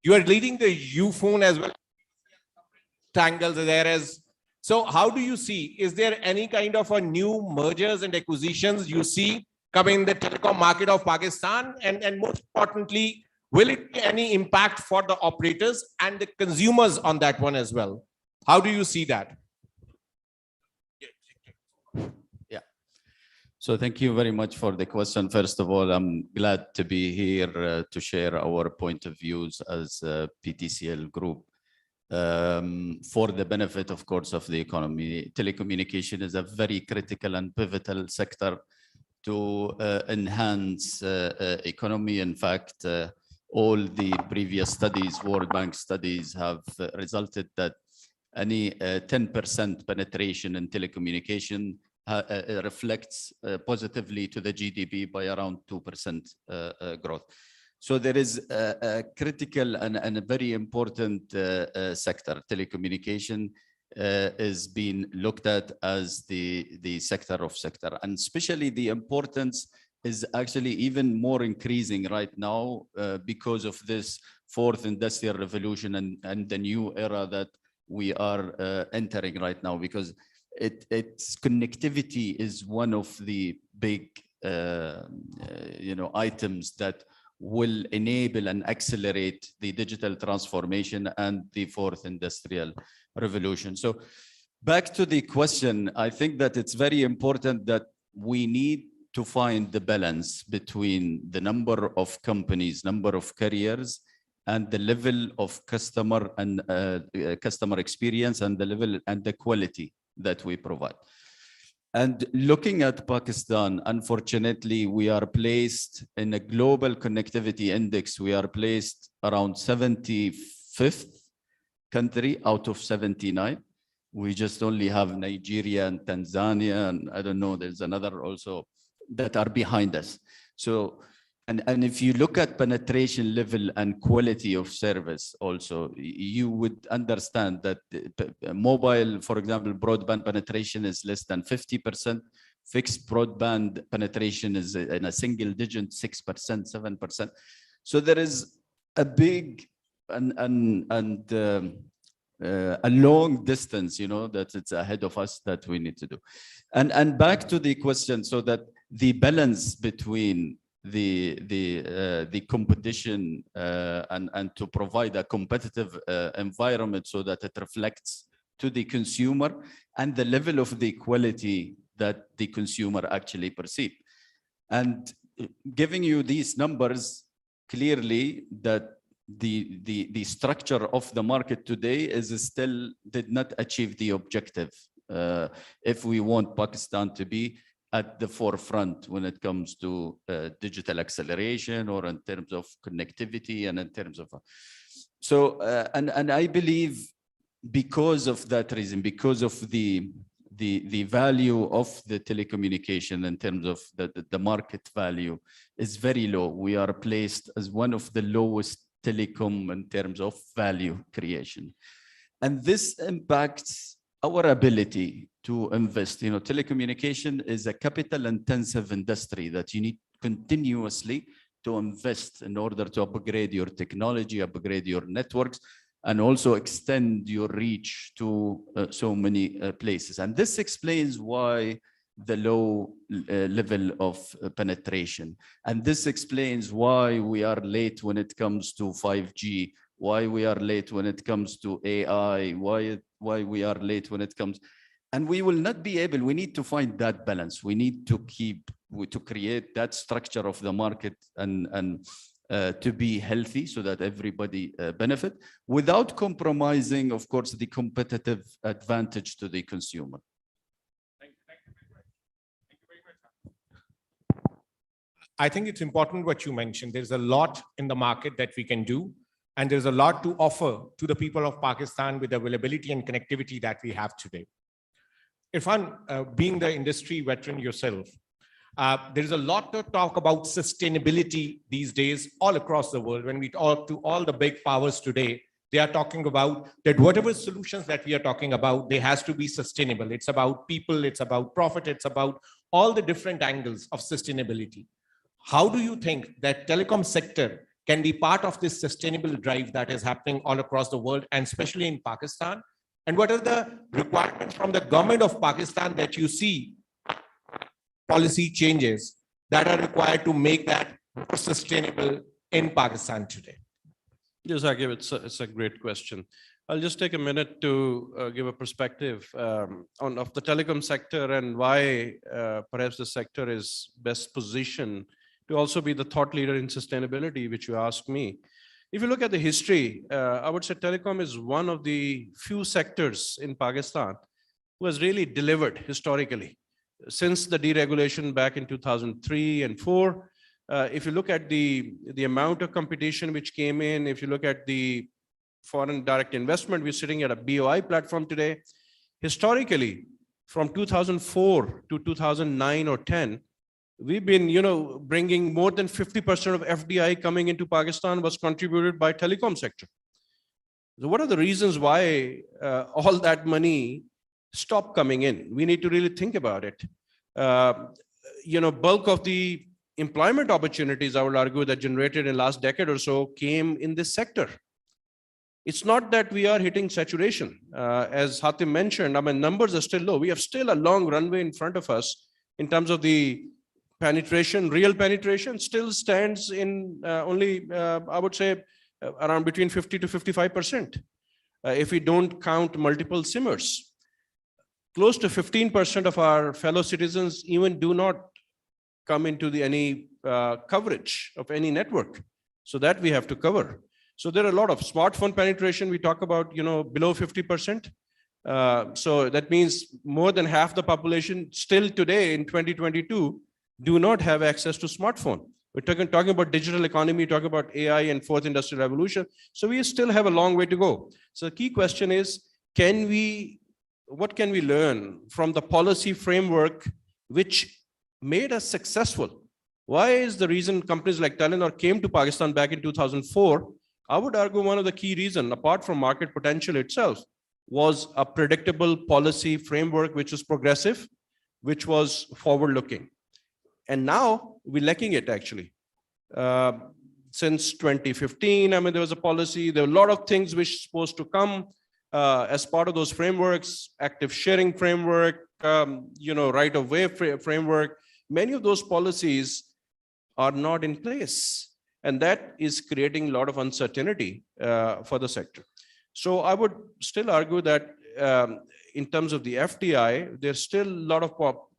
You are leading the Uphone as well. Tangles there as. So how do you see, is there any kind of a new mergers and acquisitions you see coming in the telecom market of Pakistan? And most importantly, will it be any impact for the operators and the consumers on that one as well? How do you see that? Yeah. So thank you very much for the question. First of all, I'm glad to be here to share our point of views as PTCL Group. For the benefit, of course, of the economy. Telecommunication is a very critical and pivotal sector to enhance economy. In fact, all the previous studies, World Bank studies, have resulted that any 10% penetration in telecommunication reflects positively to the GDP by around 2% growth. So there is a critical and a very important sector. Telecommunication is being looked at as the sector of sector, and especially the importance is actually even more increasing right now because of this fourth industrial revolution and the new era that we are entering right now, because its connectivity is one of the big items that will enable and accelerate the digital transformation and the fourth industrial revolution. So back to the question, I think that it's very important that we need to find the balance between the number of companies, number of carriers, and the level of customer and customer experience and the level and the quality that we provide. And looking at Pakistan, unfortunately, we are placed in a global connectivity index. We are placed around 75th country out of 79. We just only have Nigeria and Tanzania, and I don't know, there's another also that are behind us. So, and if you look at penetration level and quality of service also, you would understand that mobile, for example, broadband penetration is less than 50%. Fixed broadband penetration is in a single digit, 6%, 7%. So there is a big and a long distance, that it's ahead of us that we need to do. And back to the question, so that the balance between the competition and to provide a competitive environment so that it reflects to the consumer and the level of the quality that the consumer actually perceive. And giving you these numbers clearly that the structure of the market today is still did not achieve the objective. If we want Pakistan to be at the forefront when it comes to digital acceleration or in terms of connectivity and in terms of and I believe because of that reason, because of the value of the telecommunication in terms of the market value is very low. We are placed as one of the lowest telecom in terms of value creation. And this impacts our ability to invest. You know, telecommunication is a capital intensive industry that you need continuously to invest in order to upgrade your technology, upgrade your networks, and also extend your reach to so many places. And this explains why the low level of penetration. And this explains why we are late when it comes to 5G, why we are late when it comes to AI, why we are late when it comes. And we will not be able, we need to find that balance. We need to create that structure of the market and to be healthy so that everybody benefit without compromising, of course, the competitive advantage to the consumer. I think it's important what you mentioned. There's a lot in the market that we can do, and there's a lot to offer to the people of Pakistan with the availability and connectivity that we have today. Irfan, being the industry veteran yourself, there's a lot to talk about sustainability these days all across the world. When we talk to all the big powers today, they are talking about that whatever solutions that we are talking about, they has to be sustainable. It's about people, it's about profit, it's about all the different angles of sustainability. How do you think that telecom sector can be part of this sustainable drive that is happening all across the world and especially in Pakistan? And what are the requirements from the government of Pakistan that you see policy changes that are required to make that more sustainable in Pakistan today? Yes, Akib, it's a great question. I'll just take a minute to give a perspective of the telecom sector and why perhaps the sector is best positioned to also be the thought leader in sustainability, which you asked me. If you look at the history, I would say telecom is one of the few sectors in Pakistan who has really delivered historically. Since the deregulation back in 2003 and 4, if you look at the amount of competition which came in, if you look at the foreign direct investment, we're sitting at a BOI platform today. Historically, from 2004 to 2009 or 10, we've been, bringing more than 50% of FDI coming into Pakistan was contributed by telecom sector. So what are the reasons why all that money stopped coming in? We need to really think about it. Bulk of the employment opportunities, I would argue, that generated in last decade or so came in this sector. It's not that we are hitting saturation. As Hatim mentioned, numbers are still low. We have still a long runway in front of us in terms of the penetration. Real penetration still stands in only, I would say, around between 50 to 55%. If we don't count multiple SIMers. Close to 15% of our fellow citizens even do not come into any coverage of any network. So that we have to cover. So there are a lot of smartphone penetration. We talk about, below 50%. So that means more than half the population still today in 2022 do not have access to smartphone. We're talking about digital economy, talking about AI and fourth industrial revolution. So we still have a long way to go. So the key question is, what can we learn from the policy framework which made us successful? Why is the reason companies like Telenor came to Pakistan back in 2004? I would argue one of the key reasons, apart from market potential itself, was a predictable policy framework which was progressive, which was forward-looking. And now we're lacking it actually. Since 2015, there was a policy, there were a lot of things which are supposed to come as part of those frameworks, active sharing framework, right of way framework. Many of those policies are not in place. And that is creating a lot of uncertainty for the sector. So I would still argue that in terms of the FDI, there's still a lot of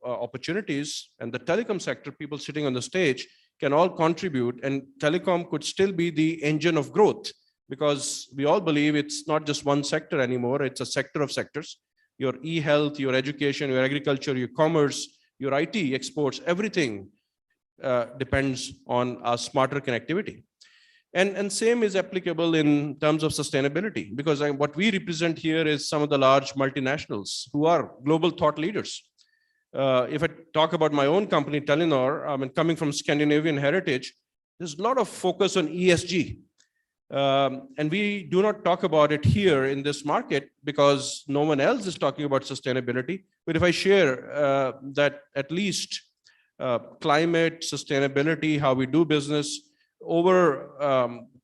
opportunities, and the telecom sector, people sitting on the stage, can all contribute, and telecom could still be the engine of growth, because we all believe it's not just one sector anymore, it's a sector of sectors. Your e-health, your education, your agriculture, your commerce, your IT exports, everything depends on a smarter connectivity. And same is applicable in terms of sustainability, because what we represent here is some of the large multinationals who are global thought leaders. If I talk about my own company, Telenor, I mean, coming from Scandinavian heritage, there's a lot of focus on ESG. And we do not talk about it here in this market because no one else is talking about sustainability. But if I share that at least climate, sustainability, how we do business, over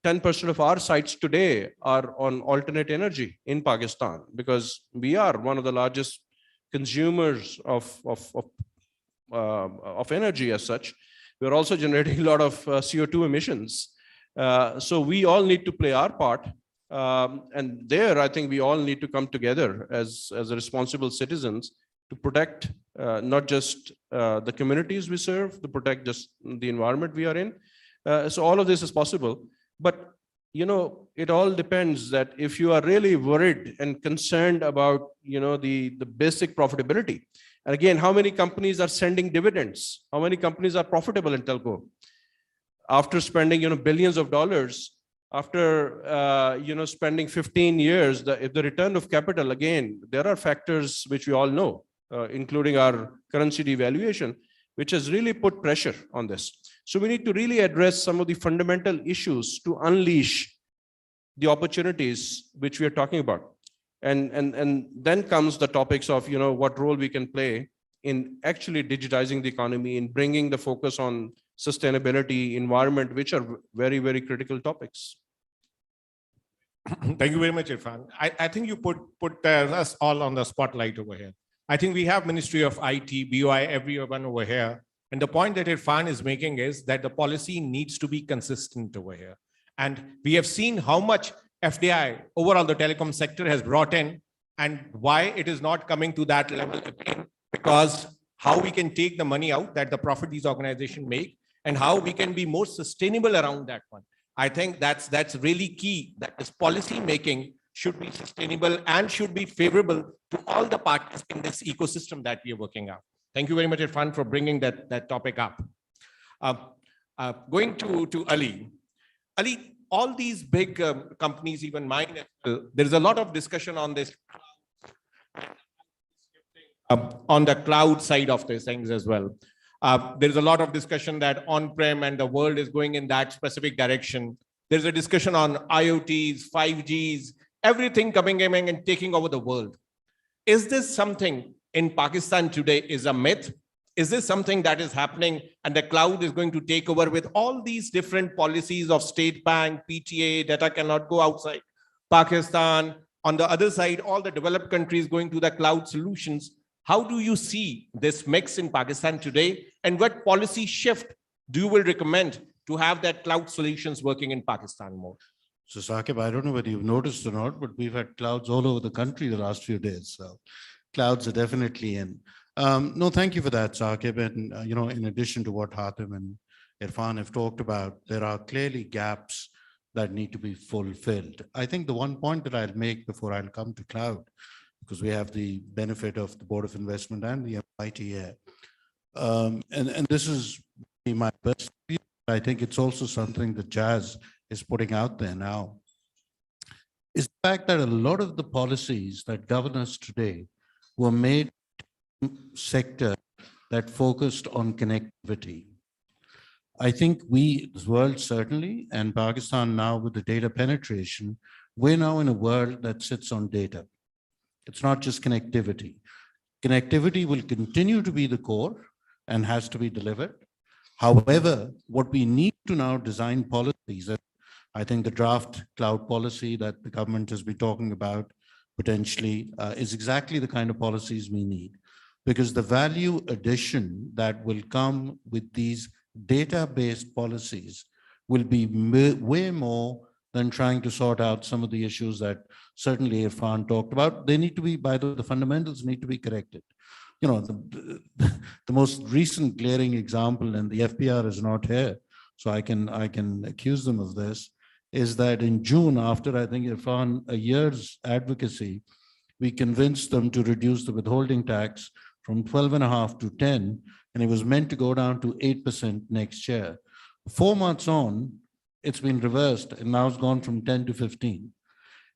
10% of our sites today are on alternate energy in Pakistan, because we are one of the largest consumers of energy as such. We're also generating a lot of CO2 emissions. So we all need to play our part. And there, I think we all need to come together as responsible citizens to protect not just the communities we serve, to protect just the environment we are in. So all of this is possible. But, you know, it all depends that if you are really worried and concerned about, you know, the basic profitability. And again, how many companies are sending dividends? How many companies are profitable in telco? After spending, you know, billions of dollars, after, you know, spending 15 years, if the return of capital, again, there are factors which we all know, including our currency devaluation, which has really put pressure on this. So we need to really address some of the fundamental issues to unleash the opportunities which we are talking about. And then comes the topics of, you know, what role we can play in actually digitizing the economy, in bringing the focus on sustainability, environment, which are very, very critical topics. Thank you very much, Irfan. I think you put us all on the spotlight over here. I think we have Ministry of IT, BOI, everyone over here. And the point that Irfan is making is that the policy needs to be consistent over here. And we have seen how much FDI overall the telecom sector has brought in, and why it is not coming to that level again, because how we can take the money out that the profit these organizations make, and how we can be more sustainable around that one. I think that's really key, that this policy making should be sustainable and should be favorable to all the partners in this ecosystem that we are working on. Thank you very much, Irfan, for bringing that topic up. Going to Ali. Ali, all these big companies, even mine, there's a lot of discussion on this, on the cloud side of these things as well. There's a lot of discussion that on-prem and the world is going in that specific direction. There's a discussion on IoTs, 5Gs, everything coming in and taking over the world. Is this something in Pakistan today is a myth? Is this something that is happening and the cloud is going to take over with all these different policies of State Bank, PTA, data cannot go outside Pakistan? On the other side, all the developed countries going to the cloud solutions. How do you see this mix in Pakistan today? And what policy shift do you will recommend to have that cloud solutions working in Pakistan more? So Saqib, I don't know whether you've noticed or not, but we've had clouds all over the country the last few days. So clouds are definitely in. No, thank you for that, Saqib. And, you know, in addition to what Hatim and Irfan have talked about, there are clearly gaps that need to be fulfilled. I think the one point that I'll make before I'll come to cloud, because we have the benefit of the Board of Investment and the MIT here. And this is my best view. I think it's also something that Jazz is putting out there now, is the fact that a lot of the policies that govern us today were made sector that focused on connectivity. I think we, the world certainly, and Pakistan now with the data penetration, we're now in a world that sits on data. It's not just connectivity. Connectivity will continue to be the core and has to be delivered. However, what we need to now design policies, I think the draft cloud policy that the government has been talking about potentially is exactly the kind of policies we need, because the value addition that will come with these data-based policies will be way more than trying to sort out some of the issues that certainly Irfan talked about. They need to be, the fundamentals need to be corrected. You know, the most recent glaring example, and the FPR is not here, so I can accuse them of this, is that in June, after I think Irfan, a year's advocacy, we convinced them to reduce the withholding tax from 12.5 to 10, and it was meant to go down to 8% next year. 4 months on, it's been reversed and now it's gone from 10 to 15.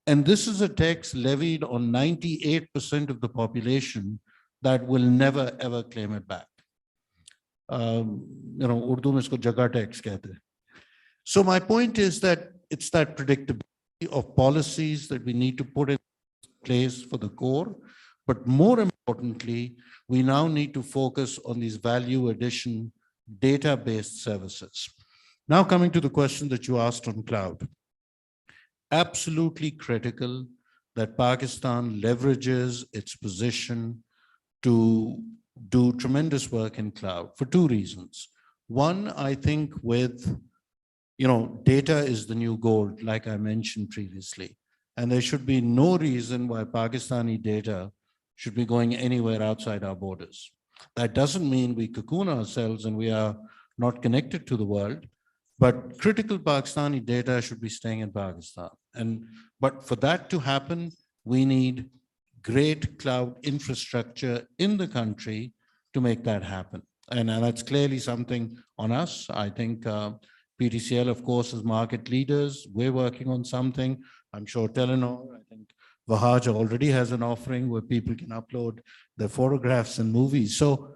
And this is a tax levied on 98% of the population that will never ever claim it back. You know, Urdu mein isko jaga tax kehte hain. So my point is that it's that predictability of policies that we need to put in place for the core, but more importantly, we now need to focus on these value addition data-based services. Now coming to the question that you asked on cloud. Absolutely critical that Pakistan leverages its position to do tremendous work in cloud for two reasons. One, I think with, you know, data is the new gold, like I mentioned previously, and there should be no reason why Pakistani data should be going anywhere outside our borders. That doesn't mean we cocoon ourselves and we are not connected to the world, but critical Pakistani data should be staying in Pakistan. But for that to happen, we need great cloud infrastructure in the country to make that happen. And that's clearly something on us. I think PTCL, of course, as market leaders, we're working on something. I'm sure Telenor, I think Vahaj already has an offering where people can upload their photographs and movies. So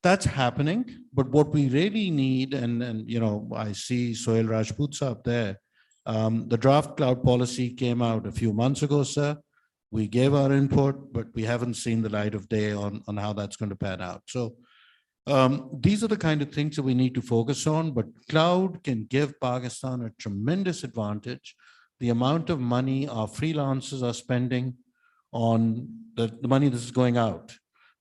that's happening. But what we really need, and you know, I see Sohail Rajput up there, the draft cloud policy came out a few months ago, sir. We gave our input, but we haven't seen the light of day on how that's going to pan out. So these are the kind of things that we need to focus on, but cloud can give Pakistan a tremendous advantage. The amount of money our freelancers are spending on the money that is going out.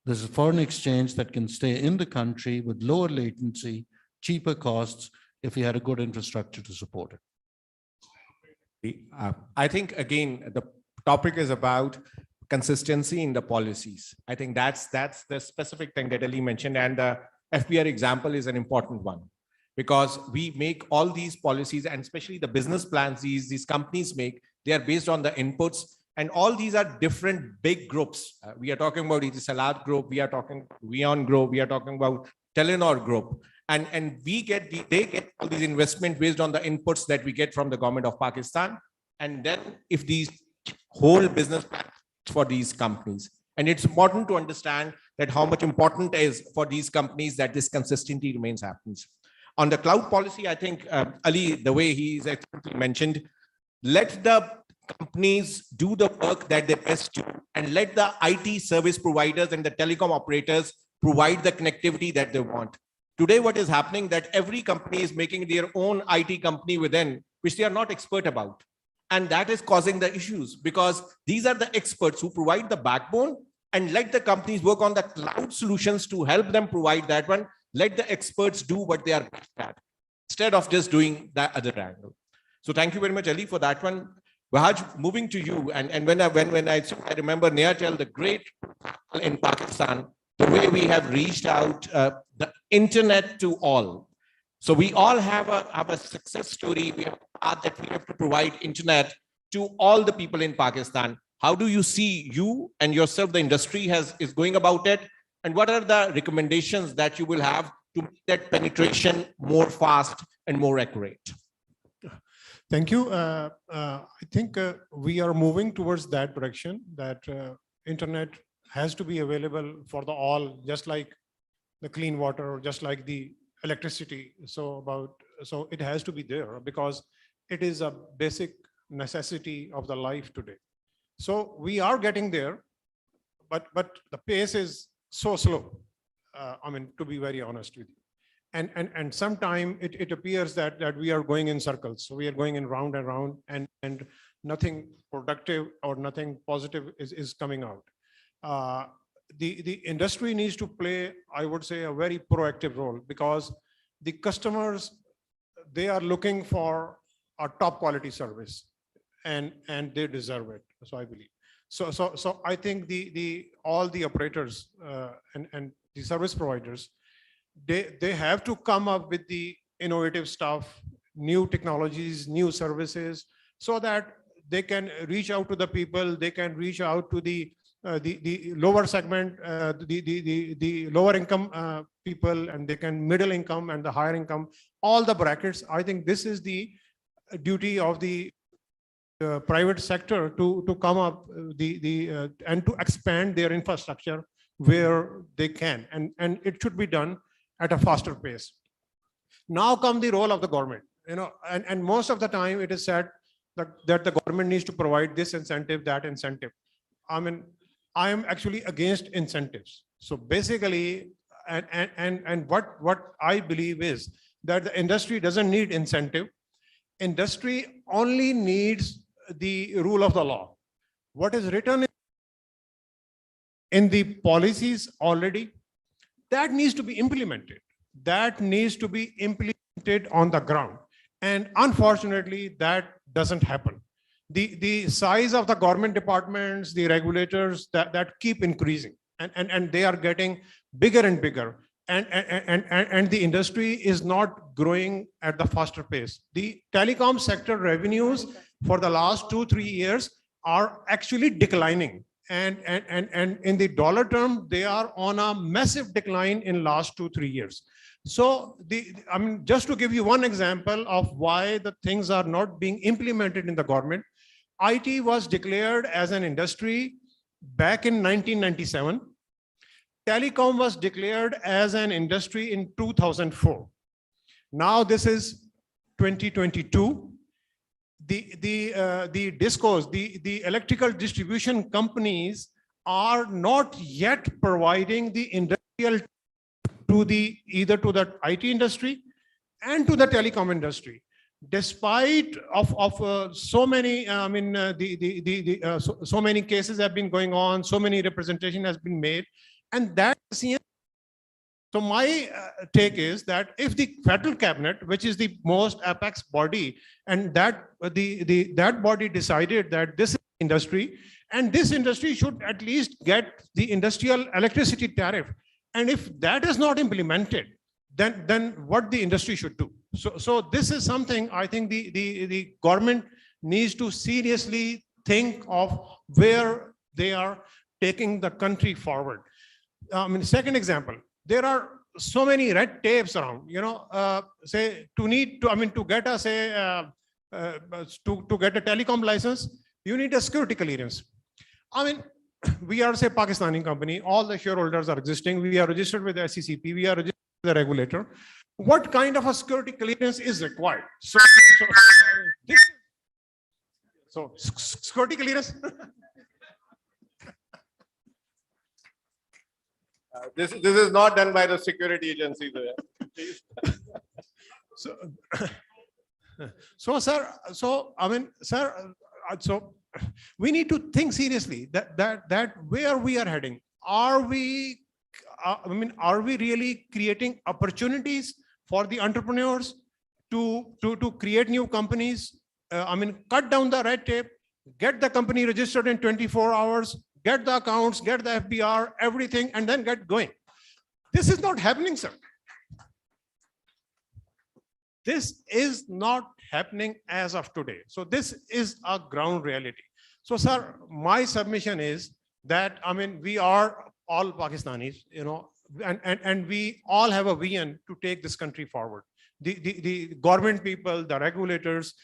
There's a foreign exchange that can stay in the country with lower latency, cheaper costs, if we had a good infrastructure to support it. I think, again, the topic is about consistency in the policies. I think that's the specific thing that Ali mentioned, and the FPR example is an important one, because we make all these policies, and especially the business plans these companies make, they are based on the inputs, and all these are different big groups. We are talking about Etisalat Group, we are talking Vion Group, we are talking about Telenor Group, and they get all these investment based on the inputs that we get from the government of Pakistan. And then if these whole business plans for these companies, and it's important to understand that how much important it is for these companies that this consistency remains happens. On the cloud policy, I think Ali, the way he's expertly mentioned, let the companies do the work that they best do, and let the IT service providers and the telecom operators provide the connectivity that they want. Today, what is happening that every company is making their own IT company within, which they are not expert about. And that is causing the issues, because these are the experts who provide the backbone, and let the companies work on the cloud solutions to help them provide that one. Let the experts do what they are best at, instead of just doing that other angle. So thank you very much, Ali, for that one. Vahaj, moving to you, and when I remember Neatel, the great in Pakistan, the way we have reached out the internet to all. So we all have a success story. We have a path that we have to provide internet to all the people in Pakistan. How do you see you and yourself, the industry is going about it? And what are the recommendations that you will have to make that penetration more fast and more accurate? Thank you. I think we are moving towards that direction, that internet has to be available for the all, just like the clean water or just like the electricity. So it has to be there because it is a basic necessity of the life today. So we are getting there, but the pace is so slow. I mean, to be very honest with you. And sometime it appears that we are going in circles. So we are going in round and round, and nothing productive or nothing positive is coming out. The industry needs to play, I would say, a very proactive role, because the customers, they are looking for a top quality service and they deserve it. So I believe. So I think all the operators and the service providers, they have to come up with the innovative stuff, new technologies, new services, so that they can reach out to the people, they can reach out to the lower segment, the lower income people, and they can middle income and the higher income, all the brackets. I think this is the duty of the private sector to come up and to expand their infrastructure where they can, and it should be done at a faster pace. Now come the role of the government, and most of the time it is said that the government needs to provide this incentive, that incentive. I mean, I am actually against incentives. So basically, and what I believe is that the industry doesn't need incentive. Industry only needs the rule of the law. What is written in the policies already, that needs to be implemented. That needs to be implemented on the ground. And unfortunately, that doesn't happen. The size of the government departments, the regulators, that keep increasing, and they are getting bigger and bigger. And the industry is not growing at the faster pace. The telecom sector revenues for the last 2-3 years are actually declining. And in the dollar term, they are on a massive decline in last 2-3 years. So I mean, just to give you one example of why the things are not being implemented in the government, IT was declared as an industry back in 1997. Telecom was declared as an industry in 2004. Now this is 2022. The discos, the electrical distribution companies are not yet providing the industrial to either to the IT industry and to the telecom industry. Despite of so many, I mean, so many cases have been going on, so many representation has been made, and that. So my take is that if the federal cabinet, which is the most apex body, and that that body decided that this is industry, and this industry should at least get the industrial electricity tariff, and if that is not implemented, then what the industry should do. So this is something I think the government needs to seriously think of where they are taking the country forward. I mean, second example, there are so many red tapes around, say to get a to get a telecom license, you need a security clearance. I mean, we are, say, Pakistani company, all the shareholders are existing, we are registered with the SCCP, we are registered with the regulator. What kind of a security clearance is required? So security clearance. This is not done by the security agency. So sir, I mean, sir, so we need to think seriously that where we are heading. Are we, are we really creating opportunities for the entrepreneurs to create new companies? Cut down the red tape, get the company registered in 24 hours, get the accounts, get the FBR, everything, and then get going. This is not happening, sir. This is not happening as of today. So this is a ground reality. So, sir, my submission is that, we are all Pakistanis, and we all have a vision to take this country forward. The government people, the regulators,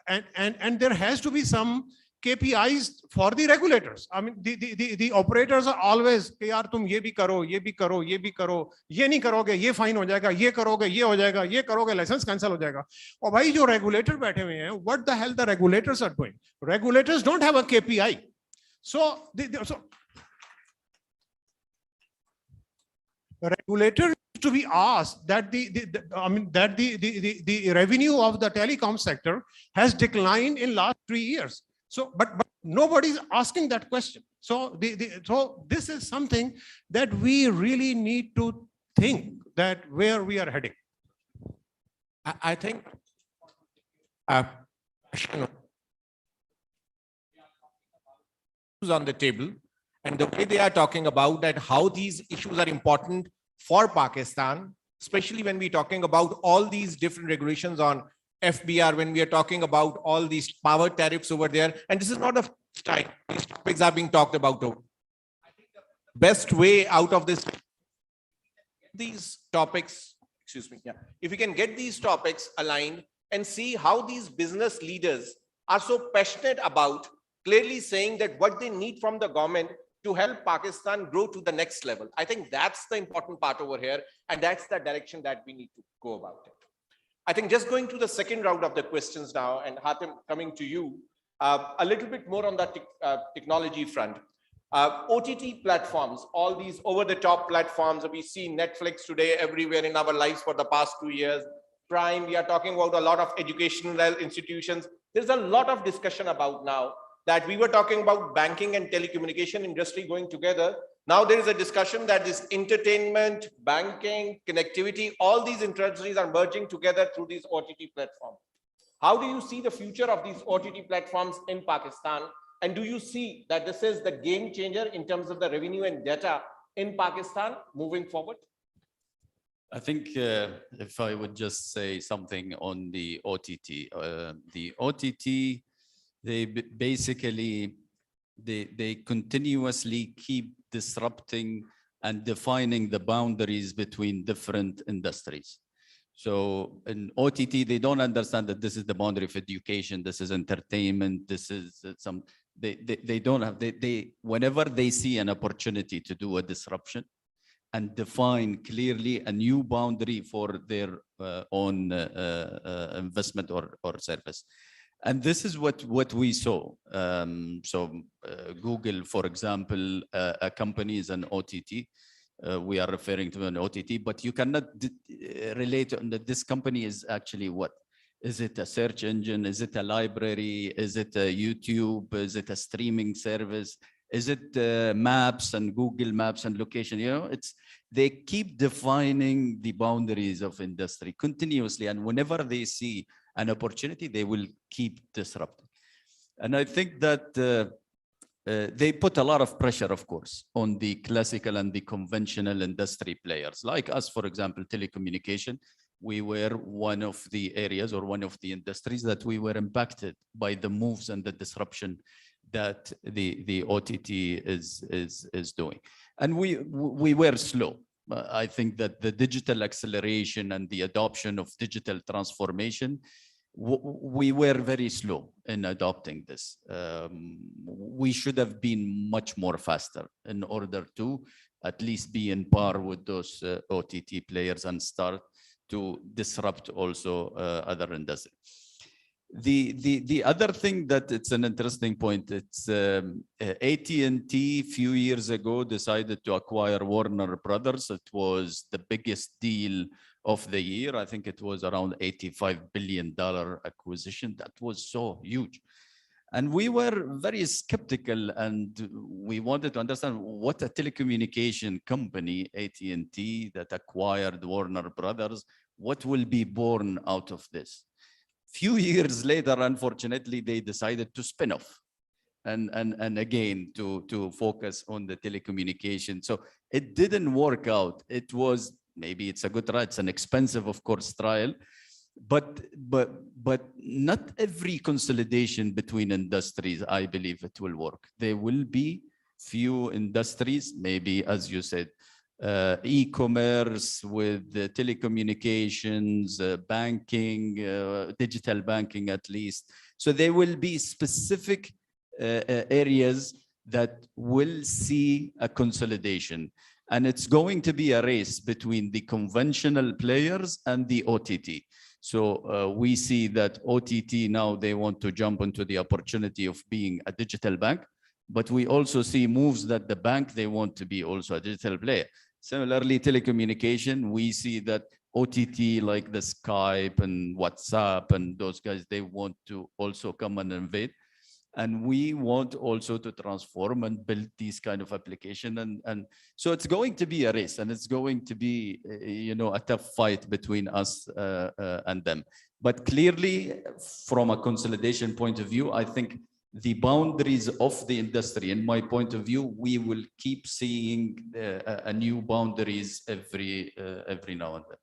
and there has to be some KPIs for the regulators. The operators are always, yaar tum ye bhi karo, ye bhi karo, ye bhi karo, ye nahi karoge, ye fine ho jayega, ye karoge, ye ho jayega, ye karoge, license cancel ho jayega. Aur bhai jo regulator baithe hue hain, what the hell the regulators are doing? Regulators don't have a KPI. So the regulator to be asked that the revenue of the telecom sector has declined in last 3 years. So, but nobody's asking that question. So, so this is something that we really need to think that where we are heading. I think on the table and the way they are talking about that how these issues are important for Pakistan, especially when we're talking about all these different regulations on FBR, when we are talking about all these power tariffs over there. And this is not the time these topics are being talked about. Best way out of this, these topics, excuse me, yeah. If we can get these topics aligned and see how these business leaders are so passionate about clearly saying that what they need from the government to help Pakistan grow to the next level. I think that's the important part over here. And that's the direction that we need to go about it. I think just going to the second round of the questions now, and Hatem, coming to you, a little bit more on the technology front. OTT platforms, all these over-the-top platforms, we see Netflix today everywhere in our lives for the past 2 years. Prime, we are talking about a lot of educational institutions. There's a lot of discussion about now that we were talking about banking and telecommunication industry going together. Now there is a discussion that this entertainment, banking, connectivity, all these industries are merging together through these OTT platforms. How do you see the future of these OTT platforms in Pakistan? And do you see that this is the game changer in terms of the revenue and data in Pakistan moving forward? I think if I would just say something on the OTT, they basically, they continuously keep disrupting and defining the boundaries between different industries. So in OTT, they don't understand that this is the boundary of education, this is entertainment, this is some, they don't have, whenever they see an opportunity to do a disruption and define clearly a new boundary for their own investment or service. And this is what we saw. Google, for example, a company is an OTT. We are referring to an OTT, but you cannot relate on that this company is actually what? Is it a search engine? Is it a library? Is it a YouTube? Is it a streaming service? Is it maps and Google Maps and location? You know, they keep defining the boundaries of industry continuously. And whenever they see an opportunity, they will keep disrupting. And I think that they put a lot of pressure, of course, on the classical and the conventional industry players. Like us, for example, telecommunication, we were one of the areas or one of the industries that we were impacted by the moves and the disruption that the OTT is doing. And we were slow. I think that the digital acceleration and the adoption of digital transformation, we were very slow in adopting this. We should have been much more faster in order to at least be in par with those OTT players and start to disrupt also other industries. The other thing that it's an interesting point, it's AT&T few years ago decided to acquire Warner Brothers. It was the biggest deal of the year. I think it was around $85 billion acquisition. That was so huge. And we were very skeptical and we wanted to understand what a telecommunication company, AT&T, that acquired Warner Brothers, what will be born out of this? Few years later, unfortunately, they decided to spin off and again to focus on the telecommunication. So it didn't work out. It was, maybe it's a good trial, it's an expensive, of course, trial, but not every consolidation between industries, I believe it will work. There will be few industries, maybe, as you said, e-commerce with the telecommunications, banking, digital banking at least. So there will be specific areas that will see a consolidation. And it's going to be a race between the conventional players and the OTT. So we see that OTT now, they want to jump into the opportunity of being a digital bank, but we also see moves that the bank, they want to be also a digital player. Similarly, telecommunication, we see that OTT like the Skype and WhatsApp and those guys, they want to also come and invade. And we want also to transform and build these kind of application. And so it's going to be a race, and it's going to be, a tough fight between us and them. But clearly, from a consolidation point of view, I think the boundaries of the industry, in my point of view, we will keep seeing a new boundaries every now and then.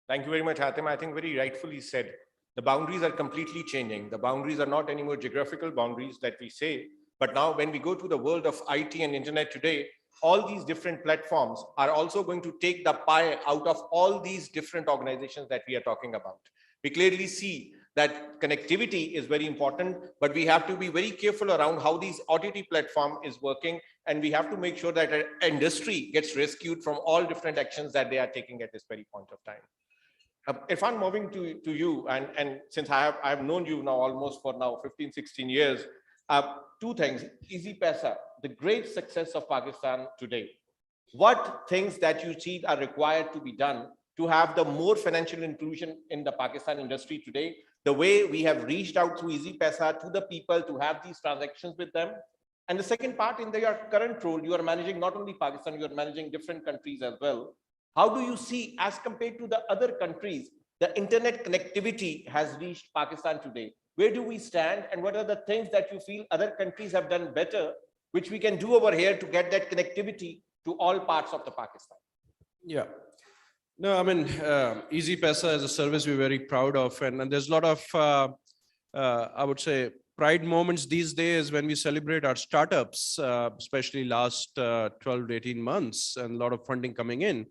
Thank you very much, Hatim. I think very rightfully said. The boundaries are completely changing. The boundaries are not anymore geographical boundaries that we say, but now when we go to the world of IT and internet today, all these different platforms are also going to take the pie out of all these different organizations that we are talking about. We clearly see that connectivity is very important, but we have to be very careful around how these OTT platform is working, and we have to make sure that our industry gets rescued from all different actions that they are taking at this very point of time. Irfan, moving to you, and since I have known you now almost for now 15, 16 years, two things. EasyPaisa, the great success of Pakistan today. What things that you see are required to be done to have the more financial inclusion in the Pakistan industry today? The way we have reached out through EasyPaisa to the people to have these transactions with them. And the second part, in your current role, you are managing not only Pakistan, you are managing different countries as well. How do you see, as compared to the other countries, the internet connectivity has reached Pakistan today? Where do we stand, and what are the things that you feel other countries have done better, which we can do over here to get that connectivity to all parts of the Pakistan? Yeah. No, I mean, EasyPaisa is a service we're very proud of. And there's a lot of, I would say, pride moments these days when we celebrate our startups, especially last 12 to 18 months, and a lot of funding coming in.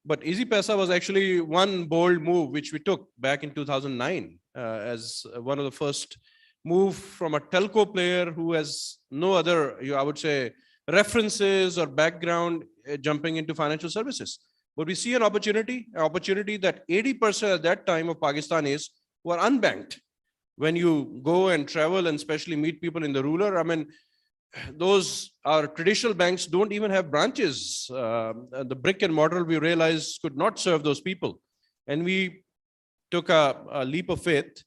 But EasyPaisa was actually one bold move which we took back in 2009 as one of the first move from a telco player who has no other, I would say, references or background jumping into financial services. But we see an opportunity that 80% at that time of Pakistanis were unbanked. When you go and travel and especially meet people in the rural, I mean, those our traditional banks don't even have branches. The brick and mortar, we realized, could not serve those people. And we took a leap of faith,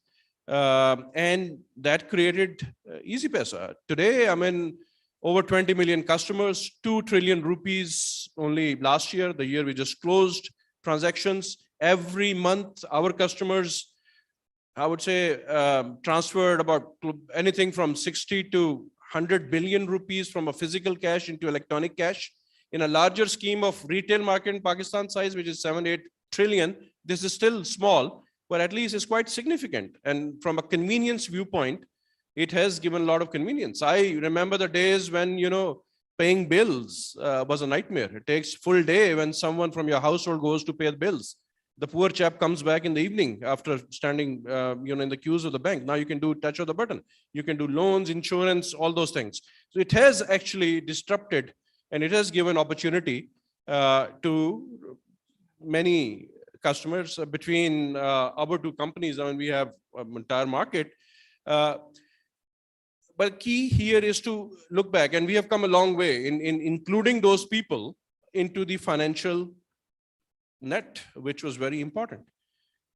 and that created EasyPaisa. Today, I mean, over 20 million customers, 2 trillion rupees only last year, the year we just closed, transactions. Every month, our customers, I would say, transferred about anything from 60 to 100 billion rupees from a physical cash into electronic cash. In a larger scheme of retail market in Pakistan size, which is 7-8 trillion, this is still small, but at least it's quite significant. And from a convenience viewpoint, it has given a lot of convenience. I remember the days when, paying bills was a nightmare. It takes full day when someone from your household goes to pay the bills. The poor chap comes back in the evening after standing, in the queues of the bank. Now you can do touch of the button. You can do loans, insurance, all those things. So it has actually disrupted, and it has given opportunity to many customers between our two companies. I mean, we have an entire market. But key here is to look back, and we have come a long way in including those people into the financial net, which was very important.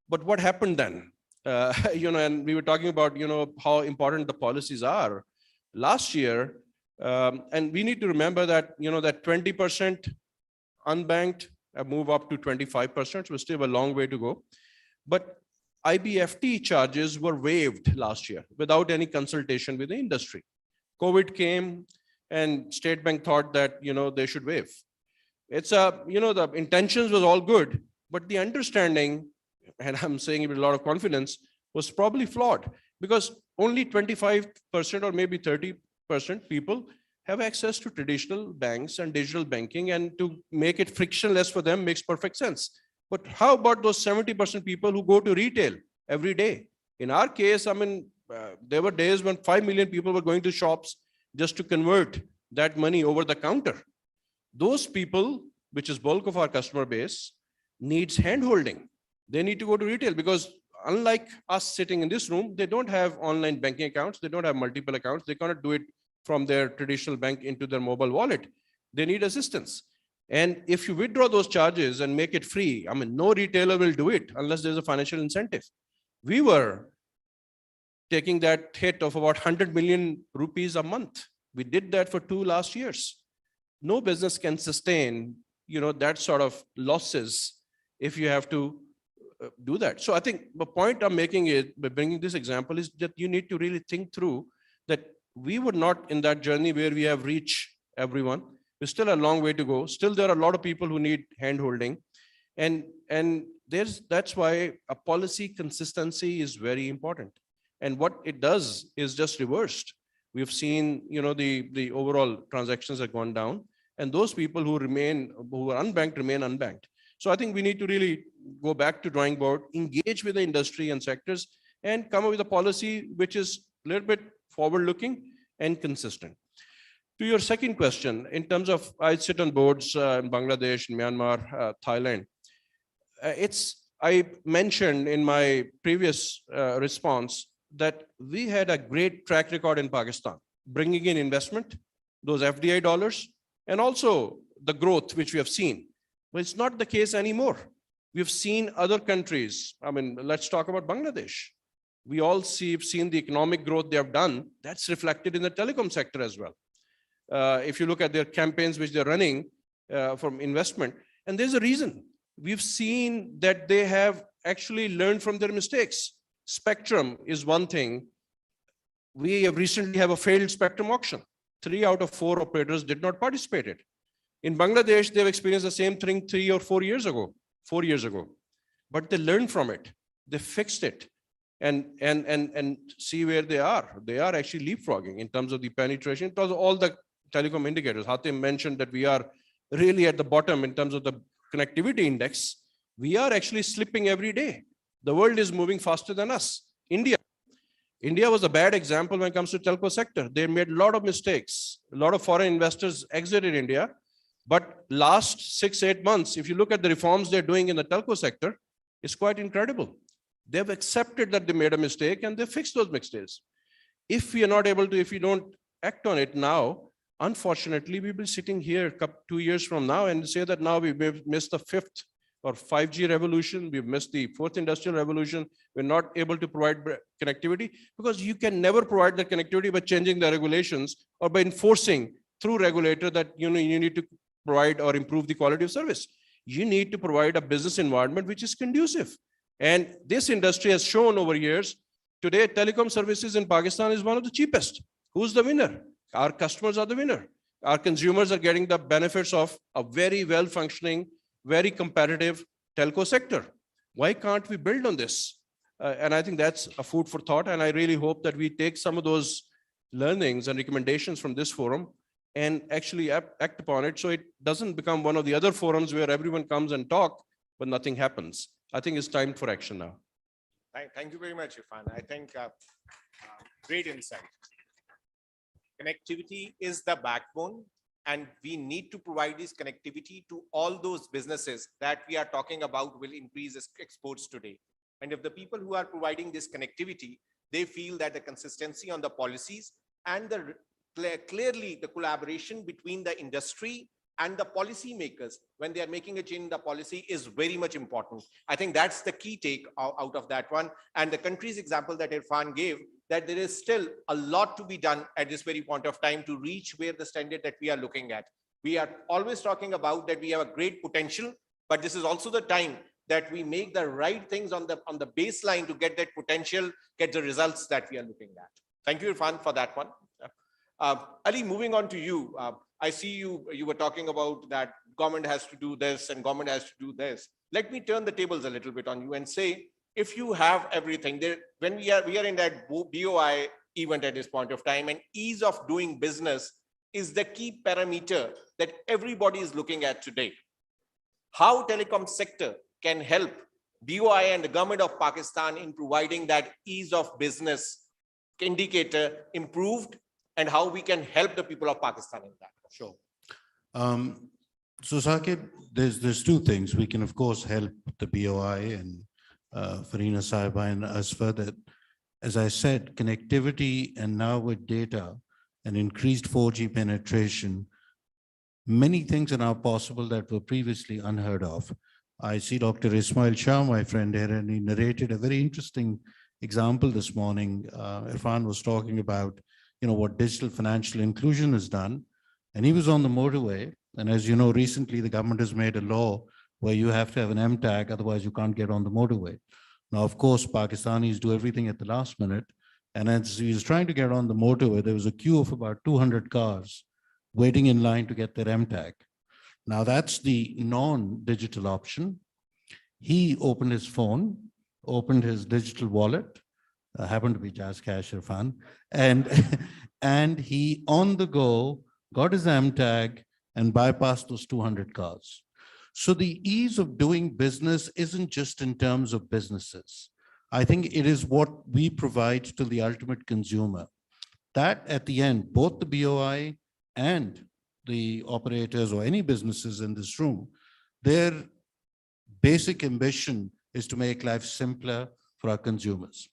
But what happened then? And we were talking about, how important the policies are. Last year, and we need to remember that, that 20% unbanked move up to 25%, so we still have a long way to go. But IBFT charges were waived last year without any consultation with the industry. COVID came and State Bank thought that, they should waive. It's the intentions was all good, but the understanding, and I'm saying it with a lot of confidence, was probably flawed because only 25% or maybe 30% people have access to traditional banks and digital banking, and to make it frictionless for them makes perfect sense. But how about those 70% people who go to retail every day? In our case, I mean, there were days when 5 million people were going to shops just to convert that money over the counter. Those people, which is bulk of our customer base, needs hand-holding. They need to go to retail because unlike us sitting in this room, they don't have online banking accounts. They don't have multiple accounts. They cannot do it from their traditional bank into their mobile wallet. They need assistance. And if you withdraw those charges and make it free, I mean, no retailer will do it unless there's a financial incentive. We were taking that hit of about 100 million rupees a month. We did that for 2 last years. No business can sustain, that sort of losses if you have to do that. So I think the point I'm making is, by bringing this example, is that you need to really think through that we were not in that journey where we have reached everyone. There's still a long way to go. Still, there are a lot of people who need hand-holding. And that's why a policy consistency is very important. And what it does is just reversed. We've seen, the overall transactions have gone down, and those people who are unbanked remain unbanked. So I think we need to really go back to drawing board, engage with the industry and sectors, and come up with a policy which is a little bit forward-looking and consistent. To your second question, in terms of, I sit on boards in Bangladesh, Myanmar, Thailand. I mentioned in my previous response that we had a great track record in Pakistan, bringing in investment, those FDI dollars, and also the growth which we have seen. But it's not the case anymore. We've seen other countries. I mean, let's talk about Bangladesh. We all have seen the economic growth they have done. That's reflected in the telecom sector as well. If you look at their campaigns which they're running from investment, and there's a reason. We've seen that they have actually learned from their mistakes. Spectrum is one thing. We have recently have a failed spectrum auction. 3 out of 4 operators did not participate in it. In Bangladesh, they've experienced the same thing 3 or 4 years ago, 4 years ago. But they learned from it. They fixed it. And see where they are. They are actually leapfrogging in terms of the penetration. It was all the telecom indicators. Hatim mentioned that we are really at the bottom in terms of the connectivity index. We are actually slipping every day. The world is moving faster than us. India was a bad example when it comes to telco sector. They made a lot of mistakes. A lot of foreign investors exited India. But last 6-8 months, if you look at the reforms they're doing in the telco sector, it's quite incredible. They've accepted that they made a mistake and they fixed those mistakes. If we are not able to, if we don't act on it now, unfortunately, we'll be sitting here 2 years from now and say that now we've missed the 5th or 5G revolution. We've missed the 4th industrial revolution. We're not able to provide connectivity because you can never provide the connectivity by changing the regulations or by enforcing through regulator that you need to provide or improve the quality of service. You need to provide a business environment which is conducive. And this industry has shown over years, today telecom services in Pakistan is one of the cheapest. Who's the winner? Our customers are the winner. Our consumers are getting the benefits of a very well-functioning, very competitive telco sector. Why can't we build on this? And I think that's a food for thought. And I really hope that we take some of those learnings and recommendations from this forum and actually act upon it so it doesn't become one of the other forums where everyone comes and talk, but nothing happens. I think it's time for action now. Thank you very much, Irfan. I think great insight. Connectivity is the backbone, and we need to provide this connectivity to all those businesses that we are talking about will increase exports today. And if the people who are providing this connectivity, they feel that the consistency on the policies and clearly the collaboration between the industry and the policy makers when they are making a change in the policy is very much important. I think that's the key take out of that one. And the country's example that Irfan gave, that there is still a lot to be done at this very point of time to reach where the standard that we are looking at. We are always talking about that we have a great potential, but this is also the time that we make the right things on the baseline to get that potential, get the results that we are looking at. Thank you, Irfan, for that one. Ali, moving on to you. I see you were talking about that government has to do this and government has to do this. Let me turn the tables a little bit on you and say, if you have everything there, when we are in that BOI event at this point of time, and ease of doing business is the key parameter that everybody is looking at today. How telecom sector can help BOI and the government of Pakistan in providing that ease of business indicator improved, and how we can help the people of Pakistan in that. Sure. So Saqib, there's 2 things. We can of course help the BOI and Farina Sahiba and us further. As I said, connectivity, and now with data and increased 4G penetration, many things are now possible that were previously unheard of. I see Dr. Ismail Shah, my friend here, and he narrated a very interesting example this morning. Irfan was talking about, what digital financial inclusion has done. And he was on the motorway. And as you know, recently the government has made a law where you have to have an M tag, otherwise you can't get on the motorway. Now, of course, Pakistanis do everything at the last minute. And as he was trying to get on the motorway, there was a queue of about 200 cars waiting in line to get their M tag. Now, that's the non-digital option. He opened his phone, opened his digital wallet, happened to be Jazz Cash Irfan, and he on the go got his M tag and bypassed those 200 cars. So the ease of doing business isn't just in terms of businesses. I think it is what we provide to the ultimate consumer. That at the end, both the BOI and the operators or any businesses in this room, their basic ambition is to make life simpler for our consumers.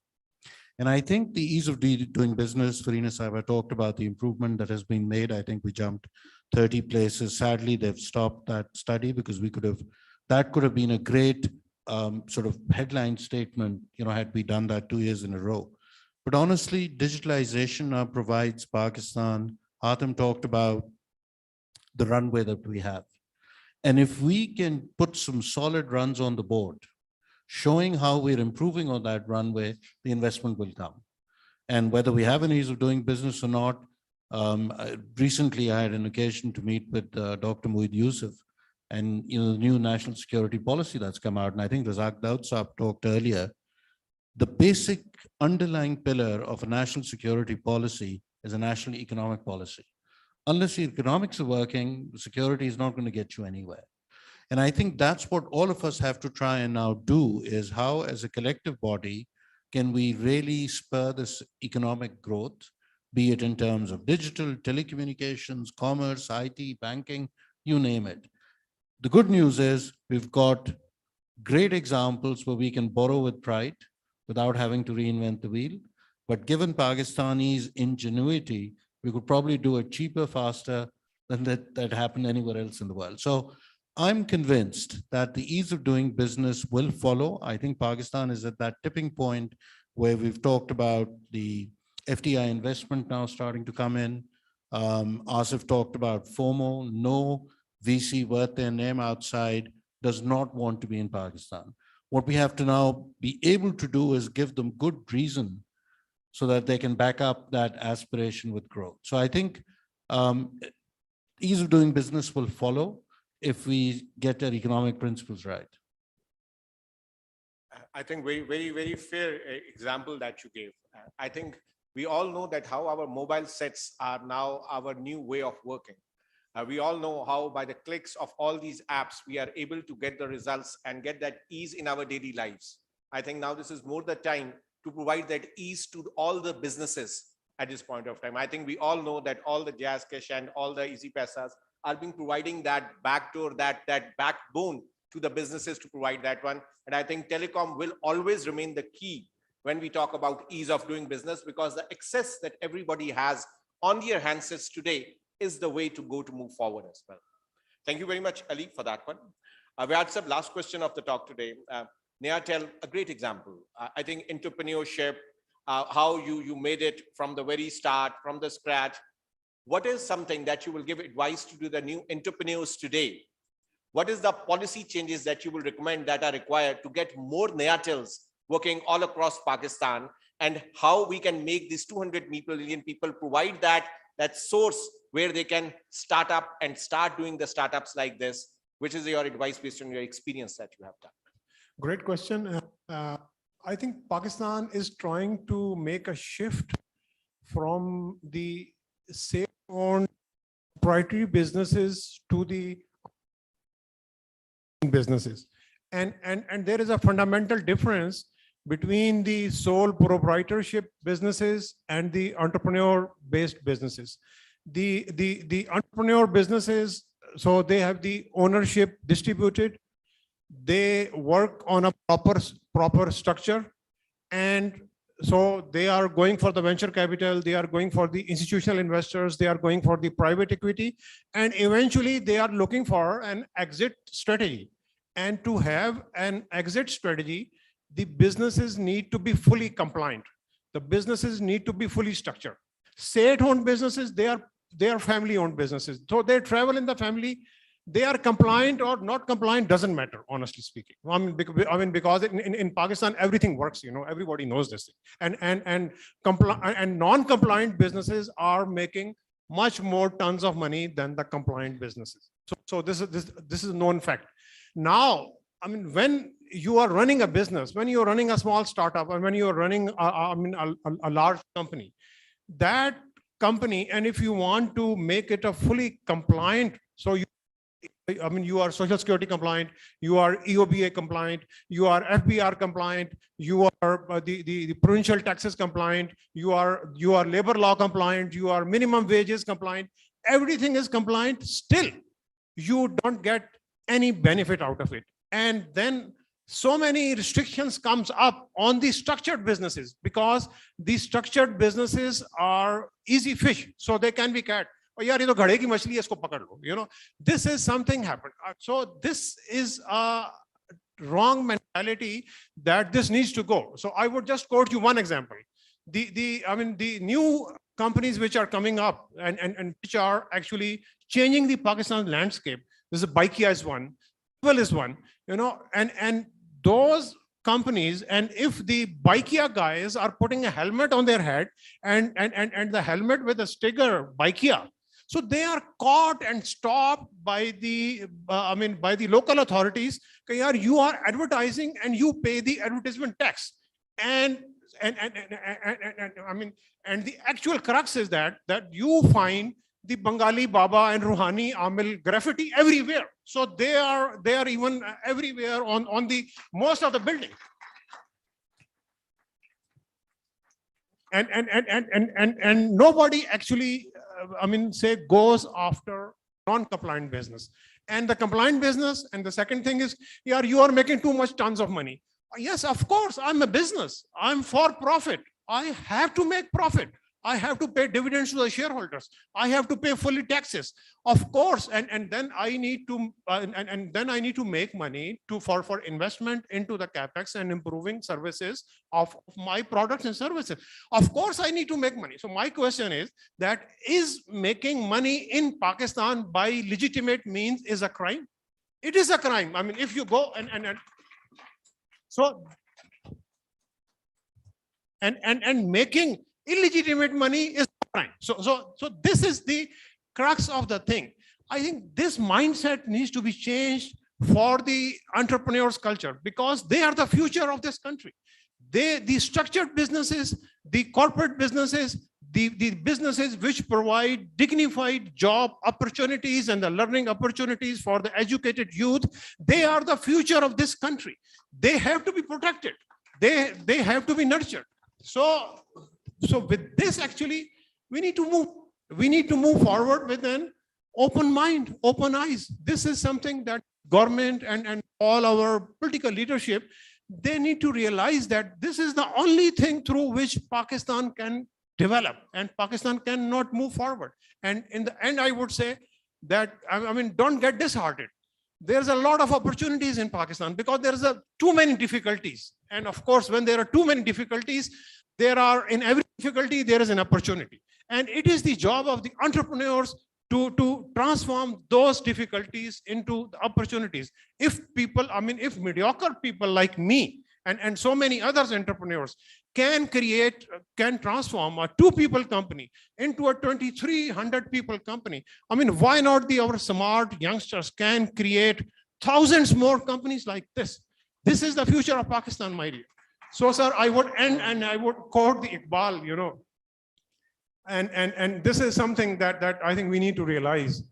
And I think the ease of doing business, Farina Saiba talked about the improvement that has been made. I think we jumped 30 places. Sadly, they've stopped that study because that could have been a great sort of headline statement, had we done that 2 years in a row. But honestly, digitalization now provides Pakistan. Hatem talked about the runway that we have. And if we can put some solid runs on the board, showing how we're improving on that runway, the investment will come. And whether we have an ease of doing business or not, recently I had an occasion to meet with Dr. Mueed Yusuf and the new national security policy that's come out. And I think Razak Daud Saab talked earlier. The basic underlying pillar of a national security policy is a national economic policy. Unless the economics are working, security is not going to get you anywhere. And I think that's what all of us have to try and now do, is how as a collective body can we really spur this economic growth, be it in terms of digital, telecommunications, commerce, IT, banking, you name it. The good news is we've got great examples where we can borrow with pride without having to reinvent the wheel. But given Pakistanis' ingenuity, we could probably do it cheaper, faster than that happened anywhere else in the world. So I'm convinced that the ease of doing business will follow. I think Pakistan is at that tipping point where we've talked about the FDI investment now starting to come in. Asif talked about FOMO. No VC worth their name outside does not want to be in Pakistan. What we have to now be able to do is give them good reason so that they can back up that aspiration with growth. So I think ease of doing business will follow if we get our economic principles right. I think very fair example that you gave. I think we all know that how our mobile sets are now our new way of working. We all know how by the clicks of all these apps, we are able to get the results and get that ease in our daily lives. I think now this is more the time to provide that ease to all the businesses at this point of time. I think we all know that all the Jazz Cash and all the Easy Paisas are being providing that backdoor, that backbone to the businesses to provide that one. And I think telecom will always remain the key when we talk about ease of doing business, because the access that everybody has on their handsets today is the way to go to move forward as well. Thank you very much, Ali, for that one. We had some last question of the talk today. Neatel, a great example. I think entrepreneurship, how you made it from the very start, from the scratch. What is something that you will give advice to the new entrepreneurs today? What is the policy changes that you will recommend that are required to get more Neatels working all across Pakistan, and how we can make these 200 million people provide that source where they can start up and start doing the startups like this? Which is your advice based on your experience that you have done? Great question. I think Pakistan is trying to make a shift from the state-owned proprietary businesses to the businesses. And there is a fundamental difference between the sole proprietorship businesses and the entrepreneur-based businesses. The entrepreneur businesses, so they have the ownership distributed, they work on a proper structure, and so they are going for the venture capital, they are going for the institutional investors, they are going for the private equity, and eventually they are looking for an exit strategy. And to have an exit strategy, the businesses need to be fully compliant. The businesses need to be fully structured. State-owned businesses, they are family-owned businesses. So they travel in the family. They are compliant or not compliant, doesn't matter, honestly speaking. Because in Pakistan, everything works, everybody knows this thing. And non-compliant businesses are making much more tons of money than the compliant businesses. So this is a known fact. Now, when you are running a business, when you're running a small startup, and when you're running a large company, that company, and if you want to make it a fully compliant, so you are Social Security compliant, you are EOBA compliant, you are FBR compliant, you are the provincial taxes compliant, you are labor law compliant, you are minimum wages compliant, everything is compliant, still you don't get any benefit out of it. And then so many restrictions comes up on the structured businesses, because the structured businesses are easy fish, so they can be caught. Oh, yaar, ye to ghade ki machli hai, isko pakad lo. This is something happened. So this is a wrong mentality that this needs to go. So I would just quote you one example. The new companies which are coming up and which are actually changing the Pakistan landscape. This is Baikia is one, Well is one, and those companies, and if the Baikia guys are putting a helmet on their head and the helmet with a sticker Baikia, so they are caught and stopped by the by the local authorities. You are advertising and you pay the advertisement tax, and the actual crux is that you find the Bengali Baba and Rouhani Amil graffiti everywhere. So they are even everywhere on the most of the building. And nobody actually, goes after non-compliant business. And the compliant business, and the second thing is, you are making too much tons of money. Yes, of course, I'm a business. I'm for profit. I have to make profit. I have to pay dividends to the shareholders. I have to pay fully taxes, of course, and then I need to make money for investment into the capex and improving services of my products and services. Of course, I need to make money. So my question is that is making money in Pakistan by legitimate means is a crime? It is a crime. If you go and making illegitimate money is crime. So this is the crux of the thing. I think this mindset needs to be changed for the entrepreneurs culture, because they are the future of this country. The structured businesses, the corporate businesses, the businesses which provide dignified job opportunities and the learning opportunities for the educated youth, they are the future of this country. They have to be protected. They have to be nurtured. So with this, actually, we need to move forward with an open mind, open eyes. This is something that government and all our political leadership, they need to realize that this is the only thing through which Pakistan can develop and Pakistan cannot move forward. And in the end, I would say that, don't get disheartened. There's a lot of opportunities in Pakistan because there's too many difficulties. And of course, when there are too many difficulties, in every difficulty, there is an opportunity. And it is the job of the entrepreneurs to transform those difficulties into the opportunities. If mediocre people like me and so many others entrepreneurs can transform a 2-people company into a 2,300 people company, why not our smart youngsters can create thousands more companies like this? This is the future of Pakistan, my dear. So, sir, I would end and I would quote the Iqbal, and this is something that I think we need to realize.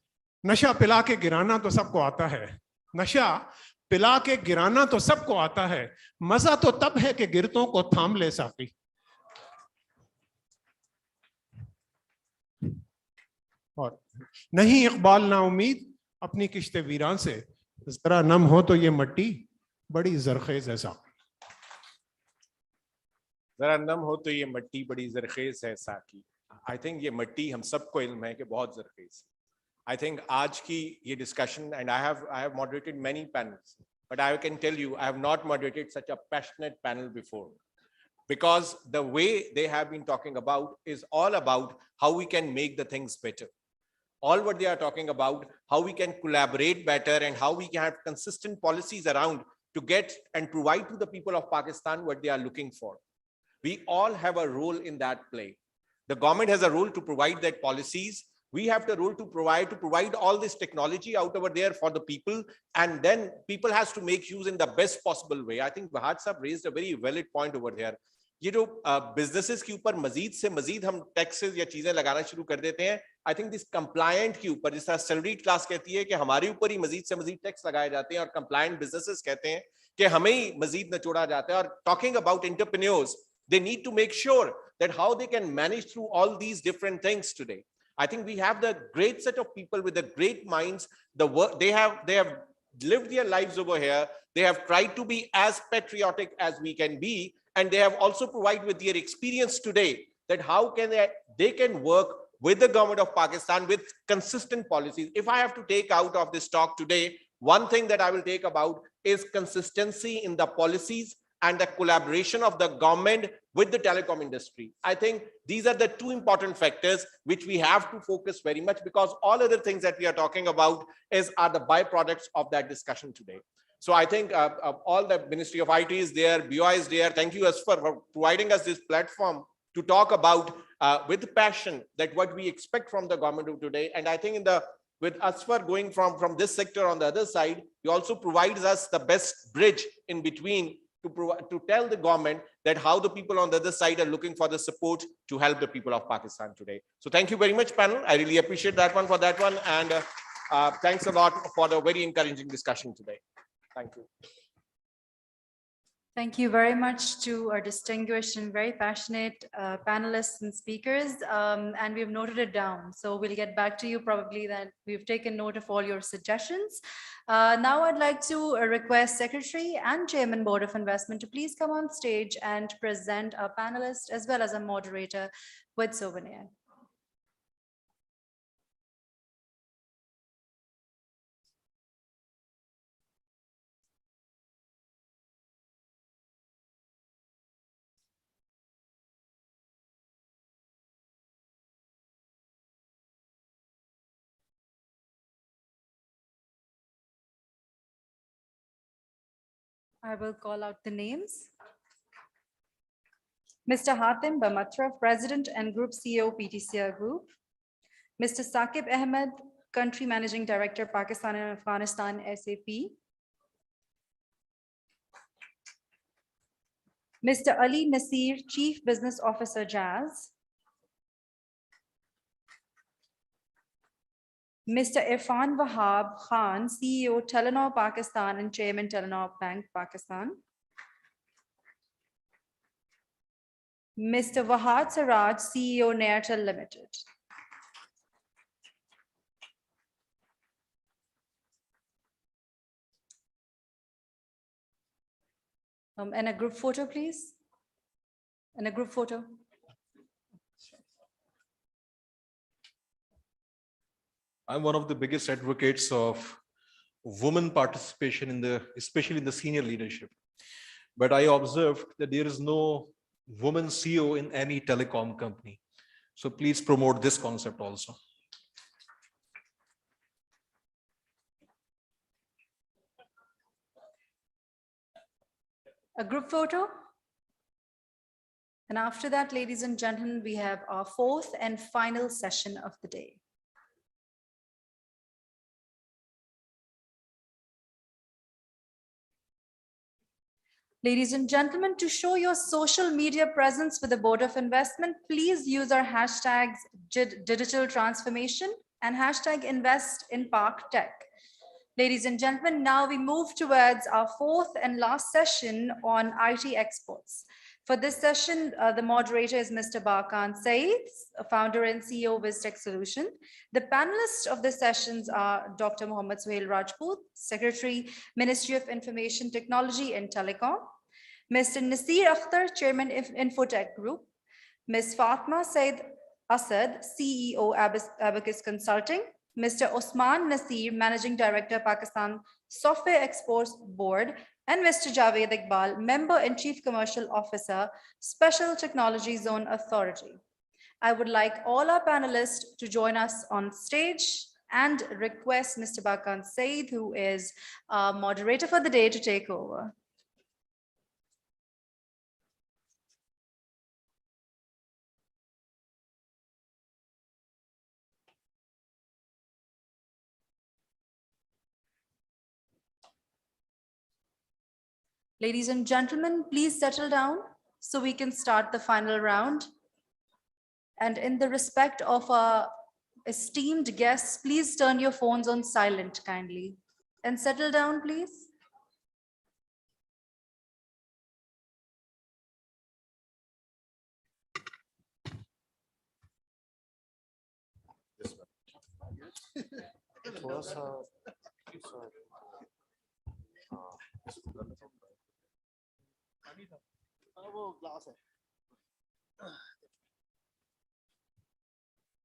Nasha pila ke girana to sabko aata hai. Nasha pila ke girana to sabko aata hai. Maza to tab hai ke girton ko tham le saki. और नहीं इकबाल ना उम्मीद अपनी किश्ते वीरान से जरा नम हो तो ये मट्टी बड़ी जरखेज है साकी. जरा नम हो तो ये मट्टी बड़ी जरखेज है साकी. I think ये मट्टी हम सबको इल्म है कि बहुत जरखेज. I think आज की ये discussion, and I have moderated many panels. but I can tell you, I have not moderated such a passionate panel before. Because the way they have been talking about is all about how we can make the things better. All what they are talking about, how we can collaborate better and how we can have consistent policies around to get and provide to the people of Pakistan what they are looking for. We all have a role in that play. The government has a role to provide that policies. We have the role to provide all this technology out over there for the people. And then people has to make use in the best possible way. I think Vahad Sahab raised a very valid point over here. ये जो businesses के ऊपर मजीद से मजीद हम taxes या चीजें लगाना शुरू कर देते हैं, I think this compliant के ऊपर, जिस तरह salaried class कहती है कि हमारे ऊपर ही मजीद से मजीद tax लगाए जाते हैं और compliant businesses कहते हैं कि हमें ही मजीद नचोड़ा जाता है. और talking about entrepreneurs, they need to make sure that how they can manage through all these different things today. I think we have the great set of people with the great minds. The work they have lived their lives over here. They have tried to be as patriotic as we can be. And they have also provided with their experience today that how can they can work with the government of Pakistan with consistent policies. If I have to take out of this talk today, one thing that I will take about is consistency in the policies and the collaboration of the government with the telecom industry. I think these are the two important factors which we have to focus very much, because all other things that we are talking about are the byproducts of that discussion today. So I think all the Ministry of IT is there, BOI is there. Thank you Asfar for providing us this platform to talk about with passion that what we expect from the government of today. And I think with Asfar going from this sector on the other side, he also provides us the best bridge in between to tell the government that how the people on the other side are looking for the support to help the people of Pakistan today. So thank you very much, panel. I really appreciate that one for that one. And thanks a lot for the very encouraging discussion today. Thank you. Thank you very much to our distinguished and very passionate panelists and speakers. And we've noted it down. So we'll get back to you probably that we've taken note of all your suggestions. Now I'd like to request Secretary and Chairman Board of Investment to please come on stage and present our panelists as well as a moderator with souvenir. I will call out the names. Mr. Hatim Bamatra, President and Group CEO, PTCL Group. Mr. Saqib Ahmed, Country Managing Director, Pakistan and Afghanistan, SAP. Mr. Ali Nasir, Chief Business Officer, Jazz. Mr. Irfan Wahab Khan, CEO, Telenor Pakistan and Chairman, Telenor Bank, Pakistan. Mr. Wahad Siraj, CEO, Nairtel Limited. And a group photo, please. And a group photo. I'm one of the biggest advocates of women participation especially in the senior leadership. But I observed that there is no woman CEO in any telecom company. So please promote this concept also. A group photo. And after that, ladies and gentlemen, we have our fourth and final session of the day. Ladies and gentlemen, to show your social media presence with the Board of Investment, please use our hashtags digital transformation and hashtag invest in Park Tech. Ladies and gentlemen, now we move towards our fourth and last session on IT exports. For this session, the moderator is Mr. Barkan Saeed, founder and CEO of Viztech Solution. The panelists of the sessions are Dr. Mohammad Suhail Rajput, Secretary, Ministry of Information Technology and Telecom, Mr. Nasir Akhtar, Chairman of Infotech Group, Ms. Fatma Said Asad, CEO Abacus Consulting, Mr. Osman Nasir, Managing Director, Pakistan Software Exports Board, and Mr. Javed Iqbal, Member and Chief Commercial Officer, Special Technology Zone Authority. I would like all our panelists to join us on stage and request Mr. Bakan Said, who is our moderator for the day, to take over. Ladies and gentlemen, please settle down so we can start the final round. And in the respect of our esteemed guests, please turn your phones on silent kindly and settle down, please.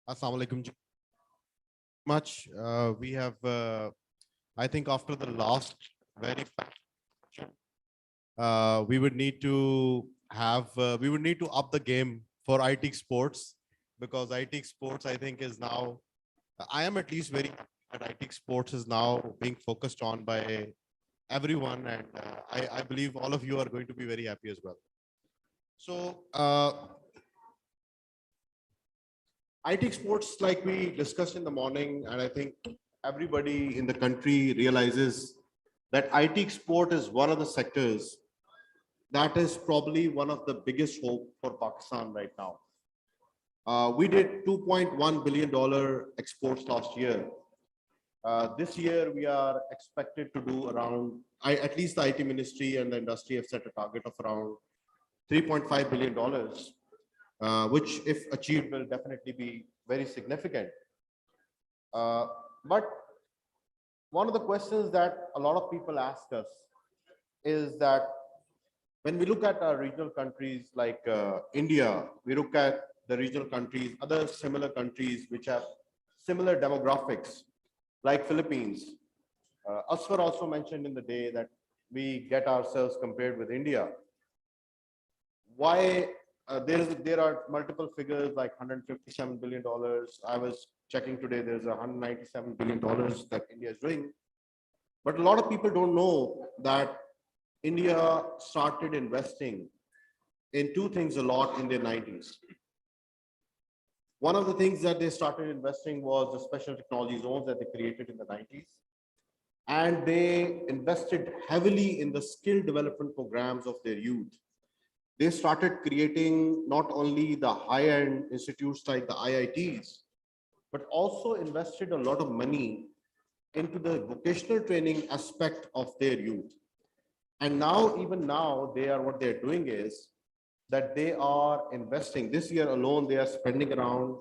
Assalamu alaikum. Much. We have, I think after the last very, we would need to have, we would need to up the game for IT sports, because IT sports, I think, is now, I am at least very, that IT sports is now being focused on by everyone. And I believe all of you are going to be very happy as well. So, IT sports, like we discussed in the morning, and I think everybody in the country realizes that IT sport is one of the sectors that is probably one of the biggest hope for Pakistan right now. We did $2.1 billion exports last year. This year, we are expected to do around, at least the IT ministry and the industry have set a target of around $3.5 billion. Which, if achieved, will definitely be very significant. But one of the questions that a lot of people ask us is that when we look at our regional countries like India, we look at the regional countries, other similar countries which have similar demographics, like Philippines. Asfar also mentioned in the day that we get ourselves compared with India. Why? There are multiple figures like $157 billion. I was checking today, there's $197 billion that India is doing. But a lot of people don't know that India started investing in two things a lot in the 90s. One of the things that they started investing was the special technology zones that they created in the 90s. And they invested heavily in the skill development programs of their youth. They started creating not only the high-end institutes like the IITs, but also invested a lot of money into the vocational training aspect of their youth. And now, even now, what they're doing is that they are investing. This year alone, they are spending around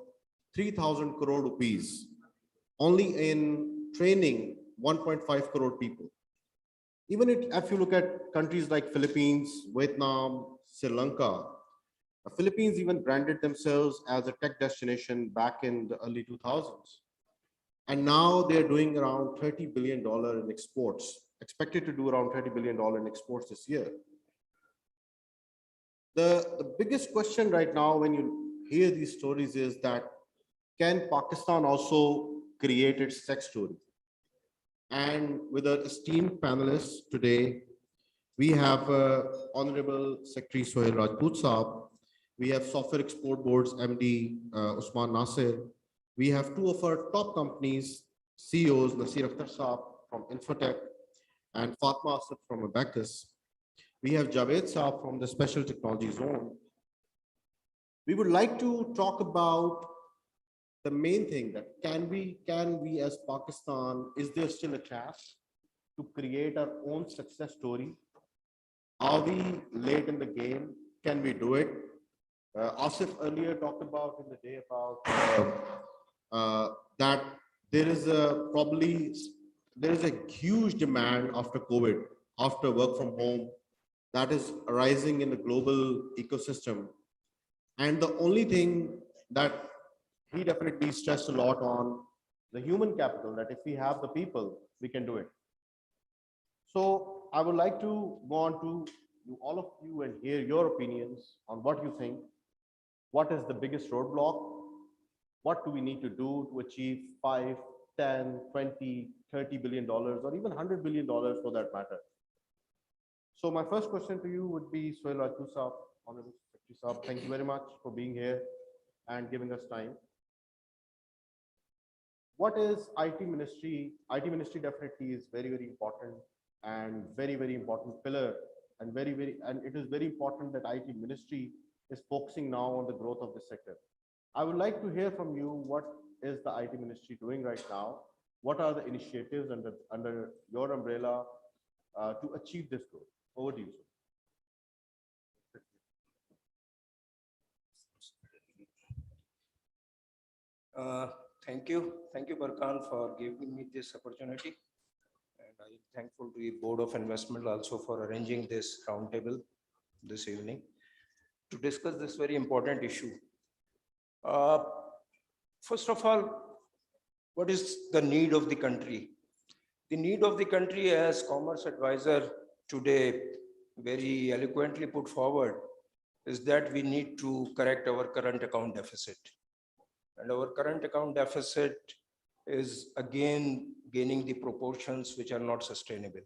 3,000 crore rupees only in training 1.5 crore people. Even if you look at countries like Philippines, Vietnam, Sri Lanka, the Philippines even branded themselves as a tech destination back in the early 2000s. And now they're doing around $30 billion in exports, expected to do around $30 billion in exports this year. The biggest question right now when you hear these stories is that, can Pakistan also create its tech story? And with our esteemed panelists today, we have Honorable Secretary Sohail Rajput Saab. We have Software Export Board's MD, Osman Nasir. We have two of our top companies, CEOs, Nasir Akhtar Saab from Infotech and Fatma Asad from Abacus. We have Javed Saab from the Special Technology Zone. We would like to talk about the main thing that can we as Pakistan, is there still a chance to create our own success story? Are we late in the game? Can we do it? Asif earlier talked about in the day about that there is a huge demand after COVID, after work from home, that is arising in the global ecosystem. And the only thing that he definitely stressed a lot on, the human capital, that if we have the people, we can do it. So I would like to go on to all of you and hear your opinions on what you think. What is the biggest roadblock? What do we need to do to achieve 5, 10, 20, $30 billion, or even $100 billion for that matter? So my first question to you would be Suhail Rajput Saab, Honorable Secretary Saab, thank you very much for being here and giving us time. What is IT ministry? IT ministry definitely is very, very important and very, very important pillar, and it is very important that IT ministry is focusing now on the growth of this sector. I would like to hear from you, what is the IT ministry doing right now? What are the initiatives under your umbrella to achieve this growth? Over to you, sir. Thank you, Barkan, for giving me this opportunity. And I'm thankful to the Board of Investment also for arranging this roundtable this evening to discuss this very important issue. First of all, what is the need of the country? The need of the country, as Commerce Advisor today very eloquently put forward, is that we need to correct our current account deficit. And our current account deficit is again gaining the proportions which are not sustainable.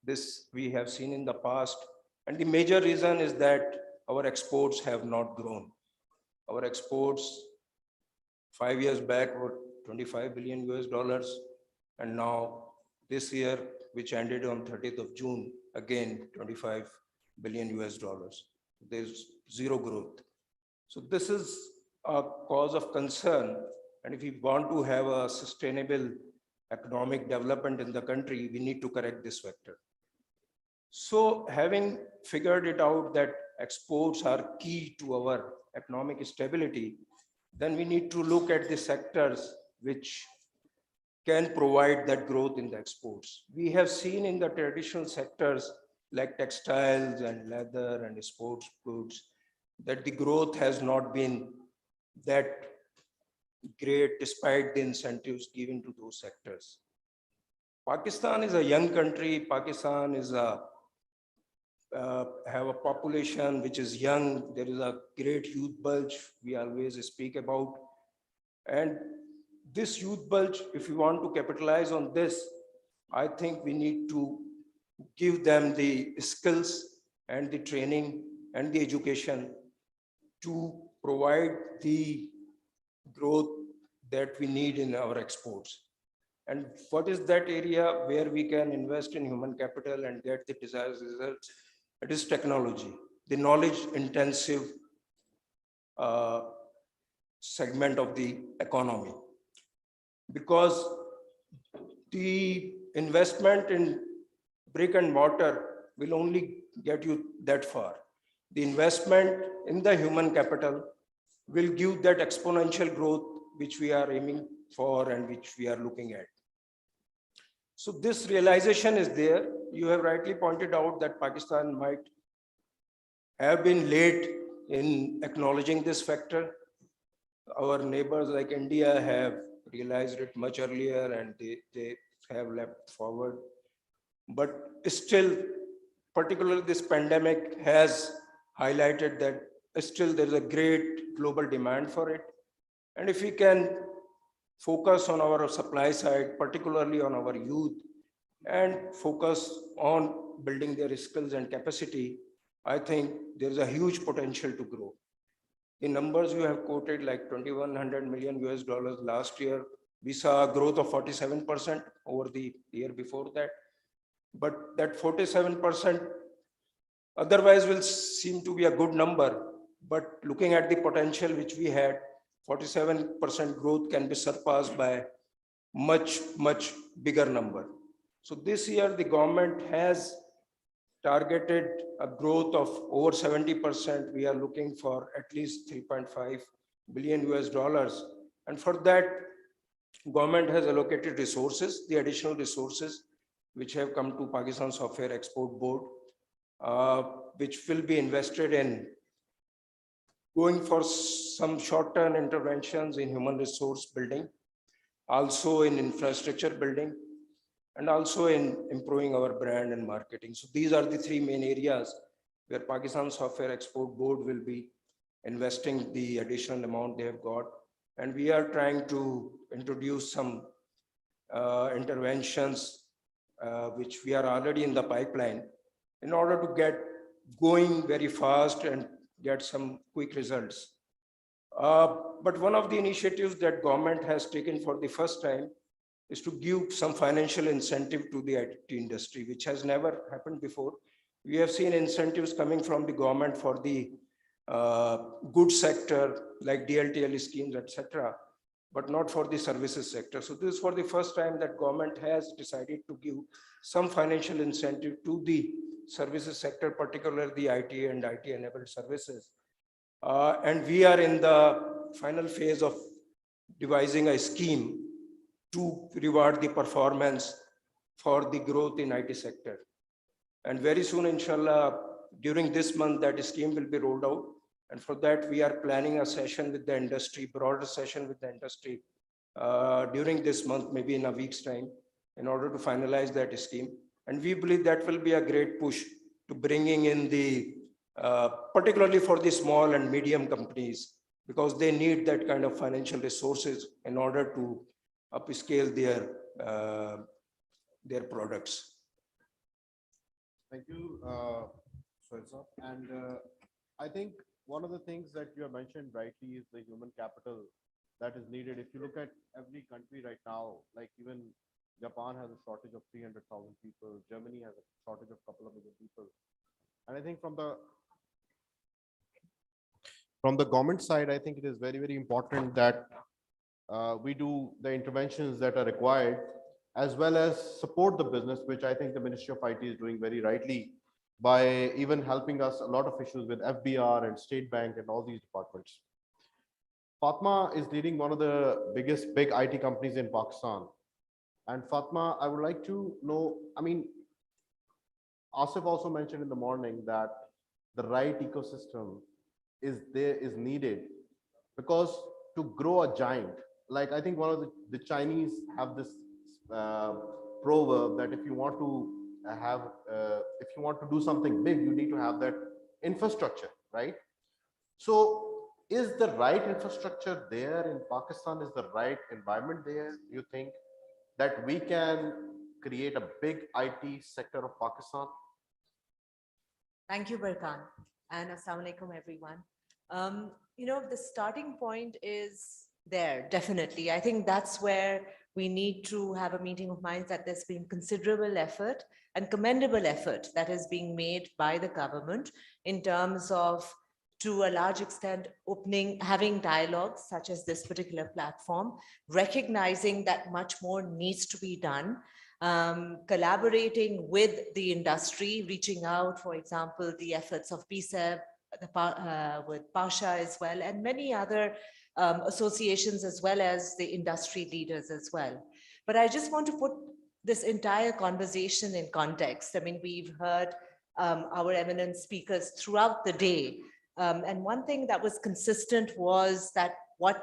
This we have seen in the past, and the major reason is that our exports have not grown. Our exports 5 years back were $25 billion, and now this year, which ended on 30th of June, again $25 billion. There's zero growth. So this is a cause of concern, and if we want to have a sustainable economic development in the country, we need to correct this factor. So having figured it out that exports are key to our economic stability, then we need to look at the sectors which can provide that growth in the exports. We have seen in the traditional sectors like textiles and leather and sports goods that the growth has not been that great despite the incentives given to those sectors. Pakistan is a young country. Pakistan is have a population which is young. There is a great youth bulge we always speak about. And this youth bulge, if we want to capitalize on this, I think we need to give them the skills and the training and the education to provide the growth that we need in our exports. And what is that area where we can invest in human capital and get the desired results? It is technology, the knowledge intensive segment of the economy. Because the investment in brick and mortar will only get you that far. The investment in the human capital will give that exponential growth which we are aiming for and which we are looking at. So this realization is there. You have rightly pointed out that Pakistan might have been late in acknowledging this factor. Our neighbors like India have realized it much earlier and they have leapt forward. But still, particularly this pandemic has highlighted that still there is a great global demand for it. And if we can focus on our supply side, particularly on our youth, and focus on building their skills and capacity, I think there is a huge potential to grow. The numbers you have quoted, like $2,100 million last year, we saw a growth of 47% over the year before that. But that 47% otherwise will seem to be a good number. But looking at the potential which we had, 47% growth can be surpassed by much, much bigger number. So this year, the government has targeted a growth of over 70%. We are looking for at least $3.5 billion. And for that, government has allocated resources, the additional resources, which have come to Pakistan Software Export Board, which will be invested in going for some short-term interventions in human resource building, also in infrastructure building, and also in improving our brand and marketing. So these are the three main areas where Pakistan Software Export Board will be investing the additional amount they have got. And we are trying to introduce some interventions which we are already in the pipeline in order to get going very fast and get some quick results. But one of the initiatives that government has taken for the first time is to give some financial incentive to the IT industry, which has never happened before. We have seen incentives coming from the government for the goods sector, like DLTL schemes, etc., but not for the services sector. So this is for the first time that government has decided to give some financial incentive to the services sector, particularly the IT and IT-enabled services. And we are in the final phase of devising a scheme to reward the performance for the growth in IT sector. And very soon, inshallah, during this month, that scheme will be rolled out. And for that, we are planning a session with the industry, broader session with the industry during this month, maybe in a week's time, in order to finalize that scheme. And we believe that will be a great push to bringing in the, particularly for the small and medium companies, because they need that kind of financial resources in order to upscale their products. Thank you, Sohail sir. And I think one of the things that you have mentioned rightly is the human capital that is needed. If you look at every country right now, like even Japan has a shortage of 300,000 people, Germany has a shortage of a couple of million people. And I think from the government side, I think it is very, very important that we do the interventions that are required, as well as support the business, which I think the Ministry of IT is doing very rightly by even helping us a lot of issues with FBR and State Bank and all these departments. Fatma is leading one of the biggest big IT companies in Pakistan. And Fatma, I would like to know, I mean, Asif also mentioned in the morning that the right ecosystem is needed, because to grow a giant, like I think one of the Chinese have this proverb that if you want to do something big, you need to have that infrastructure, right? So is the right infrastructure there in Pakistan? Is the right environment there? You think that we can create a big IT sector of Pakistan? Thank you, Barkan, and Assalamu alaikum, everyone. The starting point is there, definitely. I think that's where we need to have a meeting of minds, that there's been considerable effort and commendable effort that is being made by the government in terms of, to a large extent, having dialogues such as this particular platform, recognizing that much more needs to be done, collaborating with the industry, reaching out, for example, the efforts of PSEB, with Pasha as well, and many other associations, as well as the industry leaders as well. But I just want to put this entire conversation in context. I mean, we've heard our eminent speakers throughout the day. And one thing that was consistent was that what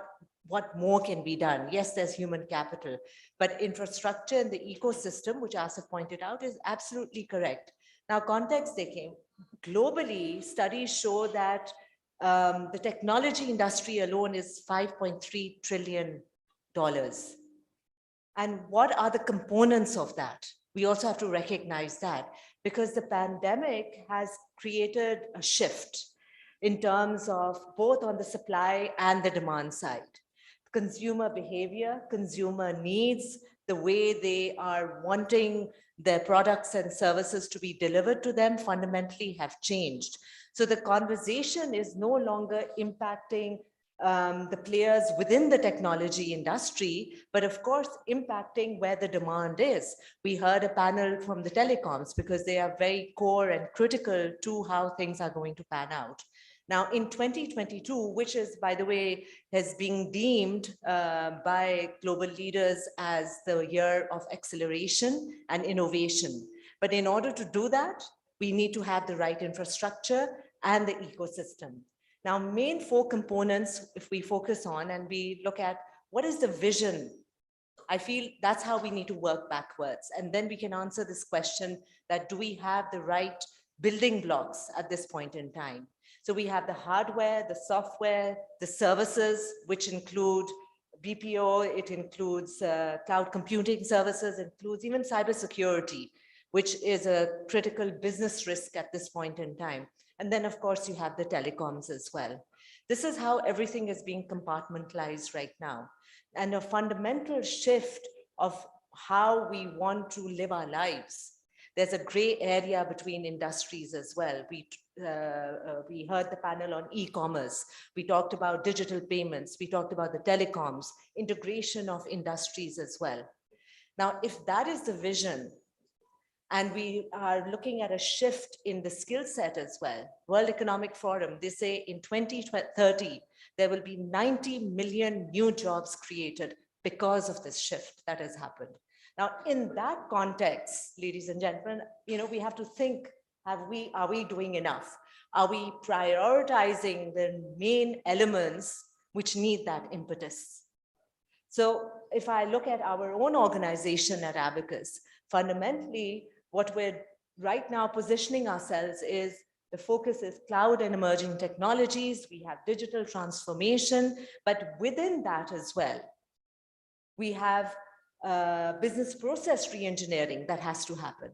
more can be done? Yes, there's human capital, but infrastructure and the ecosystem, which Asif pointed out, is absolutely correct. Now, context taking, globally, studies show that the technology industry alone is $5.3 trillion. And what are the components of that? We also have to recognize that, because the pandemic has created a shift in terms of both on the supply and the demand side. Consumer behavior, consumer needs, the way they are wanting their products and services to be delivered to them fundamentally have changed. So the conversation is no longer impacting the players within the technology industry, but of course impacting where the demand is. We heard a panel from the telecoms, because they are very core and critical to how things are going to pan out. Now, in 2022, which is, by the way, has been deemed by global leaders as the year of acceleration and innovation. But in order to do that, we need to have the right infrastructure and the ecosystem. Now, main four components, if we focus on and we look at what is the vision I feel that's how we need to work backwards. And then we can answer this question that do we have the right building blocks at this point in time? So we have the hardware, the software, the services, which include BPO, it includes cloud computing services, includes even cybersecurity, which is a critical business risk at this point in time. And then, of course, you have the telecoms as well. This is how everything is being compartmentalized right now. And a fundamental shift of how we want to live our lives. There's a gray area between industries as well. We heard the panel on e-commerce. We talked about digital payments. We talked about the telecoms, integration of industries as well. Now, if that is the vision, and we are looking at a shift in the skill set as well. World Economic Forum, they say in 2030, there will be 90 million new jobs created because of this shift that has happened. Now, in that context, ladies and gentlemen, we have to think, are we doing enough? Are we prioritizing the main elements which need that impetus? So if I look at our own organization at Abacus, fundamentally, what we're right now positioning ourselves is the focus is cloud and emerging technologies. We have digital transformation, but within that as well, we have business process re-engineering that has to happen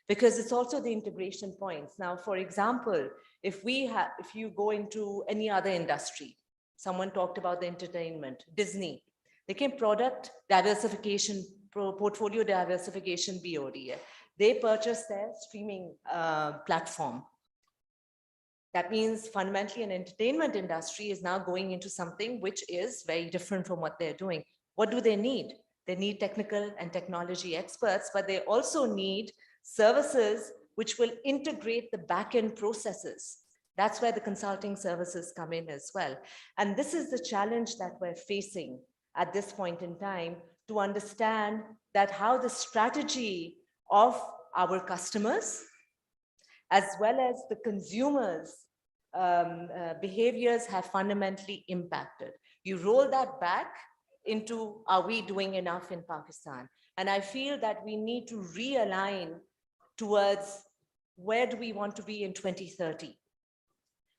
because it's also the integration points. Now, for example, if you go into any other industry, someone talked about the entertainment, Disney, they came product diversification, portfolio diversification BOD. They purchased their streaming platform. That means fundamentally an entertainment industry is now going into something which is very different from what they're doing. What do they need? They need technical and technology experts, but they also need services which will integrate the back-end processes. That's where the consulting services come in as well. And this is the challenge that we're facing at this point in time to understand that how the strategy of our customers, as well as the consumers' behaviors have fundamentally impacted. You roll that back into, are we doing enough in Pakistan? And I feel that we need to realign towards where do we want to be in 2030?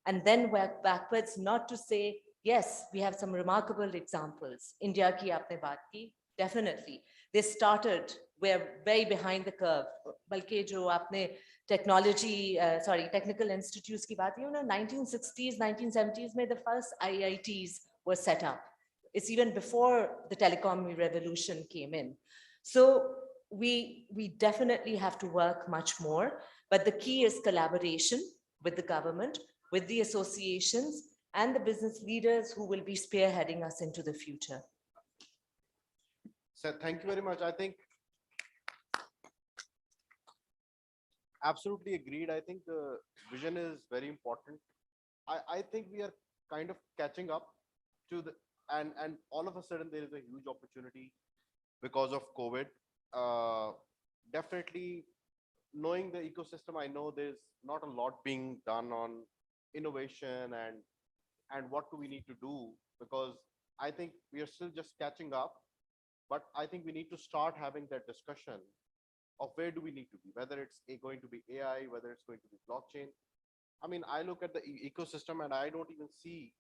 And then work backwards, not to say, yes, we have some remarkable examples. India ki aapne baat ki, definitely. They started, we're very behind the curve. Balki jo aapne technical institutes ki baat, 1960s, 1970s, the first IITs were set up. It's even before the telecom revolution came in. So we definitely have to work much more, but the key is collaboration with the government, with the associations and the business leaders who will be spearheading us into the future. So thank you very much. I think absolutely agreed. I think the vision is very important. I think we are kind of catching up to the, and all of a sudden there is a huge opportunity because of COVID. Definitely knowing the ecosystem, I know there's not a lot being done on innovation and what do we need to do, because I think we are still just catching up, but I think we need to start having that discussion of where do we need to be, whether it's going to be AI, whether it's going to be blockchain. I mean, I look at the ecosystem and I don't even see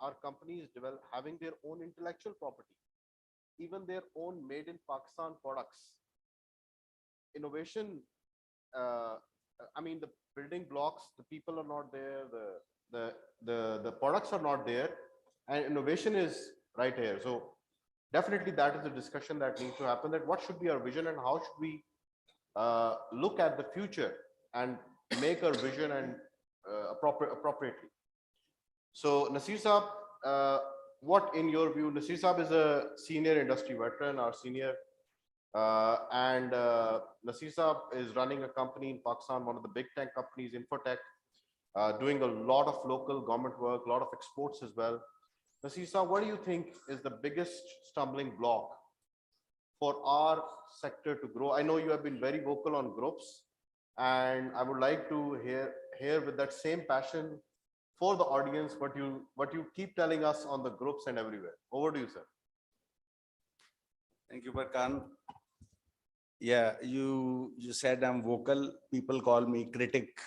our companies having their own intellectual property, even their own made in Pakistan products. Innovation, I mean, the building blocks, the people are not there, the products are not there, and innovation is right here. So definitely that is a discussion that needs to happen, that what should be our vision and how should we look at the future and make our vision and appropriately. So Nasir Saab, what in your view, Nasir Saab is a senior industry veteran, our senior, and Nasir Saab is running a company in Pakistan, one of the big tech companies, Infotech, doing a lot of local government work, a lot of exports as well. Nasir Saab, what do you think is the biggest stumbling block for our sector to grow? I know you have been very vocal on groups, and I would like to hear with that same passion for the audience what you keep telling us on the groups and everywhere. Over to you, sir. Thank you, Barkan. Yeah, you said I'm vocal. People call me critic,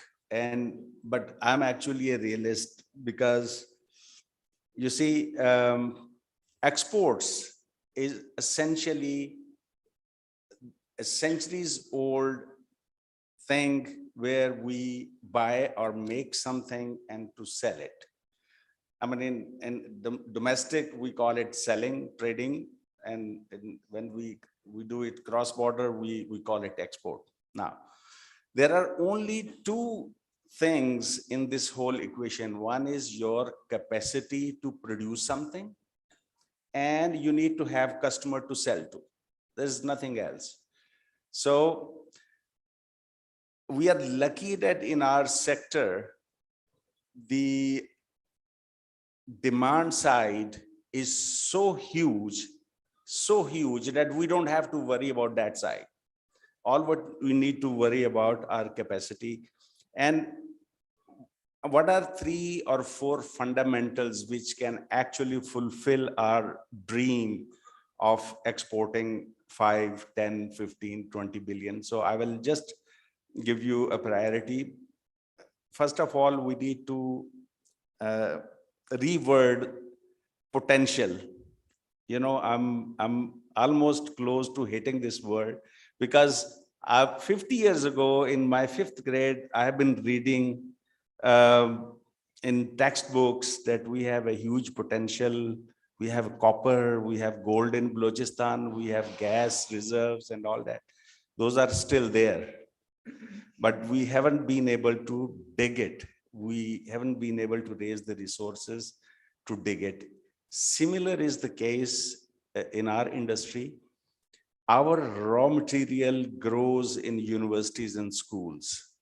but I'm actually a realist because you see, exports is essentially a centuries old thing where we buy or make something and to sell it. I mean, in domestic, we call it selling, trading, and when we do it cross-border, we call it export. Now, there are only two things in this whole equation. One is your capacity to produce something, and you need to have customer to sell to. There's nothing else. So we are lucky that in our sector, the demand side is so huge that we don't have to worry about that side. All what we need to worry about are capacity. And what are 3 or 4 fundamentals which can actually fulfill our dream of exporting 5, 10, 15, 20 billion? So I will just give you a priority. First of all, we need to reword potential. You know, I'm almost close to hating this word because 50 years ago in my 5th grade, I have been reading in textbooks that we have a huge potential. We have copper, we have gold in Balochistan, we have gas reserves and all that. Those are still there, but we haven't been able to dig it. We haven't been able to raise the resources to dig it. Similar is the case in our industry. Our raw material grows in universities and schools.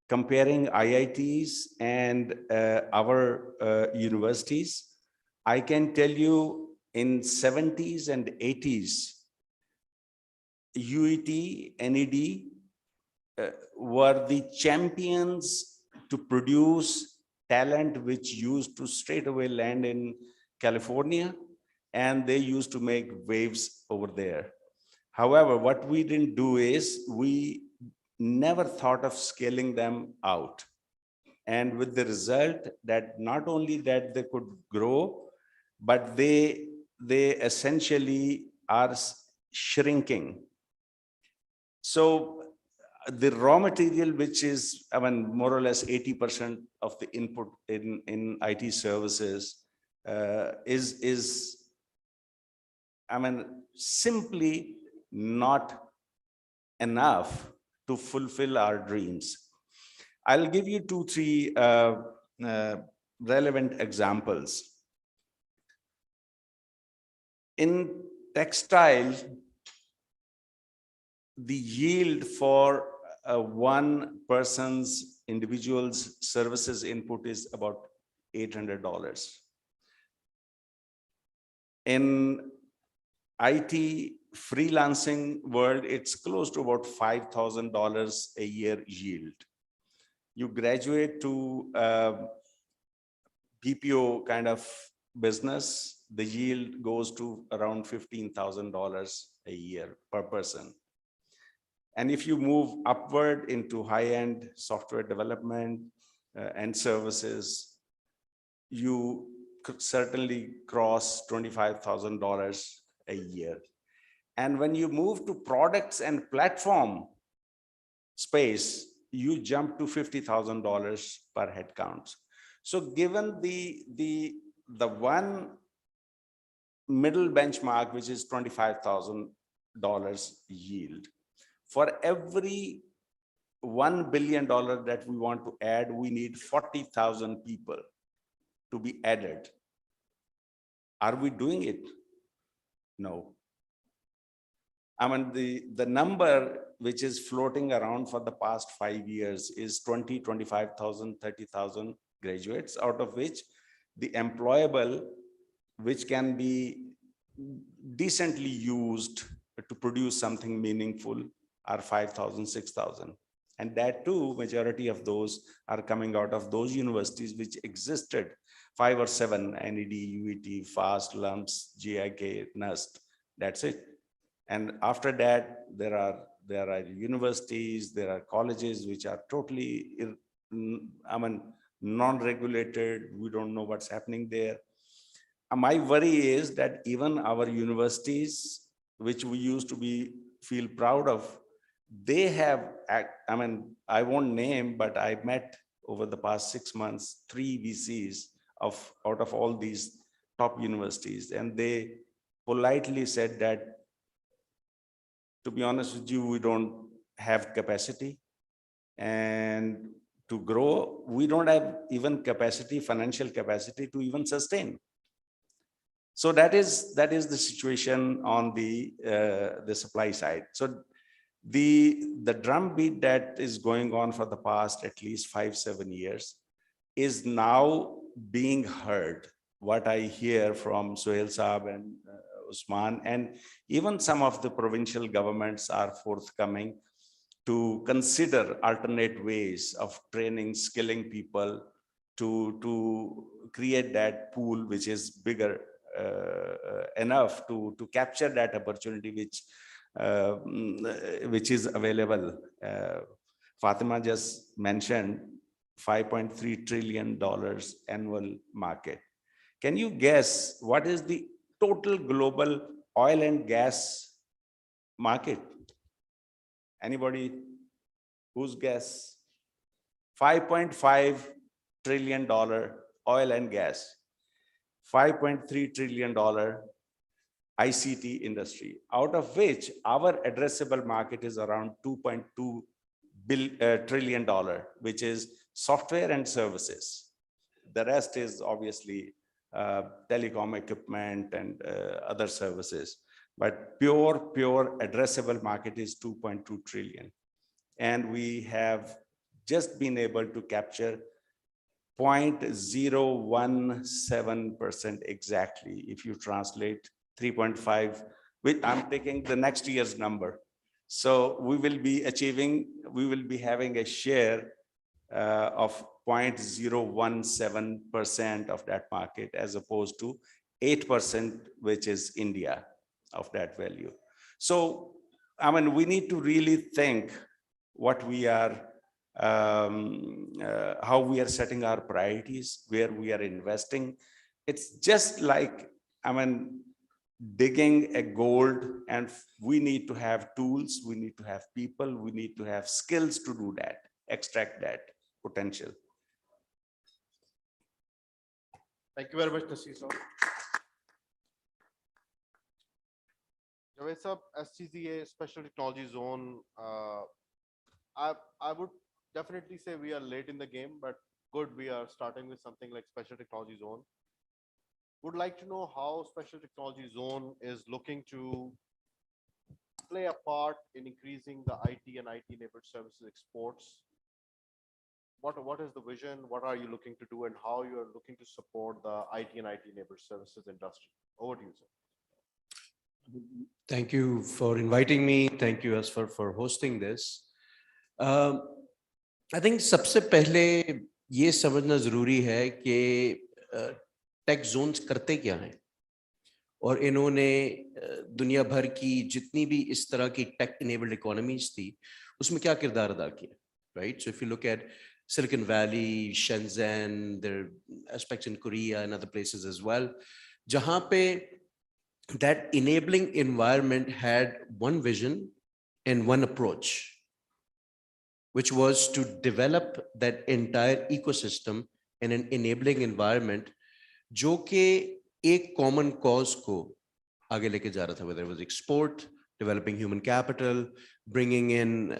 Comparing IITs and our universities, I can tell you in 70s and 80s, UET, NED were the champions to produce talent which used to straight away land in California, and they used to make waves over there. However, what we didn't do is we never thought of scaling them out. And with the result that not only that they could grow, but they essentially are shrinking. So the raw material, which is, I mean, more or less 80% of the input in IT services is, I mean, simply not enough to fulfill our dreams. I'll give you 2, 3 relevant examples. In textile, the yield for one person's individual's services input is about $800. In IT freelancing world, it's close to about $5,000 a year yield. You graduate to BPO kind of business, the yield goes to around $15,000 a year per person. And if you move upward into high-end software development and services, you could certainly cross $25,000 a year. And when you move to products and platform space, you jump to $50,000 per head count. So given the one middle benchmark, which is $25,000 yield, for every $1 billion that we want to add, we need 40,000 people to be added. Are we doing it? No. I mean, the number which is floating around for the past 5 years is 20, 25,000, 30,000 graduates, out of which the employable, which can be decently used to produce something meaningful, are 5,000, 6,000. And that too, majority of those are coming out of those universities which existed 5 or 7, NED, UET, FAST, LUMS, GIK, NUST, That's it. And after that, there are universities, there are colleges which are totally, non-regulated. We don't know what's happening there. My worry is that even our universities, which we used to feel proud of, they have, I won't name, but I met over the past 6 months, 3 VCs out of all these top universities. And they politely said that, to be honest with you, we don't have capacity. And to grow, we don't have even capacity, financial capacity to even sustain. So that is the situation on the supply side. So the drumbeat that is going on for the past at least 5-7 years is now being heard. What I hear from Suhail Saab and Usman, and even some of the provincial governments are forthcoming to consider alternate ways of training, skilling people to create that pool which is bigger enough to capture that opportunity which is available. Fatima just mentioned $5.3 trillion annual market. Can you guess what is the total global oil and gas market? Anybody? Whose guess? $5.5 trillion oil and gas. $5.3 trillion ICT industry, out of which our addressable market is around $2.2 trillion, which is software and services. The rest is obviously telecom equipment and other services. But pure addressable market is 2.2 trillion. And we have just been able to capture 0.017% exactly. If you translate 3.5, I'm taking the next year's number. So we will be having a share of 0.017% of that market, as opposed to 8%, which is India, of that value. So, we need to really think what we are, how we are setting our priorities, where we are investing. It's just like, digging a gold, and we need to have tools, we need to have people, we need to have skills to do that, extract that potential. Thank you very much, Nasir sir. Javed sir, SCZA Special Technology Zone, I would definitely say we are late in the game, but good, we are starting with something like Special Technology Zone. Would like to know how Special Technology Zone is looking to play a part in increasing the IT and IT-enabled services exports. What is the vision? What are you looking to do, and how you are looking to support the IT and IT-enabled services industry? Over to you, sir. Thank you for inviting me. Thank you, Asfar, for hosting this. I think सबसे पहले ये समझना जरूरी है कि take Jones करते क्या हैं, और इन्होंने दुनिया भर की जितनी भी इस तरह की टेक इनेबल्ड इकोनॉमीज थी उसमें क्या किरदार अदा किया, right? So if you look at Silicon Valley, Shenzhen, there are aspects in Korea and other places as well, जहाँ पे that enabling environment had one vision and one approach, which was to develop that entire ecosystem in an enabling environment जो कि एक common cause को आगे लेके जा रहा था, whether it was export, developing human capital, bringing in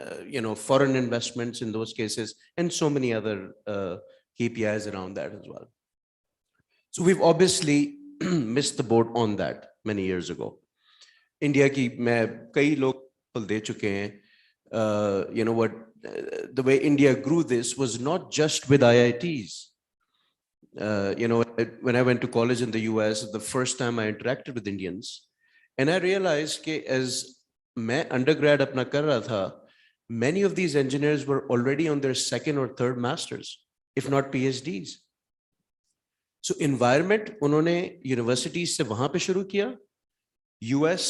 foreign investments in those cases, and so many other KPIs around that as well. So we've obviously missed the boat on that many years ago. India की मैं कई लोग पल दे चुके हैं. The way India grew this was not just with IITs. When I went to college in the US, the first time I interacted with Indians, and I realized that as मैं undergrad अपना कर रहा था, many of these engineers were already on their second or third masters, if not PhDs. So environment उन्होंने universities से वहाँ पे शुरू किया, US,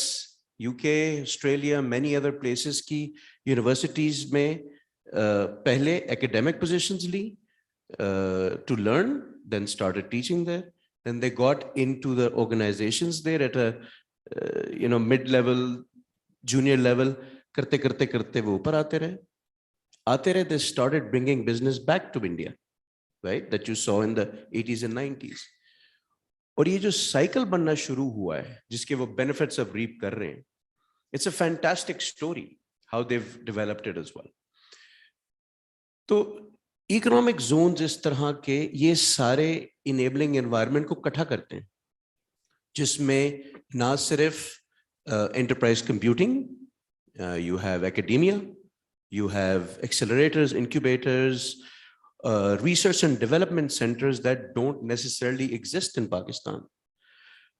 UK, Australia, many other places की universities में पहले academic positions Lee to learn, then started teaching there. Then they got into the organizations there at a mid-level, junior level. करते करते करते वो ऊपर आते रहे. They started bringing business back to India, right? That you saw in the 80s and 90s. और ये जो cycle बनना शुरू हुआ है, जिसके वो benefits अब reap कर रहे हैं, it's a fantastic story how they've developed it as well. तो इकोनॉमिक जोन्स इस तरह के ये सारे इनेबलिंग एनवायरनमेंट को इकट्ठा करते हैं, जिसमें ना सिर्फ enterprise computing, you have academia, you have accelerators, incubators, research and development centers that don't necessarily exist in Pakistan.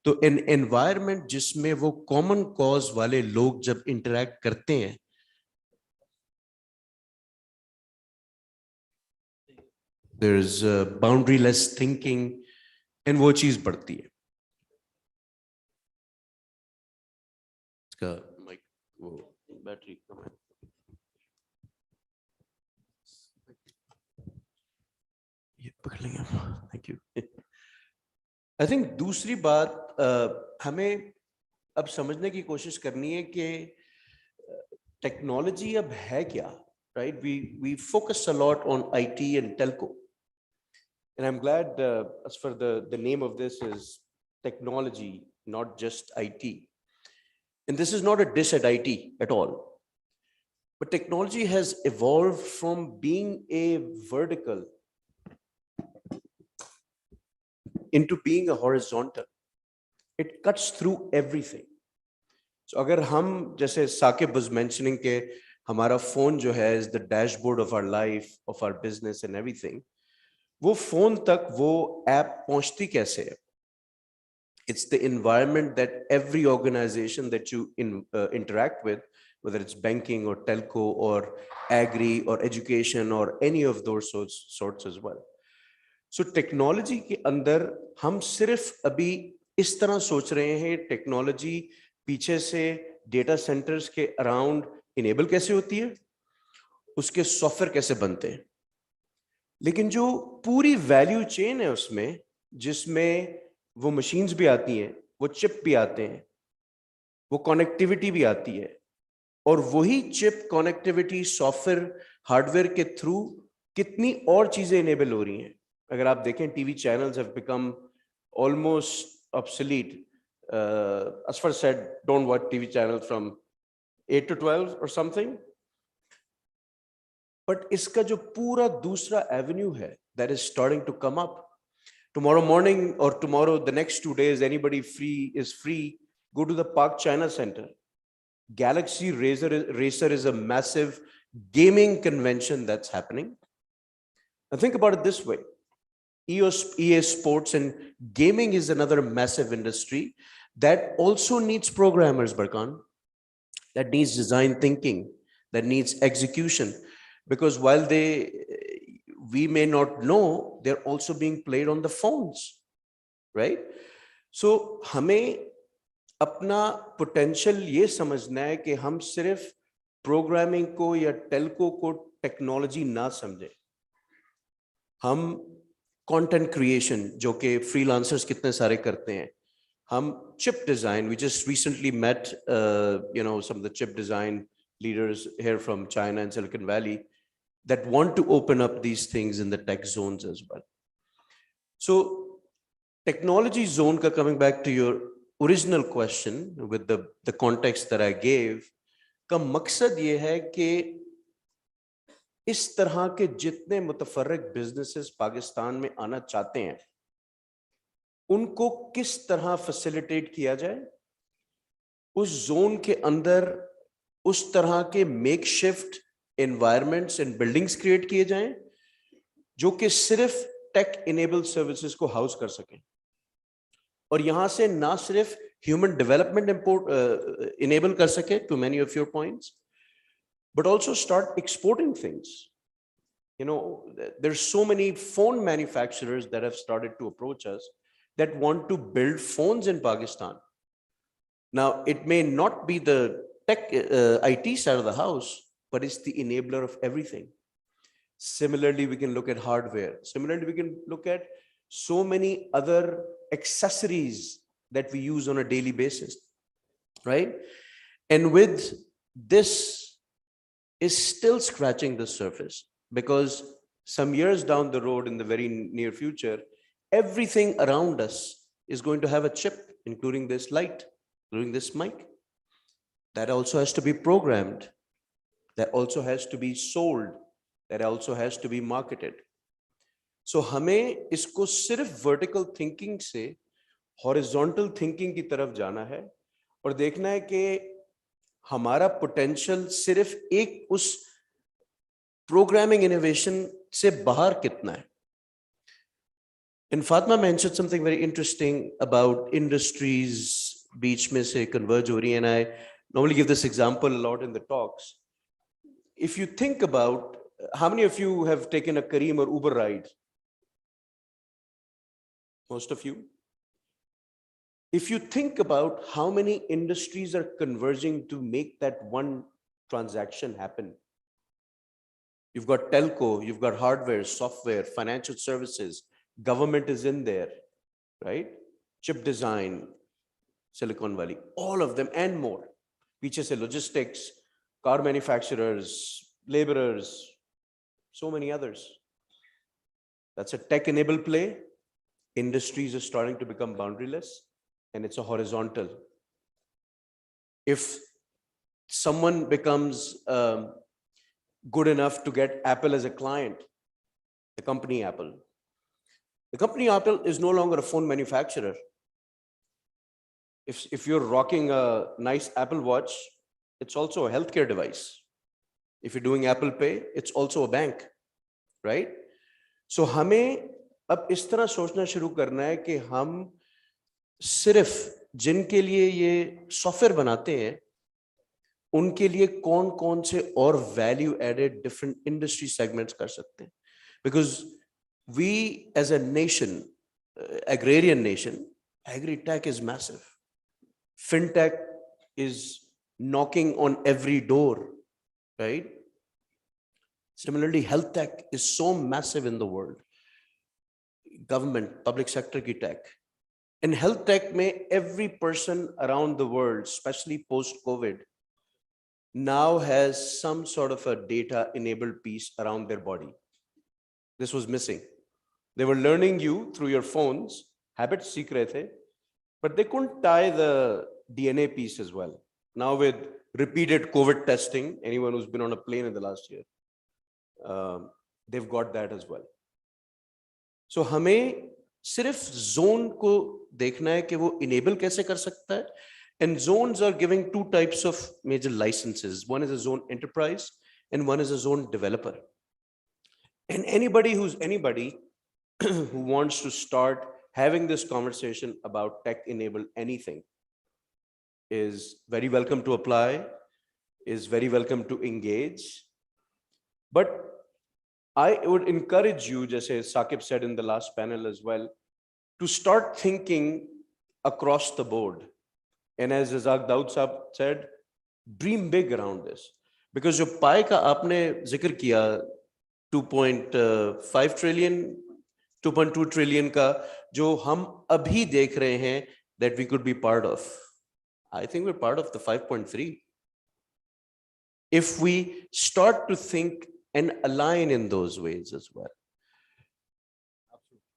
तो an environment जिसमें वो common cause वाले लोग जब interact करते हैं, there's boundaryless thinking, and वो चीज बढ़ती है. इसका mic वो बैटरी कम है. ये पकड़ लेंगे आप. Thank you. I think दूसरी बात हमें अब समझने की कोशिश करनी है कि टेक्नोलॉजी अब है क्या, right? We focus a lot on IT and telco. And I'm glad as for the name of this is technology, not just IT. And this is not a diss at IT at all. But technology has evolved from being a vertical into being a horizontal. It cuts through everything. So agar hum, jaise Saqib was mentioning ke hamara phone jo hai is the dashboard of our life, of our business and everything. वो phone तक वो app पहुंचती कैसे है? It's the environment that every organization that you interact with, whether it's banking or telco or agri or education or any of those sorts as well. So technology के अंदर हम सिर्फ अभी इस तरह सोच रहे हैं, टेक्नोलॉजी पीछे से डेटा सेंटर्स के अराउंड इनेबल कैसे होती है, उसके सॉफ्टवेयर कैसे बनते हैं. लेकिन जो पूरी वैल्यू चेन है उसमें, जिसमें वो मशीन्स भी आती हैं, वो चिप भी आते हैं, वो कनेक्टिविटी भी आती है, और वही चिप कनेक्टिविटी सॉफ्टवेयर हार्डवेयर के थ्रू कितनी और चीजें इनेबल हो रही हैं. अगर आप देखें TV channels have become almost obsolete. Asfar said don't watch TV channels from 8 to 12 or something. But इसका जो पूरा दूसरा avenue है, that is starting to come up. Tomorrow morning or tomorrow, the next 2 days, anybody is free, go to the Park China Center. Galaxy Racer is a massive gaming convention that's happening. Now think about it this way. EA Sports and gaming is another massive industry that also needs programmers, Barkan, that needs design thinking, that needs execution. Because while we may not know, they're also being played on the phones, right? So हमें अपना potential ये समझना है कि हम सिर्फ programming को या telco को technology ना समझें. हम content creation जो कि freelancers कितने सारे करते हैं, हम chip design. We just recently met, some of the chip design leaders here from China and Silicon Valley that want to open up these things in the tech zones as well. So technology zone, coming back to your original question with the context that I gave, का मकसद ये है कि इस तरह के जितने मुतफर्रिक businesses Pakistan में आना चाहते हैं, उनको किस तरह facilitate किया जाए, उस zone के अंदर उस तरह के makeshift environments and buildings create किए जाएं जो कि सिर्फ tech enabled services को house कर सकें, और यहाँ से ना सिर्फ human development enable कर सके, to many of your points, but also start exporting things. There's so many phone manufacturers that have started to approach us that want to build phones in Pakistan. Now, it may not be the tech, IT side of the house, but it's the enabler of everything. Similarly, we can look at hardware. Similarly, we can look at so many other accessories that we use on a daily basis, right? And with this is still scratching the surface, because some years down the road in the very near future, everything around us is going to have a chip, including this light, including this mic. That also has to be programmed. That also has to be sold. That also has to be marketed. So हमें इसको सिर्फ vertical thinking से horizontal thinking की तरफ जाना है और देखना है कि हमारा potential सिर्फ एक उस programming innovation से बाहर कितना है. And Fatma mentioned something very interesting about industries बीच में से converge हो रही है, and I normally give this example a lot in the talks. If you think about, how many of you have taken a Careem or Uber ride? Most of you. If you think about how many industries are converging to make that one transaction happen, you've got telco, you've got hardware, software, financial services, government is in there, right? Chip design, Silicon Valley, all of them and more. Piche se logistics, car manufacturers, laborers, so many others. That's a tech-enabled play. Industries are starting to become boundaryless, and it's a horizontal. If someone becomes good enough to get Apple as a client, the company Apple is no longer a phone manufacturer. If you're rocking a nice Apple Watch, it's also a healthcare device. If you're doing Apple Pay, it's also a bank, right? So हमें अब इस तरह सोचना शुरू करना है कि हम सिर्फ जिनके लिए ये सॉफ्टवेयर बनाते हैं उनके लिए कौन कौन से और value added different industry segments कर सकते हैं. Because we as a nation, agrarian nation, agri-tech is massive. Fintech is knocking on every door, right? Similarly, health tech is so massive in the world. Government, public sector ki tech. In health tech, every person around the world, especially post-COVID, now has some sort of a data-enabled piece around their body. This was missing. They were learning you through your phones, habits seek rahe the, but they couldn't tie the DNA piece as well. Now with repeated COVID testing, anyone who's been on a plane in the last year, they've got that as well. So हमें सिर्फ zone को देखना है कि वो enable कैसे कर सकता है. And zones are giving two types of major licenses. One is a zone enterprise and one is a zone developer. And anybody who wants to start having this conversation about tech-enabled anything is very welcome to apply, is very welcome to engage. But I would encourage you, just as Saqib said in the last panel as well, to start thinking across the board. And as Razak Daud Saab said, dream big around this. Because jo pie ka aapne zikr kiya, 2.5 trillion, 2.2 trillion ka, jo hum abhi dekh rahe hain that we could be part of. I think we're part of the 5.3. If we start to think and align in those ways as well.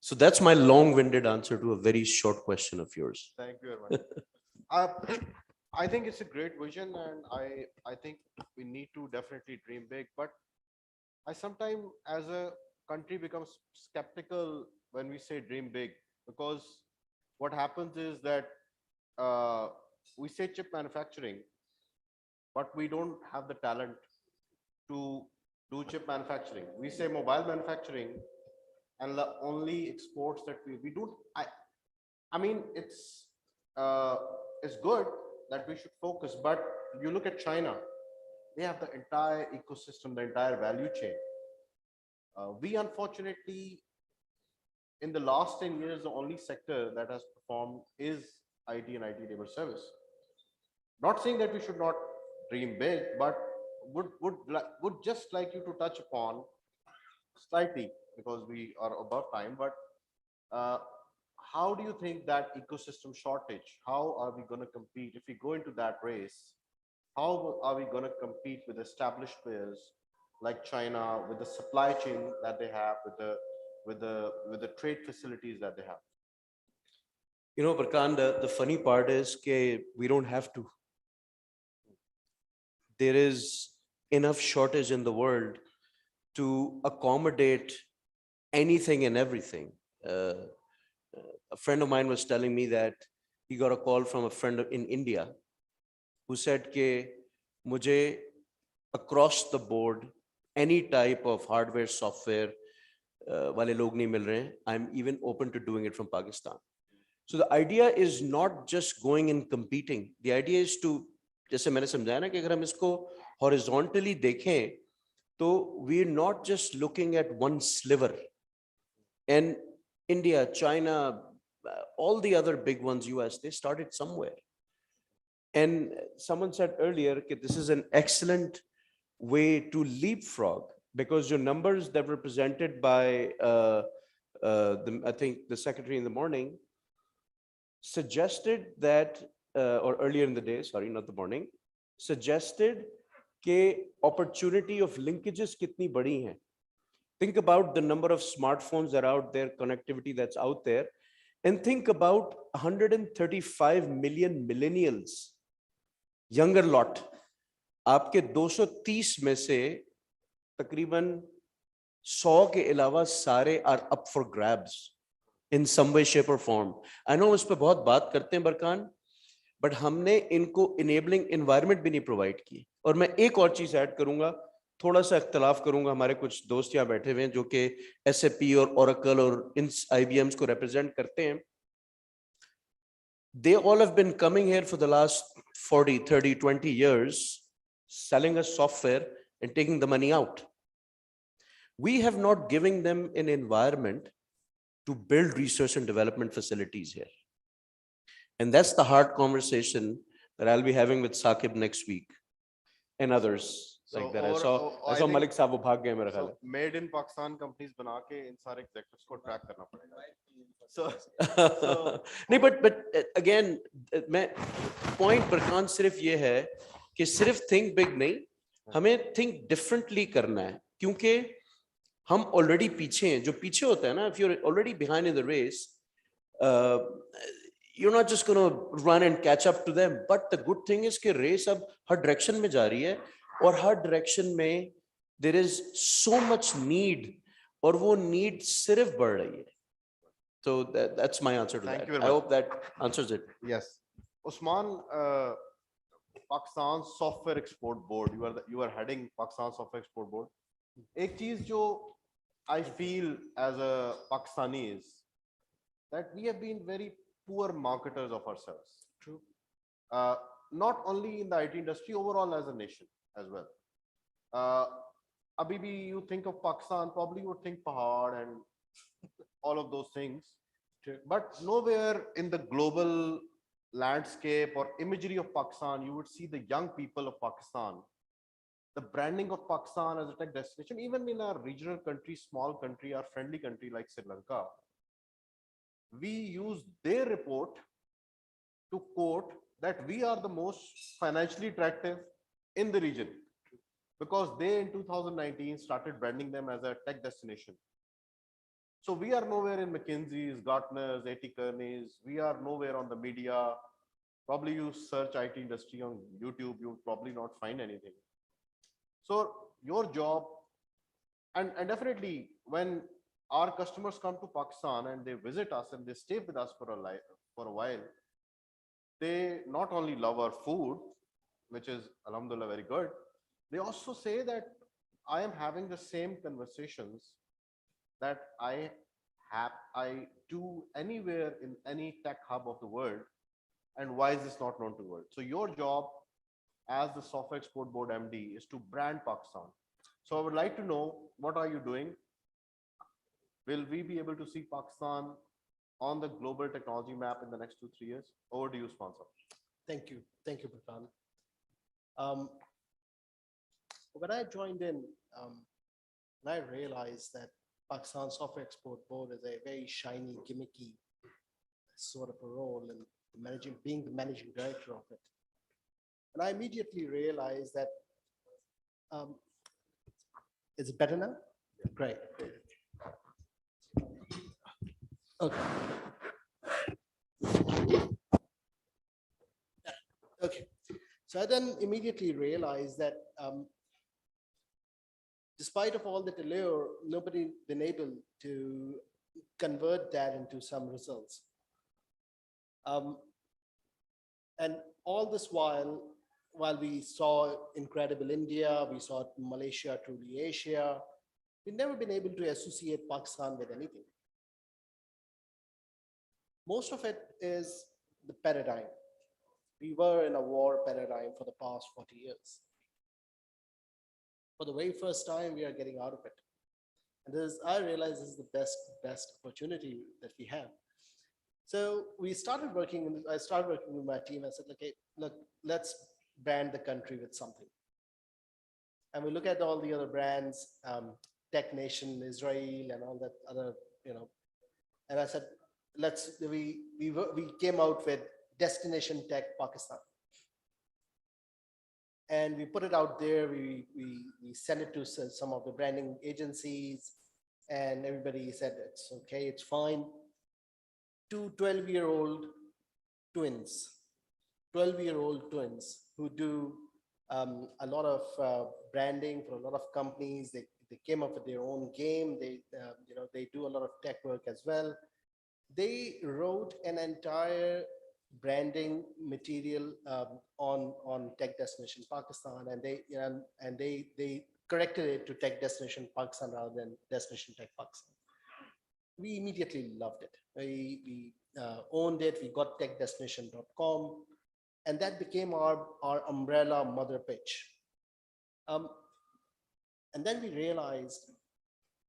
So that's my long-winded answer to a very short question of yours. Thank you very much. I think it's a great vision, and I think we need to definitely dream big. But I sometimes, as a country, become skeptical when we say dream big, because what happens is that we say chip manufacturing, but we don't have the talent to do chip manufacturing. We say mobile manufacturing, and the only exports that we don't. I mean, it's good that we should focus, but you look at China, they have the entire ecosystem, the entire value chain. We unfortunately, in the last 10 years, the only sector that has performed is IT and IT labor service. Not saying that we should not dream big, but would just like you to touch upon slightly, because we are above time, but how do you think that ecosystem shortage, how are we going to compete if we go into that race? How are we going to compete with established players like China, with the supply chain that they have, with the trade facilities that they have? You know, Barkan, the funny part is that we don't have to. There is enough shortage in the world to accommodate anything and everything. A friend of mine was telling me that he got a call from a friend in India who said कि मुझे across the board any type of hardware, software वाले लोग नहीं मिल रहे हैं. I'm even open to doing it from Pakistan. So the idea is not just going and competing. The idea is to, जैसे मैंने समझाया ना कि अगर हम इसको horizontally देखें, तो we're not just looking at one sliver. And India, China, all the other big ones, US, they started somewhere. And someone said earlier that this is an excellent way to leapfrog, because your numbers that were presented by, I think the secretary in the morning, suggested that, or earlier in the day, sorry, not the morning, suggested that opportunity of linkages kitni badi hai. Think about the number of smartphones that are out there, connectivity that's out there, and think about 135 million millennials, younger lot. आपके 230 में से तकरीबन 100 के अलावा सारे are up for grabs in some way, shape or form. I know उस पे बहुत बात करते हैं बरकान, but हमने इनको enabling environment भी नहीं provide की. और मैं एक और चीज ऐड करूंगा, थोड़ा सा इख्तलाफ करूंगा, हमारे कुछ दोस्त यहाँ बैठे हुए हैं जो कि SAP और Oracle और इन IBMs को represent करते हैं. They all have been coming here for the last 40, 30, 20 years, selling us software and taking the money out. We have not given them an environment to build research and development facilities here. And that's the hard conversation that I'll be having with Saqib next week and others like that. I saw Malik Saab wo bhag gaye mera khayal hai. Made in Pakistan companies bana ke in sare executives ko track karna padega. So नहीं, but again, मैं point बरकान सिर्फ ये है कि सिर्फ think big नहीं, हमें think differently करना है, क्योंकि हम already पीछे हैं. जो पीछे होता है ना, if you're already behind in the race, you're not just going to run and catch up to them. But the good thing is कि race अब हर direction में जा रही है, और हर direction में there is so much need, और वो need सिर्फ बढ़ रही है. So that's my answer to Thank that. you very I much. hope that answers it. Yes. Usman, Pakistan Software Export Board, you are heading Pakistan Software Export Board. एक चीज जो I feel as a Pakistani is that we have been very poor marketers of ourselves. True. Not only in the IT industry, overall as a nation as well. Abhi bhi you think of Pakistan, probably you would think Pahad and all of those things, but nowhere in the global landscape or imagery of Pakistan, you would see the young people of Pakistan, the branding of Pakistan as a tech destination. Even in our regional country, small country, our friendly country like Sri Lanka, we use their report to quote that we are the most financially attractive in the region, because they in 2019 started branding them as a tech destination. So we are nowhere in McKinsey's, Gartner's, AT Kearney's. We are nowhere on the media. Probably you search IT industry on YouTube, you'll probably not find anything. So your job, and definitely when our customers come to Pakistan and they visit us and they stay with us for a while, they not only love our food, which is alhamdulillah very good, they also say that I am having the same conversations that I do anywhere in any tech hub of the world, and why is this not known to the world? So your job as the Software Export Board MD is to brand Pakistan. So I would like to know, what are you doing? Will we be able to see Pakistan on the global technology map in the next 2-3 years? Over to you, sponsor. Thank you. Thank you, Pradhan. When I joined in, and I realized that Pakistan Software Export Board is a very shiny, gimmicky sort of a role in being the managing director of it. And I immediately realized that, is it better now? Great. Okay. Okay. So I then immediately realized that despite of all the allure, nobody been able to convert that into some results. And all this while we saw incredible India, we saw Malaysia, truly Asia, we've never been able to associate Pakistan with anything. Most of it is the paradigm. We were in a war paradigm for the past 40 years. For the very first time, we are getting out of it. And I realize this is the best opportunity that we have. So I started working with my team. I said, okay, look, let's brand the country with something. And we look at all the other brands, Tech Nation, Israel, and all that other, and I said, we came out with Destination Tech Pakistan. And we put it out there, we sent it to some of the branding agencies, and everybody said, it's okay, it's fine. Two 12-year-old twins who do a lot of branding for a lot of companies. They came up with their own game. They do a lot of tech work as well. They wrote an entire branding material on Tech Destination Pakistan, and they corrected it to Tech Destination Pakistan rather than Destination Tech Pakistan. We immediately loved it. We owned it. We got techdestination.com, and that became our umbrella mother pitch. And then we realized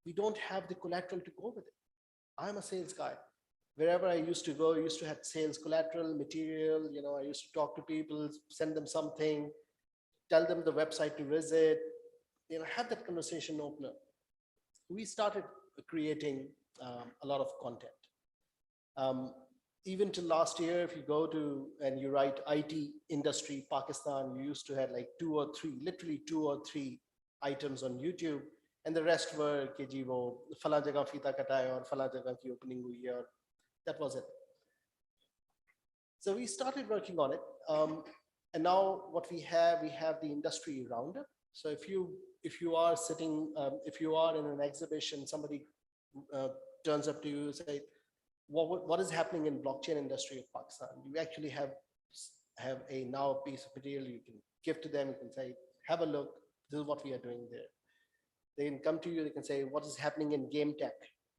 we don't have the collateral to go with it. I'm a sales guy. Wherever I used to go, I used to have sales collateral material. I used to talk to people, send them something, tell them the website to visit, have that conversation opener. We started creating a lot of content. Even till last year, if you go to and you write IT industry Pakistan, you used to have like literally two or three items on YouTube, and the rest were कि जी वो फला जगह फीता कटाया और फला जगह की opening हुई है, और that was it. So we started working on it, and now what we have the industry roundup. So if you are sitting, if you are in an exhibition, somebody turns up to you and say, what is happening in blockchain industry of Pakistan? You actually have now a piece of material you can give to them. You can say, have a look. This is what we are doing there. They can come to you. They can say, what is happening in game tech?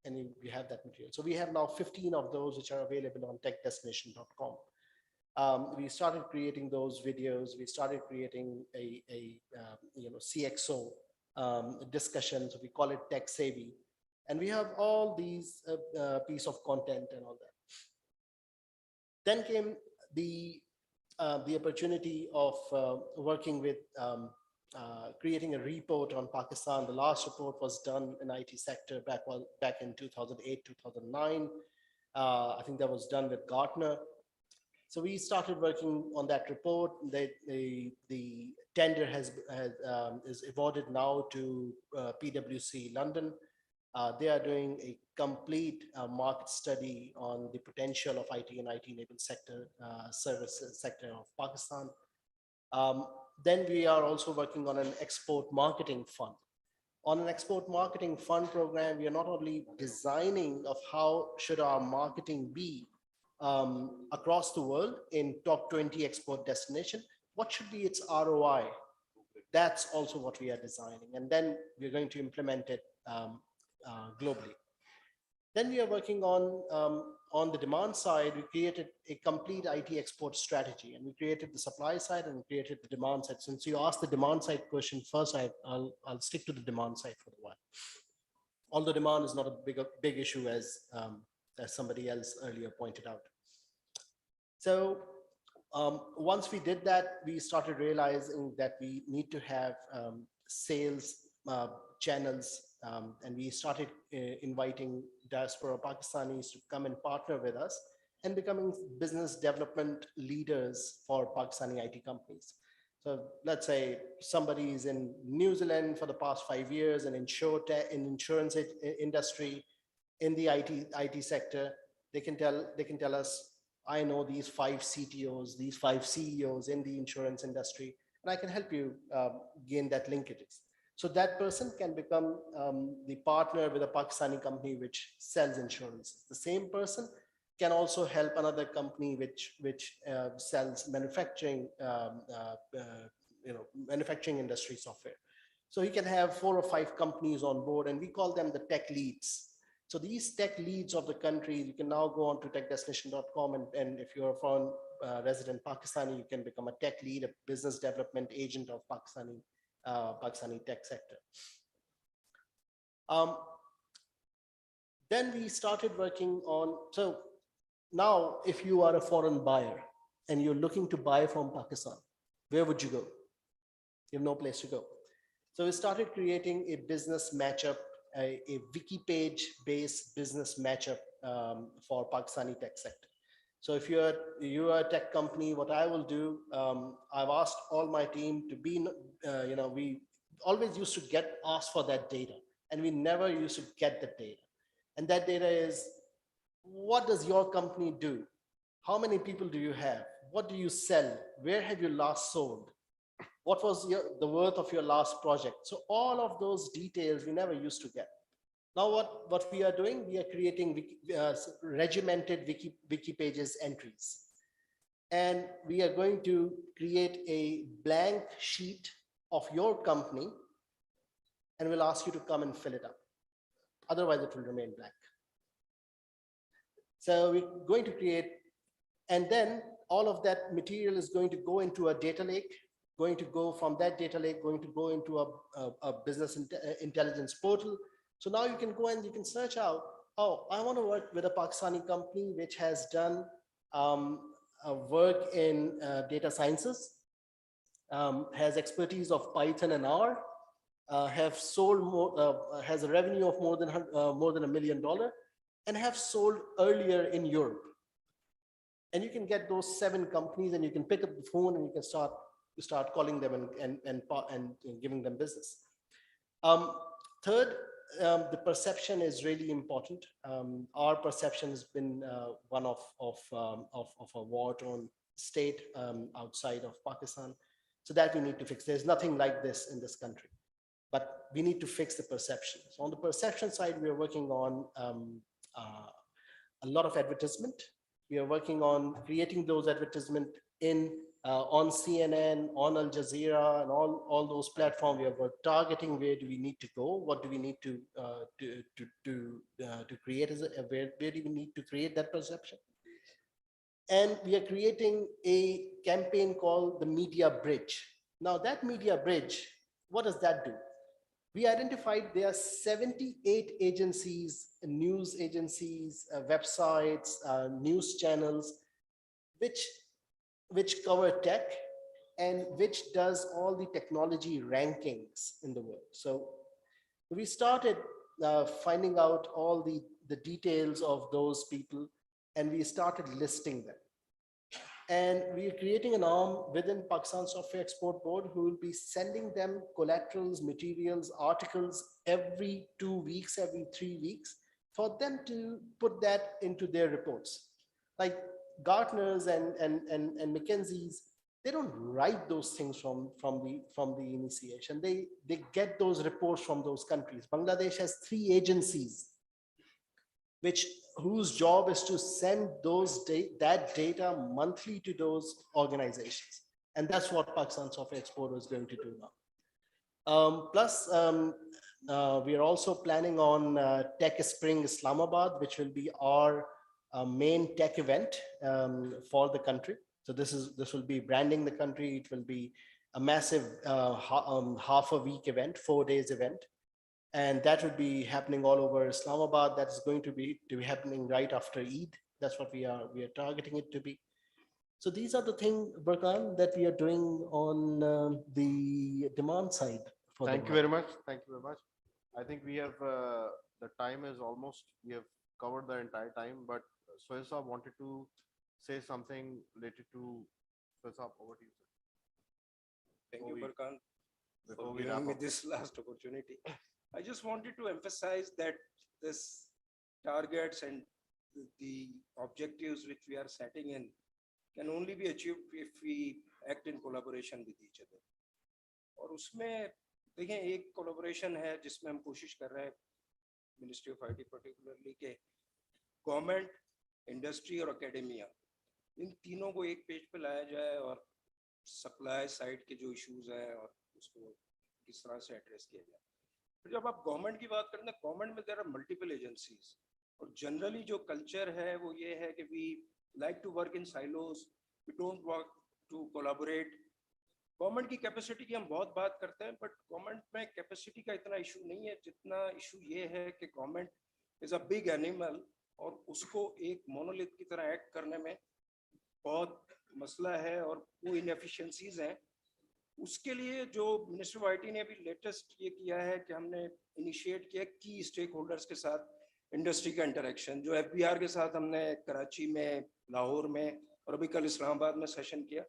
And you have that material. So we have now 15 of those which are available on techdestination.com. We started creating those videos. We started creating a CXO discussions. We call it Tech Savvy. And we have all these piece of content and all that. Then came the opportunity of working with creating a report on Pakistan. The last report was done in IT sector back in 2008, 2009. I think that was done with Gartner. So we started working on that report. The tender is awarded now to PwC London. They are doing a complete market study on the potential of IT and IT-enabled sector services sector of Pakistan. Then we are also working on an export marketing fund. On an export marketing fund program, we are not only designing of how should our marketing be across the world in top 20 export destination, what should be its ROI? That's also what we are designing. And then we're going to implement it globally. Then we are working on the demand side. We created a complete IT export strategy, and we created the supply side and we created the demand side. Since you asked the demand side question first, I'll stick to the demand side for a while. Although demand is not a big issue as somebody else earlier pointed out. So Once we did that, we started realizing that we need to have sales channels, and we started inviting diaspora Pakistanis to come and partner with us and becoming business development leaders for Pakistani IT companies. So let's say somebody is in New Zealand for the past 5 years and in insurance industry, in the IT sector, they can tell us, I know these 5 CTOs, these 5 CEOs in the insurance industry, and I can help you gain that linkages. So that person can become the partner with a Pakistani company which sells insurance. The same person can also help another company which sells manufacturing, manufacturing industry software. So he can have 4 or 5 companies on board, and we call them the tech leads. So these tech leads of the country, you can now go on to techdestination.com, and if you're a foreign resident Pakistani, you can become a tech lead, a business development agent of Pakistani tech sector. Then we started working on, so now if you are a foreign buyer and you're looking to buy from Pakistan, where would you go? You have no place to go. So we started creating a business matchup, a wiki page based business matchup for Pakistani tech sector. So if you're a tech company, what I will do, I've asked all my team to be, we always used to get asked for that data, and we never used to get the data. And that data is, what does your company do? How many people do you have? What do you sell? Where have you last sold? What was the worth of your last project? So all of those details we never used to get. Now what we are doing, we are creating regimented wiki pages entries. And we are going to create a blank sheet of your company, and we'll ask you to come and fill it up. Otherwise it will remain blank. So we're going to create, and then all of that material is going to go into a data lake, going to go from that data lake, going to go into a business intelligence portal. So now you can go and you can search out, oh, I want to work with a Pakistani company which has done work in data sciences, has expertise of Python and R, have sold more, has a revenue of more than $1 million, and have sold earlier in Europe. And you can get those 7 companies, and you can pick up the phone and you can start calling them and giving them business. Third, the perception is really important. Our perception has been one of a war-torn state outside of Pakistan. So that we need to fix. There's nothing like this in this country, but we need to fix the perception. So on the perception side, we are working on a lot of advertisement. We are working on creating those advertisement on CNN, on Al Jazeera, and all those platforms. We are targeting where do we need to go, what do we need to create, where do we need to create that perception. And we are creating a campaign called the Media Bridge. Now that Media Bridge, what does that do? We identified there are 78 agencies, news agencies, websites, news channels, which cover tech and which does all the technology rankings in the world. So we started finding out all the details of those people, and we started listing them. And we are creating an arm within Pakistan Software Export Board who will be sending them collaterals, materials, articles every 2 weeks, every 3 weeks, for them to put that into their reports. Like Gartner's and McKinsey's, they don't write those things from the initiation. They get those reports from those countries. Bangladesh has 3 agencies whose job is to send that data monthly to those organizations. And that's what Pakistan Software Exporter is going to do now. Plus, we are also planning on Tech Spring Islamabad, which will be our main tech event for the country. So this will be branding the country. It will be a massive half a week event, 4 days event. And that would be happening all over Islamabad. That is going to be happening right after Eid. That's what we are targeting it to be. So these are the things, Burkan, that we are doing on the demand side. For the Thank you world. very much. Thank you very much. I think we have, the time is almost, we have covered the entire time, but Sohail Saab wanted to say something related to, Sohail Saab, over to you, sir. Thank Before you, we- Burkan, before for we giving wrap me up. this last opportunity. I just wanted to emphasize that this targets and the objectives which we are setting in can only be achieved if we act in collaboration with each other. और उसमें देखें एक collaboration है जिसमें हम कोशिश कर रहे हैं मिनिस्ट्री ऑफ आईटी पर्टिकुलरली के गवर्नमेंट, इंडस्ट्री और एकेडमिया इन तीनों को एक पेज पे लाया जाए और सप्लाई साइड के जो इश्यूज हैं और उसको किस तरह से एड्रेस किया जाए। फिर जब आप गवर्नमेंट की बात करते हैं, गवर्नमेंट में देयर आर मल्टीपल एजेंसीज और जनरली जो कल्चर है वो ये है कि we like to work in silos, we don't work to collaborate. Government की कैपेसिटी की हम बहुत बात करते हैं, बट गवर्नमेंट में कैपेसिटी का इतना इशू नहीं है जितना इशू ये है कि government is a big animal और उसको एक मोनोलिथ की तरह एक्ट करने में बहुत मसला है और वो इनएफिशिएंसीज हैं। उसके लिए जो मिनिस्ट्री ऑफ आईटी ने अभी लेटेस्ट ये किया है कि हमने इनिशिएट किया की स्टेक होल्डर्स के साथ इंडस्ट्री का इंटरेक्शन, जो एफबीआर के साथ हमने कराची में, लाहौर में और अभी कल इस्लामाबाद में सेशन किया,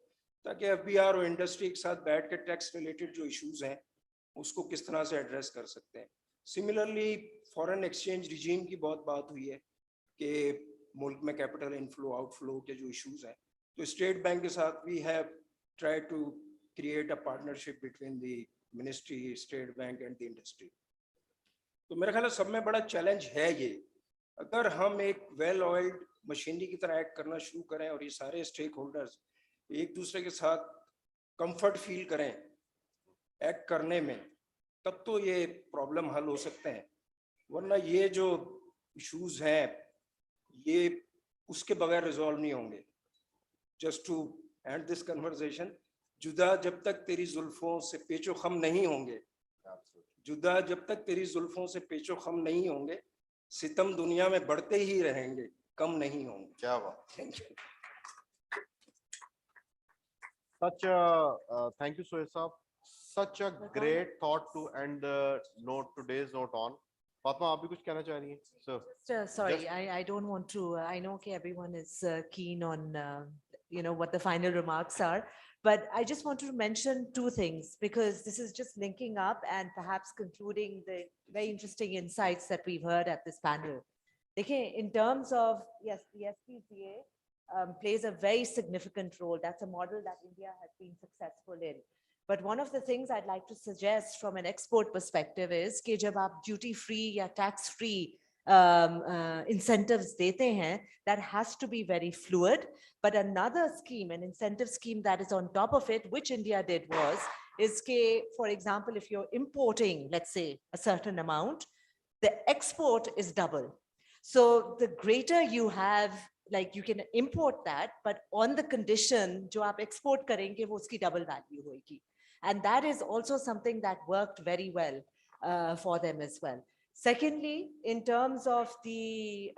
ताकि एफबीआर और इंडस्ट्री के साथ बैठ के टैक्स रिलेटेड जो इश्यूज हैं उसको किस तरह से एड्रेस कर सकते हैं। सिमिलरली फॉरेन एक्सचेंज रिजीम की बहुत बात हुई है कि मुल्क में कैपिटल इनफ्लो आउटफ्लो के जो इश्यूज हैं, तो स्टेट बैंक के साथ we have try to create a partnership between the ministry, State Bank and the industry. तो मेरे ख्याल सब में बड़ा चैलेंज है ये, अगर हम एक वेल ऑयल्ड मशीनरी की तरह एक्ट करना शुरू करें और ये सारे स्टेक होल्डर्स एक दूसरे के साथ कंफर्ट फील करें एक्ट करने में, तब तो ये प्रॉब्लम हल हो सकते हैं। वरना ये जो इश्यूज हैं ये उसके बगैर रिजॉल्व नहीं होंगे। Just to end this conversation, जुदा जब तक तेरी जुल्फों से पेचो खम नहीं होंगे, जुदा जब तक तेरी जुल्फों से पेचो खम नहीं होंगे, सितम दुनिया में बढ़ते ही रहेंगे, कम नहीं होंगे। क्या बात। Thank you. Such a, thank you, Sohail Saab. Such a great thought to end the note, today's note on. Fatma, आप भी कुछ कहना चाह रही हैं? Sir. Sorry, Just- I don't want to, I know okay, everyone is keen on, what the final remarks are. But I just want to mention two things, because this is just linking up and perhaps concluding the very interesting insights that we've heard at this panel. Okay, in terms of, yes, the SPCA plays a very significant role. That's a model that India has been successful in. But one of the things I'd like to suggest from an export perspective is कि जब आप duty free या tax free incentives देते हैं, that has to be very fluid. But another scheme, an incentive scheme that is on top of it, which India did was, is कि, for example, if you're importing, let's say, a certain amount, the export is double. So the greater you have, like you can import that, but on the condition जो आप export करेंगे वो उसकी double value होगी. And that is also something that worked very well for them as well. Secondly, in terms of the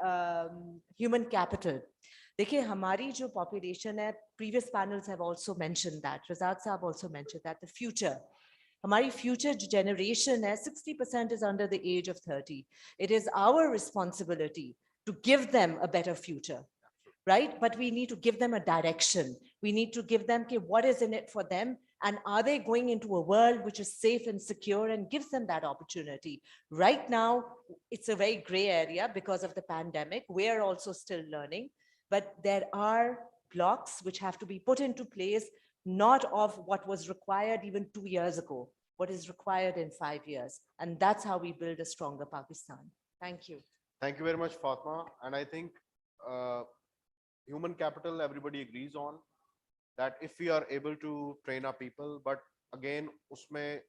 human capital, देखिए हमारी जो population है, previous panels have also mentioned that, Razak Saab also mentioned that, the future. हमारी future generation है, 60% is under the age of 30. It is our responsibility to give them a better future, right? But we need to give them a direction. We need to give them what is in it for them, and are they going into a world which is safe and secure and gives them that opportunity. Right now, it's a very gray area because of the pandemic. We're also still learning, but there are blocks which have to be put into place, not of what was required even 2 years ago, what is required in 5 years. And that's how we build a stronger Pakistan. Thank you. Thank you very much, Fatma. And I think human capital, everybody agrees on that if we are able to train our people, but again, usme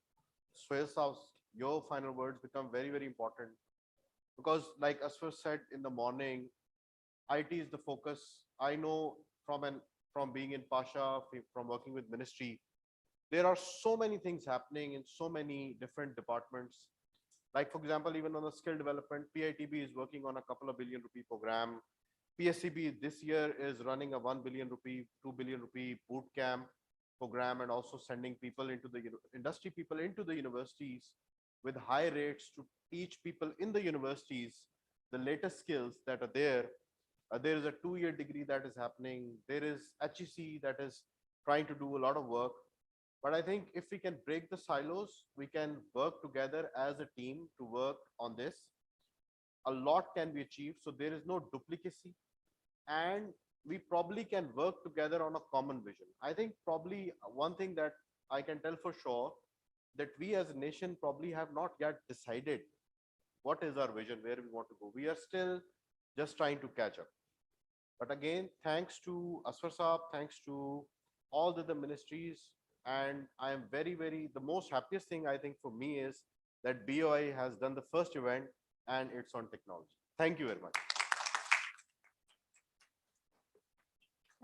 Sohail Saab, your final words become very, very important, because like Asfar said in the morning, IT is the focus. I know from being in Pasha, from working with ministry, there are so many things happening in so many different departments. Like for example, even on the skill development, PITB is working on a couple of billion rupee program. PSCB this year is running a 1 billion rupee, 2 billion rupee boot camp program, and also sending people into the industry people into the universities with high rates to teach people in the universities the latest skills that are there. There is a 2-year degree that is happening. There is HEC that is trying to do a lot of work. But I think if we can break the silos, we can work together as a team to work on this. A lot can be achieved. So there is no duplicacy, and we probably can work together on a common vision. I think probably one thing that I can tell for sure, that we as a nation probably have not yet decided what is our vision, where we want to go. We are still just trying to catch up. But again, thanks to Aswar Saab, thanks to all the other ministries, and I am the most happiest thing I think for me is that BOI has done the first event and it's on technology. Thank you very much.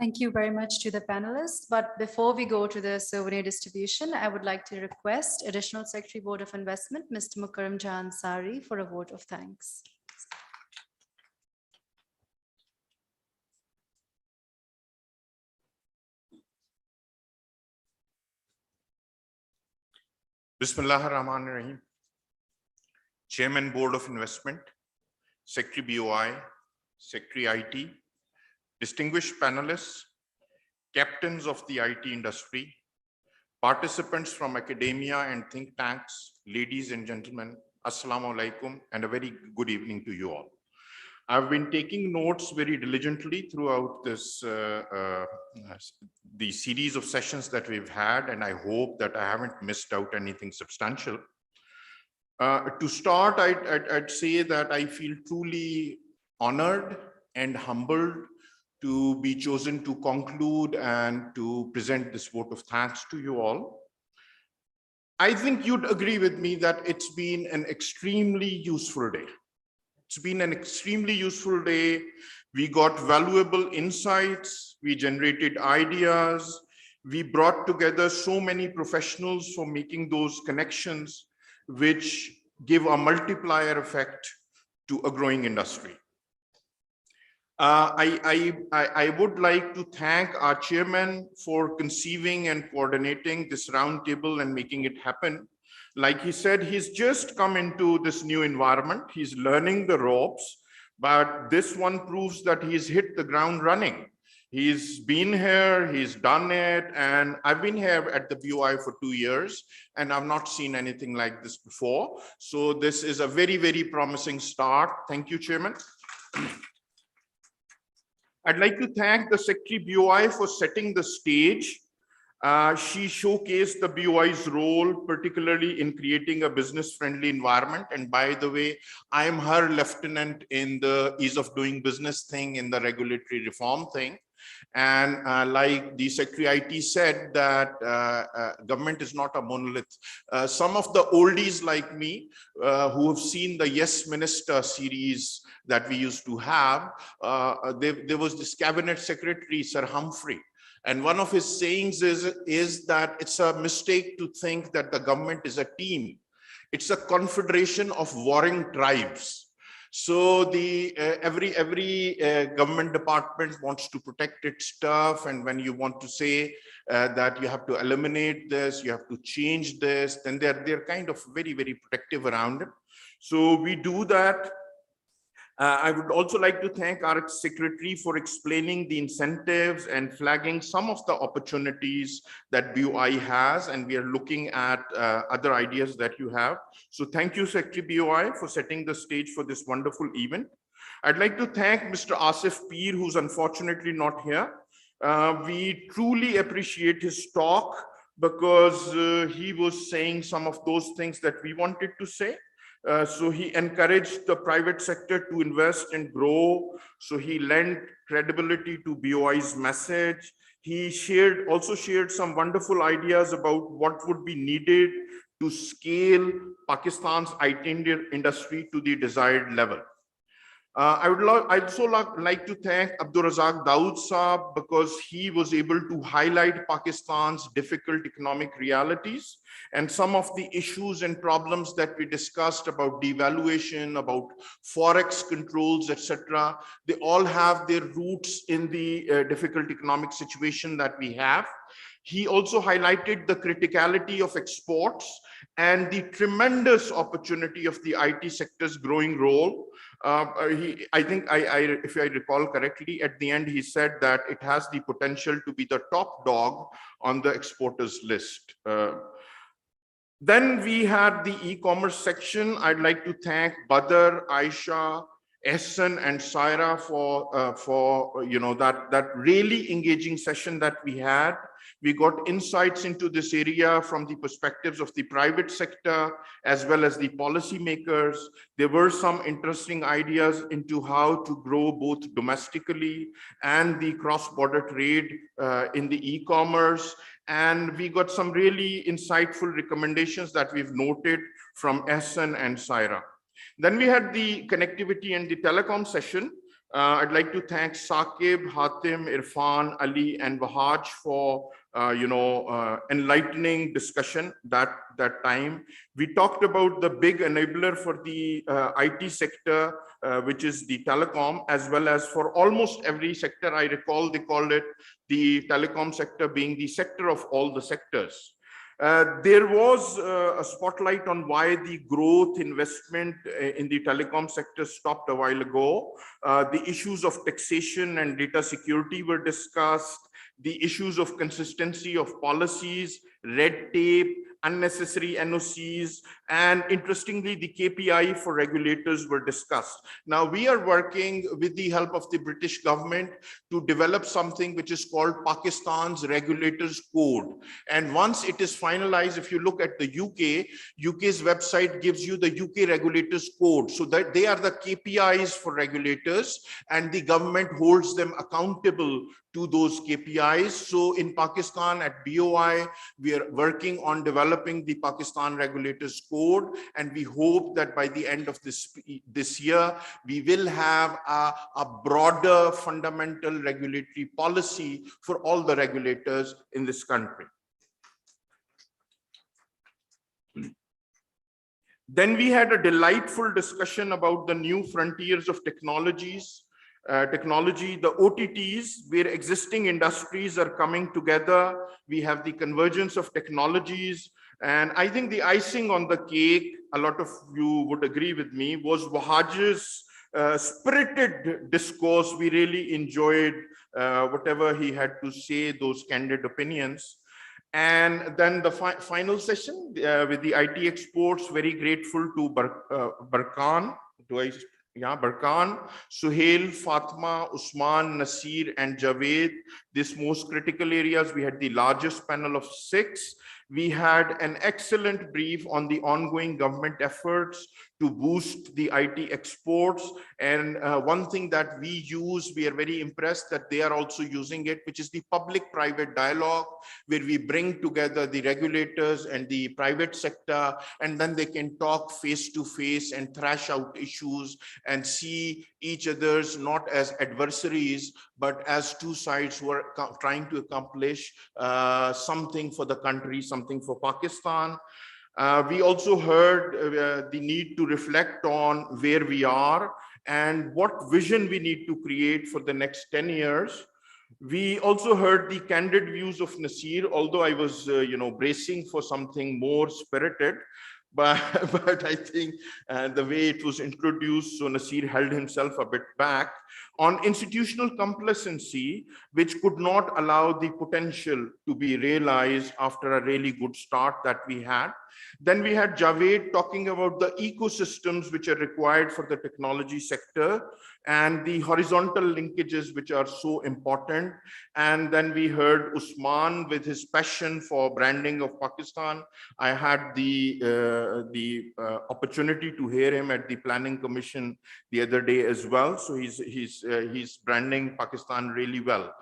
Thank you very much to the panelists. But before we go to the souvenir distribution, I would like to request Additional Secretary Board of Investment, Mr. Mukarram Jahan Sari, for a vote of thanks. Bismillah ar-Rahman ar-Rahim. Chairman Board of Investment, Secretary BOI, Secretary IT, distinguished panelists, captains of the IT industry, participants from academia and think tanks, ladies and gentlemen, Assalamu alaikum, and a very good evening to you all. I've been taking notes very diligently throughout this the series of sessions that we've had, and I hope that I haven't missed out anything substantial. To start, I'd say that I feel truly honored and humbled to be chosen to conclude and to present this vote of thanks to you all. I think you'd agree with me that it's been an extremely useful day. It's been an extremely useful day. We got valuable insights, we generated ideas, we brought together so many professionals for making those connections, which give a multiplier effect to a growing industry. I would like to thank our chairman for conceiving and coordinating this roundtable and making it happen. Like he said, he's just come into this new environment. He's learning the ropes, but this one proves that he's hit the ground running. He's been here, he's done it, and I've been here at the BOI for 2 years, and I've not seen anything like this before. So this is a very, very promising start. Thank you, Chairman. I'd like to thank the Secretary BOI for setting the stage. She showcased the BOI's role, particularly in creating a business-friendly environment. And by the way, I am her lieutenant in the ease of doing business thing, in the regulatory reform thing. And like the Secretary IT said, that government is not a monolith. Some of the oldies like me who have seen the Yes Minister series that we used to have, there was this cabinet secretary, Sir Humphrey. And one of his sayings is that it's a mistake to think that the government is a team. It's a confederation of warring tribes. So the every government department wants to protect its stuff, and when you want to say that you have to eliminate this, you have to change this, then they're kind of very, very protective around it. So we do that. I would also like to thank our secretary for explaining the incentives and flagging some of the opportunities that BOI has, and we are looking at other ideas that you have. So thank you, Secretary BOI, for setting the stage for this wonderful event. I'd like to thank Mr. Asif Peer, who's unfortunately not here. We truly appreciate his talk because he was saying some of those things that we wanted to say. So he encouraged the private sector to invest and grow. So he lent credibility to BOI's message. He also shared some wonderful ideas about what would be needed to scale Pakistan's IT industry to the desired level. I'd also like to thank Abdur Razak Dawood Saab because he was able to highlight Pakistan's difficult economic realities and some of the issues and problems that we discussed about devaluation, about forex controls, etc. They all have their roots in the difficult economic situation that we have. He also highlighted the criticality of exports and the tremendous opportunity of the IT sector's growing role. I think, if I recall correctly, at the end, he said that it has the potential to be the top dog on the exporters list. Then we had the e-commerce section. I'd like to thank Badr, Aisha, Ehsan and Saira for that really engaging session that we had. We got insights into this area from the perspectives of the private sector as well as the policymakers. There were some interesting ideas into how to grow both domestically and the cross-border trade in the e-commerce. And we got some really insightful recommendations that we've noted from Ehsan and Saira. Then we had the connectivity and the telecom session. I'd like to thank Saqib, Hatim, Irfan, Ali, and Wahaj for enlightening discussion that time. We talked about the big enabler for the IT sector, which is the telecom, as well as for almost every sector. I recall they called it the telecom sector being the sector of all the sectors. There was a spotlight on why the growth investment in the telecom sector stopped a while ago. The issues of taxation and data security were discussed. The issues of consistency of policies, red tape, unnecessary NOCs, and interestingly, the KPI for regulators were discussed. Now, we are working with the help of the British government to develop something which is called Pakistan's Regulators Code. And once it is finalized, if you look at the UK's website gives you the UK Regulators Code, so that they are the KPIs for regulators, and the government holds them accountable to those KPIs. So in Pakistan at BOI, we are working on developing the Pakistan Regulators Code, and we hope that by the end of this year, we will have a broader fundamental regulatory policy for all the regulators in this country. Then we had a delightful discussion about the new frontiers of technologies. The OTTs, where existing industries are coming together. We have the convergence of technologies. And I think the icing on the cake, a lot of you would agree with me, was Wahaj's spirited discourse. We really enjoyed whatever he had to say, those candid opinions. And then the final session with the IT exports, very grateful to Barkan. Barkan, Suhail, Fatma, Usman, Nasir, and Javed. These most critical areas, we had the largest panel of 6. We had an excellent brief on the ongoing government efforts to boost the IT exports. And one thing that we use, we are very impressed that they are also using it, which is the public-private dialogue, where we bring together the regulators and the private sector, and then they can talk face-to-face and thrash out issues and see each other's not as adversaries, but as two sides who are trying to accomplish something for the country, something for Pakistan. We also heard the need to reflect on where we are and what vision we need to create for the next 10 years. We also heard the candid views of Nasir, although I was, bracing for something more spirited. But I think the way it was introduced, so Nasir held himself a bit back on institutional complacency, which could not allow the potential to be realized after a really good start that we had. Then we had Javed talking about the ecosystems which are required for the technology sector and the horizontal linkages which are so important. And then we heard Usman with his passion for branding of Pakistan. I had the opportunity to hear him at the Planning Commission the other day as well. So he's branding Pakistan really well.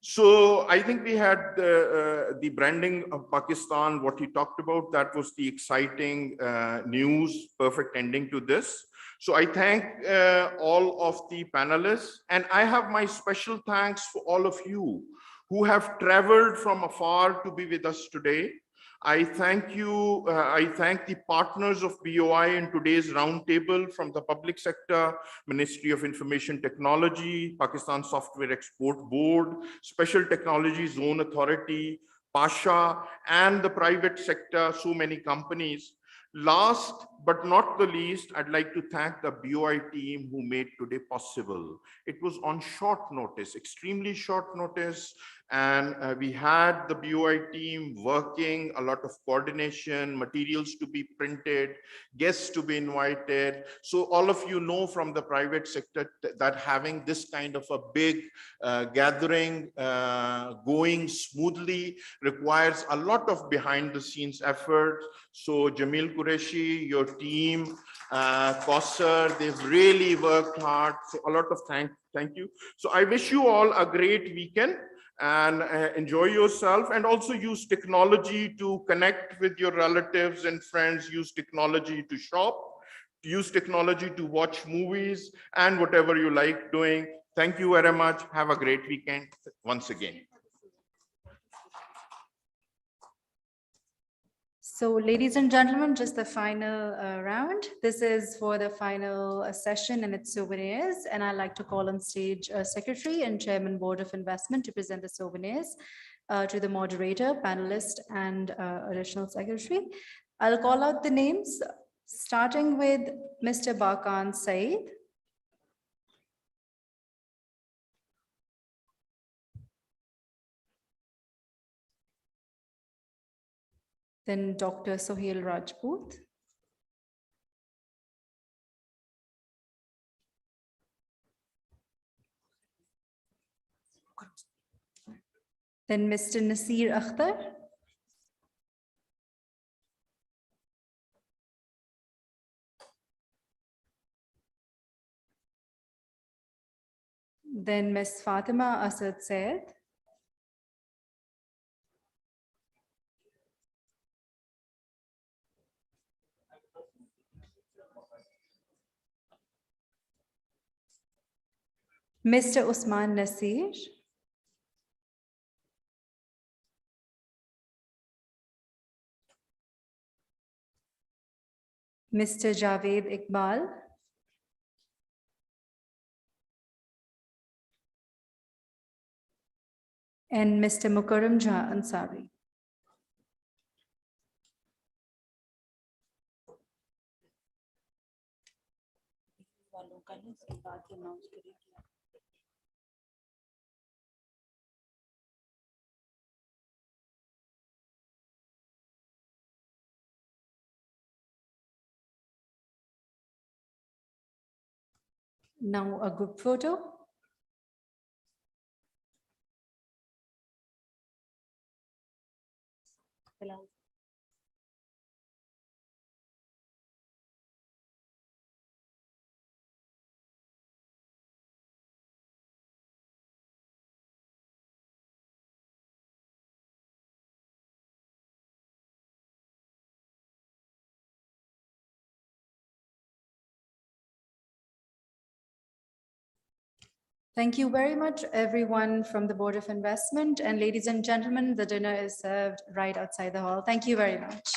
So I think we had the branding of Pakistan, what he talked about, that was the exciting news, perfect ending to this. So I thank all of the panelists, and I have my special thanks for all of you who have traveled from afar to be with us today. I thank you. I thank the partners of BOI in today's roundtable from the public sector, Ministry of Information Technology, Pakistan Software Export Board, Special Technology Zone Authority, Pasha, and the private sector, so many companies. Last but not the least, I'd like to thank the BOI team who made today possible. It was on short notice, extremely short notice, and we had the BOI team working, a lot of coordination, materials to be printed, guests to be invited. So all of you know from the private sector that having this kind of a big gathering going smoothly requires a lot of behind the scenes effort. So Jamil Qureshi, your team, Kausar, they've really worked hard. So a lot of thank you. So I wish you all a great weekend and enjoy yourself, and also use technology to connect with your relatives and friends, use technology to shop, use technology to watch movies and whatever you like doing. Thank you very much. Have a great weekend once again. So ladies and gentlemen, just the final round. This is for the final session and its souvenirs. And I'd like to call on stage Secretary and Chairman Board of Investment to present the souvenirs to the moderator, panelist, and additional secretary. I'll call out the names, starting with Mr. Bakan Saeed. Then Dr. Sohail Rajput. Then Mr. Nasir Akhtar. Then Ms. Fatima Asad Said. Mr. Usman Nasir. Mr. Javed Iqbal. And Mr. Mukarram Jha Ansari. Now a group photo. Thank you very much, everyone from the Board of Investment. And ladies and gentlemen, the dinner is served right outside the hall. Thank you very much.